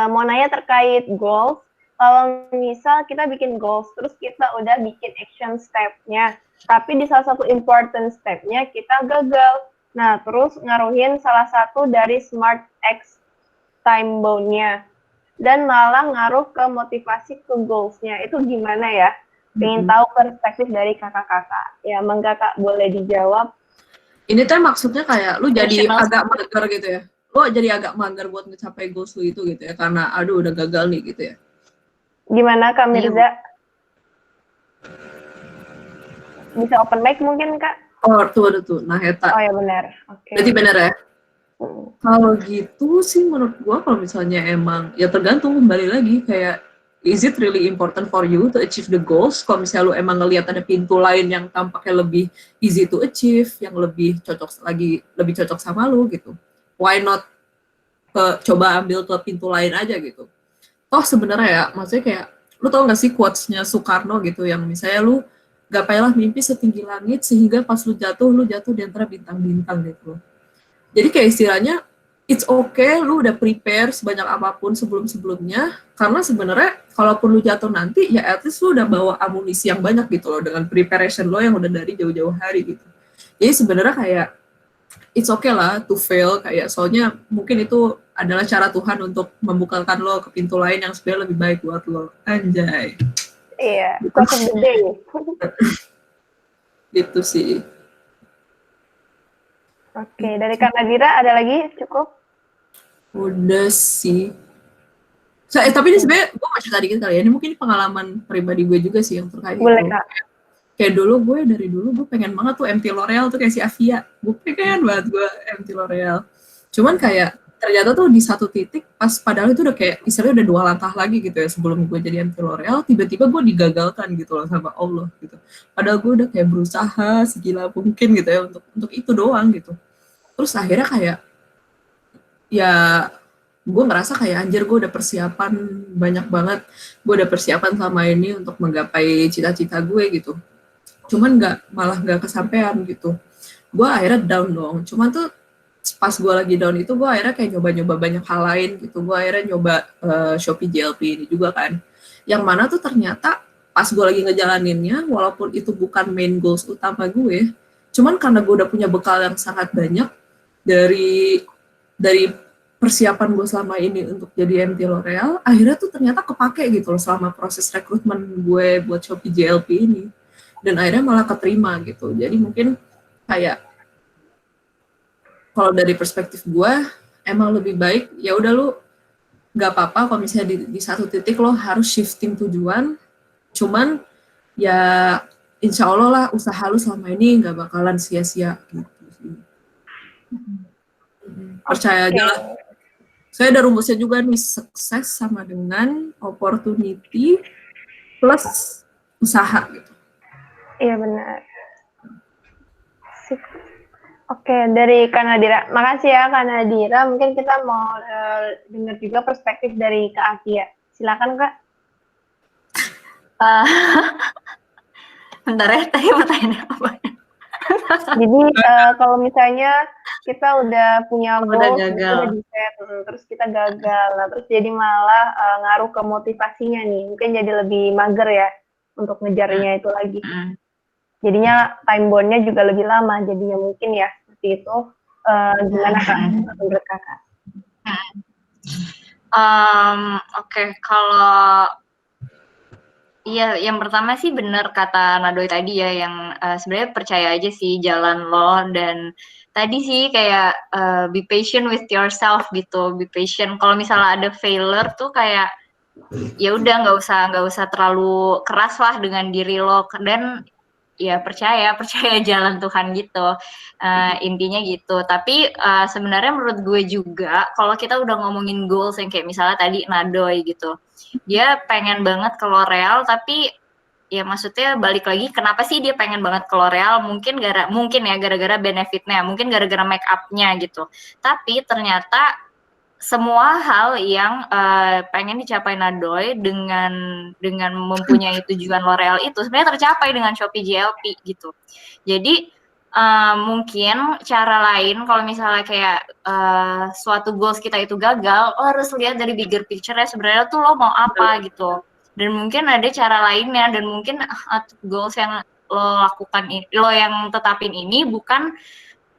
Mau nanya terkait goals. Kalau misal kita bikin goals, terus kita udah bikin action step-nya, tapi di salah satu important step-nya kita gagal. Nah, terus ngaruhin salah satu dari Smart X time bound-nya, dan malah ngaruh ke motivasi ke goals-nya. Itu gimana ya? Pengen tahu perspektif dari kakak-kakak. Ya, emang kakak boleh dijawab. Ini tuh maksudnya kayak lu jadi agak mager gitu ya. Lu jadi agak mager buat mencapai goals lu itu gitu ya. Karena aduh udah gagal nih gitu ya. Gimana Kak Mirza? Bisa open mic mungkin Kak? Oh tuh. Nah Heta. Oh ya benar. Oke. Berarti benar ya? Kalau gitu sih menurut gua kalau misalnya emang ya tergantung kembali lagi kayak is it really important for you to achieve the goals? Kalau misalnya lu emang ngelihat ada pintu lain yang tampaknya lebih easy to achieve, yang lebih cocok sama lu gitu. Why not coba ambil ke pintu lain aja gitu. Toh sebenarnya ya, maksudnya kayak lu tau gak sih quotes-nya Soekarno gitu yang misalnya lu gapailah mimpi setinggi langit sehingga pas lu jatuh di antara bintang-bintang gitu. Jadi kayak istilahnya it's okay, lu udah prepare sebanyak apapun sebelum-sebelumnya, karena sebenarnya kalaupun lu jatuh nanti, ya at least lu udah bawa amunisi yang banyak gitu loh, dengan preparation lo yang udah dari jauh-jauh hari gitu. Jadi sebenarnya kayak, it's okay lah to fail, kayak soalnya mungkin itu adalah cara Tuhan untuk membukakan lo ke pintu lain yang sebenarnya lebih baik buat lo. Anjay. Iya, kok gede ya. Gitu sih. Oke, dari Kak Nadira ada lagi? Cukup? Udah sih. Tapi ini sebenarnya gue mau cerita dikit kali ya. Ini mungkin pengalaman pribadi gue juga sih yang terkait Boleh, itu. Kak. Kayak dari dulu gue pengen banget tuh MT L'Oreal tuh kayak si Avia. Gue pengen banget gue MT L'Oreal. Cuman kayak ternyata tuh di satu titik pas padahal itu udah kayak istilahnya udah 2 langkah lagi gitu ya sebelum gue jadi MT L'Oreal, tiba-tiba gue digagalkan gitu loh sama Allah gitu. Padahal gue udah kayak berusaha segila mungkin gitu ya untuk itu doang gitu. Terus akhirnya kayak ya gue ngerasa kayak anjir gue udah persiapan banyak banget, gue udah persiapan sama ini untuk menggapai cita-cita gue gitu, cuman malah nggak kesampaian gitu. Gue akhirnya down dong. Cuman tuh pas gue lagi down itu gue akhirnya kayak nyoba-nyoba banyak hal lain gitu. Gue akhirnya nyoba Shopee JLP ini juga kan, yang mana tuh ternyata pas gue lagi ngejalaninnya, walaupun itu bukan main goals utama gue, cuman karena gue udah punya bekal yang sangat banyak dari persiapan gue selama ini untuk jadi MT L'Oreal, akhirnya tuh ternyata kepake gitu loh selama proses rekrutmen gue buat Shopee JLP ini, dan akhirnya malah keterima gitu. Jadi mungkin kayak kalau dari perspektif gue emang lebih baik ya udah lu nggak apa-apa kalau misalnya di satu titik lo harus shifting tujuan, cuman ya insya Allah lah usaha lu selama ini nggak bakalan sia-sia gitu sih. Percaya aja lah. Saya ada rumusnya juga nih, sukses sama dengan opportunity plus usaha gitu. Iya benar. Oke, dari Kak Nadira. Makasih ya Kak Nadira. Mungkin kita mau dengar juga perspektif dari Kak Akia. Silakan Kak. Bentar ya, tadi pertanyaan apa? Jadi kalau misalnya kita udah punya goals, udah di-set, terus kita gagal, nah, terus jadi malah ngaruh ke motivasinya nih, mungkin jadi lebih mager ya untuk ngejarnya itu lagi. Jadinya time bond-nya juga lebih lama, jadinya mungkin ya seperti itu. Gimana Kak menurut Kakak? Oke, kalau iya, yang pertama sih benar kata Nadoy tadi ya, yang sebenarnya percaya aja sih jalan lo, dan tadi sih kayak be patient with yourself gitu, be patient. Kalau misalnya ada failure tuh kayak ya udah nggak usah terlalu keras lah dengan diri lo, dan ya percaya jalan Tuhan gitu, intinya gitu. Tapi sebenarnya menurut gue juga kalau kita udah ngomongin goals yang kayak misalnya tadi Nadoy gitu, dia pengen banget ke L'Oreal, tapi ya maksudnya balik lagi kenapa sih dia pengen banget ke L'Oreal, mungkin gara-gara benefitnya, mungkin gara-gara make up-nya gitu. Tapi ternyata semua hal yang pengen dicapai Nadoy dengan mempunyai tujuan L'Oreal itu sebenarnya tercapai dengan Shopee JLP gitu. Jadi mungkin cara lain kalau misalnya kayak suatu goals kita itu gagal, lo harus lihat dari bigger picture-nya sebenarnya tuh lo mau apa gitu. Dan mungkin ada cara lainnya, dan mungkin goals yang lo lakukan ini, lo yang tetapin ini bukan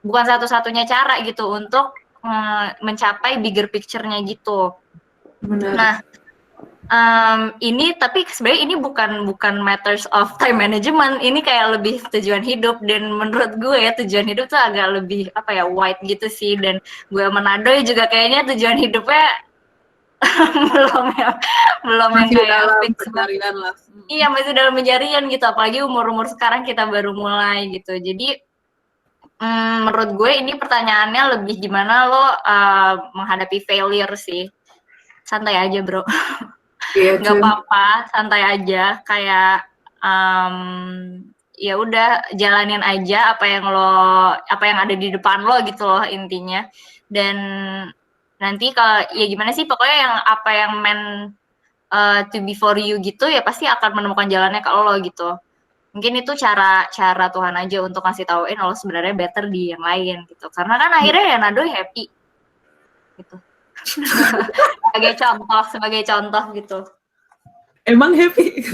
satu-satunya cara gitu untuk mencapai bigger picture-nya gitu. Benar. Nah, Ini tapi sebenarnya ini bukan matters of time management, ini kayak lebih tujuan hidup, dan menurut gue ya tujuan hidup tuh agak lebih apa ya, wide gitu sih, dan gue menado juga kayaknya tujuan hidupnya belum yang Masih kayak dalam fix pencarian lah. Iya, masih dalam pencarian gitu, apalagi umur sekarang kita baru mulai gitu. Jadi menurut gue ini pertanyaannya lebih gimana lo menghadapi failure sih. Santai aja bro. Iya, Nggak apa-apa, santai aja, kayak ya udah jalanin aja apa yang ada di depan lo gitu loh intinya. Dan nanti kalau ya gimana sih, pokoknya yang apa yang to be for you gitu ya pasti akan menemukan jalannya ke lo gitu. Mungkin itu cara Tuhan aja untuk kasih tauin lo sebenarnya better di yang lain gitu. Karena kan akhirnya ya Nado happy gitu. sebagai contoh gitu. Emang happy?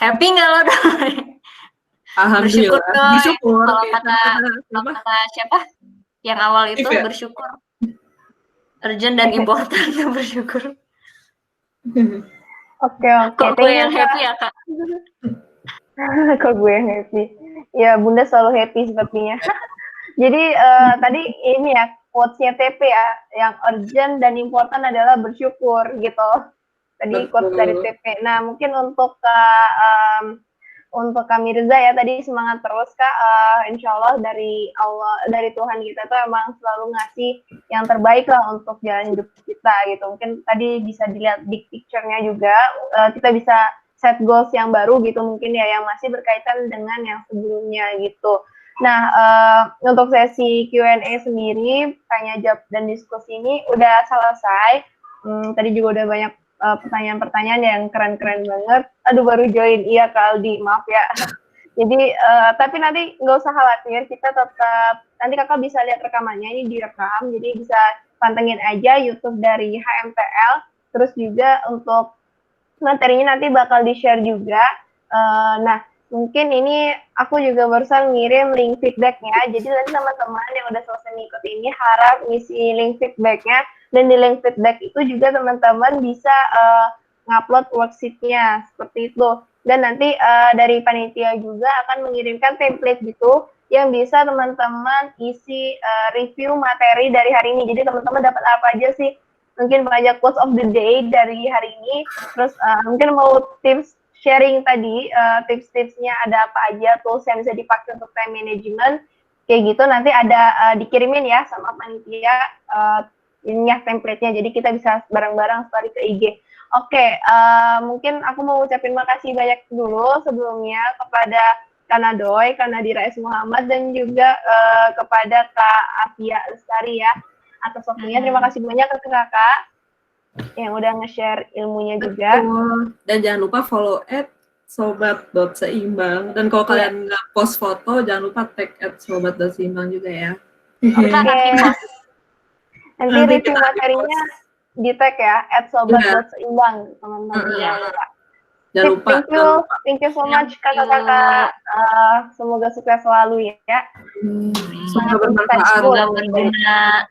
Happy nggak lo dong? Bersyukur dong. Bersyukur. Kalau kata siapa yang awal itu ya? bersyukur. Urgent dan important tuh bersyukur. Oke. Kok gue yang happy ya kak? Kok gue yang happy? Ya Bunda selalu happy sepertinya. Jadi tadi ini ya quotes-nya TP ya, yang urgent dan important adalah bersyukur gitu. Tadi quotes dari TP. Nah mungkin untuk Kak Mirza ya, tadi semangat terus Kak. Insya Allah dari Tuhan kita tuh emang selalu ngasih yang terbaik lah untuk jalan hidup kita gitu. Mungkin tadi bisa dilihat big picture-nya juga, kita bisa set goals yang baru gitu mungkin ya, yang masih berkaitan dengan yang sebelumnya gitu. Nah, untuk sesi Q&A sendiri, tanya jawab dan diskusi ini udah selesai. Tadi juga udah banyak pertanyaan-pertanyaan yang keren-keren banget. Aduh, baru join. Iya, Kak Aldi, maaf ya. Jadi, tapi nanti nggak usah khawatir, kita tetap, nanti kakak bisa lihat rekamannya, ini direkam, jadi bisa pantengin aja YouTube dari HMTL, terus juga untuk materinya nanti bakal di-share juga. Nah, mungkin ini aku juga barusan ngirim link feedbacknya, jadi nanti teman-teman yang udah selesai ngikut ini harap ngisi link feedbacknya, dan di link feedback itu juga teman-teman bisa ngupload worksheet-nya, seperti itu. Dan nanti dari panitia juga akan mengirimkan template gitu, yang bisa teman-teman isi review materi dari hari ini. Jadi teman-teman dapat apa aja sih? Mungkin banyak quotes of the day dari hari ini, terus mungkin mau tips sharing tadi, tips-tipsnya ada apa aja, tools yang bisa dipakai untuk time management, kayak gitu nanti ada dikirimin ya sama panitia ininya template-nya, jadi kita bisa bareng-bareng story ke IG. Oke, mungkin aku mau ucapin makasih banyak dulu sebelumnya kepada Kak Nadoy, Kak Nadira S. Muhammad, dan juga kepada Kak Afia Lestari ya, atas waktunya. Terima kasih banyak ke kakak yang udah nge-share ilmunya juga. Dan jangan lupa follow @sobat.seimbang. Dan kalau kalian nggak post foto, jangan lupa tag @sobat.seimbang juga ya. Oke. Nanti review materinya di tag ya @sobat.seimbang, teman-teman. Jangan lupa. Jangan lupa. Thank you so much kakak-kakak. Semoga sukses selalu ya. Semoga bermanfaat.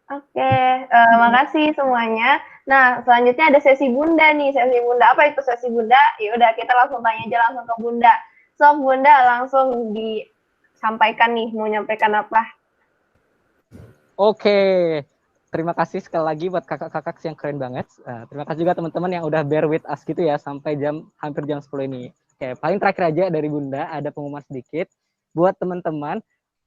Oke, makasih semuanya. Nah, selanjutnya ada sesi Bunda nih. Sesi Bunda, apa itu sesi Bunda? Ya udah, kita langsung tanya aja langsung ke Bunda. So, Bunda langsung disampaikan nih, mau nyampaikan apa? Oke, terima kasih sekali lagi buat kakak-kakak yang keren banget. Terima kasih juga teman-teman yang udah bear with us gitu ya, sampai hampir jam 10 ini. Oke, paling terakhir aja dari Bunda, ada pengumuman sedikit. Buat teman-teman,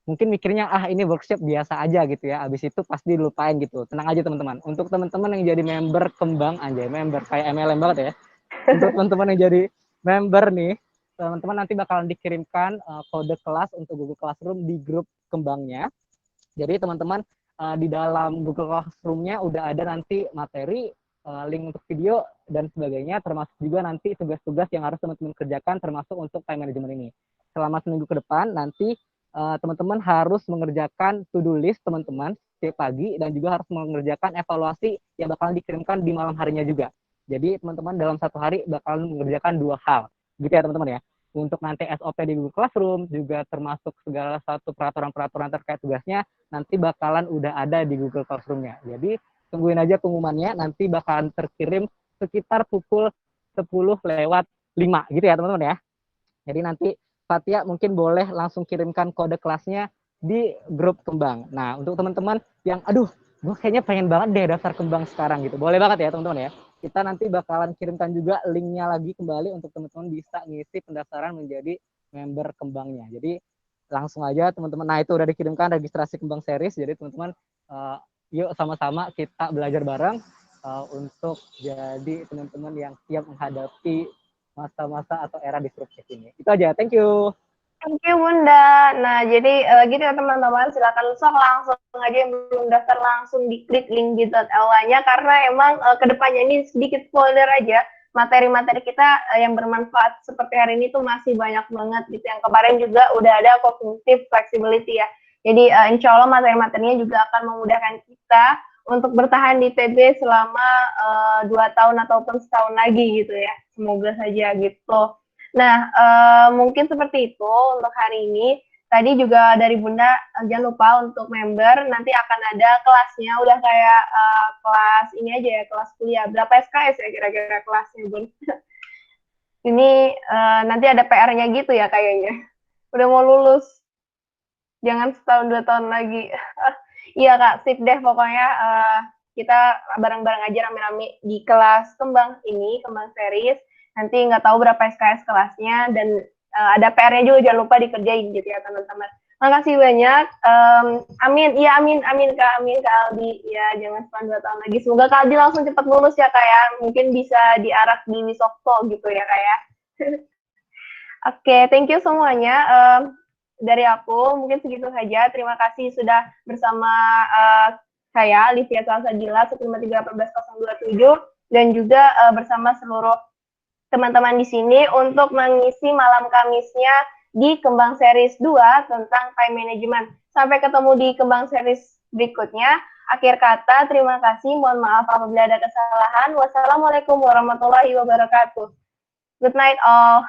mungkin mikirnya ini workshop biasa aja gitu ya, abis itu pasti dilupain gitu. Tenang aja teman-teman. Untuk teman-teman yang jadi member Kembang, member kayak MLM banget ya. Untuk teman-teman yang jadi member nih, teman-teman nanti bakalan dikirimkan kode kelas untuk Google Classroom di grup Kembangnya. Jadi teman-teman di dalam Google Classroom-nya udah ada nanti materi, link untuk video dan sebagainya, termasuk juga nanti tugas-tugas yang harus teman-teman kerjakan termasuk untuk time management ini. Selama seminggu ke depan nanti teman-teman harus mengerjakan to-do list teman-teman setiap pagi, dan juga harus mengerjakan evaluasi yang bakalan dikirimkan di malam harinya juga. Jadi teman-teman dalam satu hari bakalan mengerjakan 2 hal, gitu ya teman-teman ya. Untuk nanti SOP di Google Classroom, juga termasuk segala satu peraturan-peraturan terkait tugasnya, nanti bakalan udah ada di Google Classroom-nya. Jadi tungguin aja pengumumannya, nanti bakalan terkirim sekitar pukul 10:05 gitu ya teman-teman ya. Jadi nanti Fatia mungkin boleh langsung kirimkan kode kelasnya di grup Kembang. Nah, untuk teman-teman yang aduh, gue kayaknya pengen banget deh daftar Kembang sekarang gitu. Boleh banget ya teman-teman ya. Kita nanti bakalan kirimkan juga linknya lagi kembali untuk teman-teman bisa ngisi pendaftaran menjadi member Kembangnya. Jadi langsung aja teman-teman. Nah, itu udah dikirimkan registrasi Kembang Series. Jadi teman-teman yuk sama-sama kita belajar bareng untuk jadi teman-teman yang siap menghadapi masa-masa atau era disruptif ini. Itu aja, thank you. Thank you Bunda. Nah jadi gitu ya teman-teman, silakan sok langsung aja yang belum daftar langsung diklik link bit.ly-nya karena emang kedepannya ini sedikit spoiler aja, materi-materi kita yang bermanfaat seperti hari ini tuh masih banyak banget gitu. Yang kemarin juga udah ada cognitive flexibility ya. Jadi insya Allah materi-materinya juga akan memudahkan kita untuk bertahan di TB selama 2 tahun ataupun setahun lagi gitu ya. Semoga saja gitu. Nah, mungkin seperti itu untuk hari ini. Tadi juga dari Bunda, jangan lupa untuk member, nanti akan ada kelasnya, udah kayak kelas ini aja ya, kelas kuliah. Berapa SKS ya kira-kira kelasnya, Bun? Ini nanti ada PR-nya gitu ya kayaknya. Udah mau lulus. Jangan setahun 2 tahun lagi. Iya Kak, sip deh pokoknya kita bareng-bareng aja rame-rame di kelas Kembang ini, Kembang Series. Nanti nggak tahu berapa SKS kelasnya dan ada PR-nya juga jangan lupa dikerjain gitu ya teman-teman. Makasih banyak. Amin, iya amin Kak Aldi. Ya jangan setahun 2 tahun lagi. Semoga Kak Aldi langsung cepat lulus ya Kak ya. Mungkin bisa diarak di Wisokto gitu ya Kak ya. Oke, thank you semuanya. Dari aku mungkin segitu saja. Terima kasih sudah bersama saya Livia Salsabila 1531827 dan juga bersama seluruh teman-teman di sini untuk mengisi malam Kamisnya di Kembang Series 2 tentang time management. Sampai ketemu di Kembang Series berikutnya. Akhir kata, terima kasih. Mohon maaf apabila ada kesalahan. Wassalamualaikum warahmatullahi wabarakatuh. Good night all.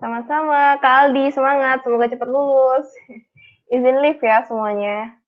Sama-sama, Kak Aldi, semangat. Semoga cepat lulus. Izin live ya semuanya.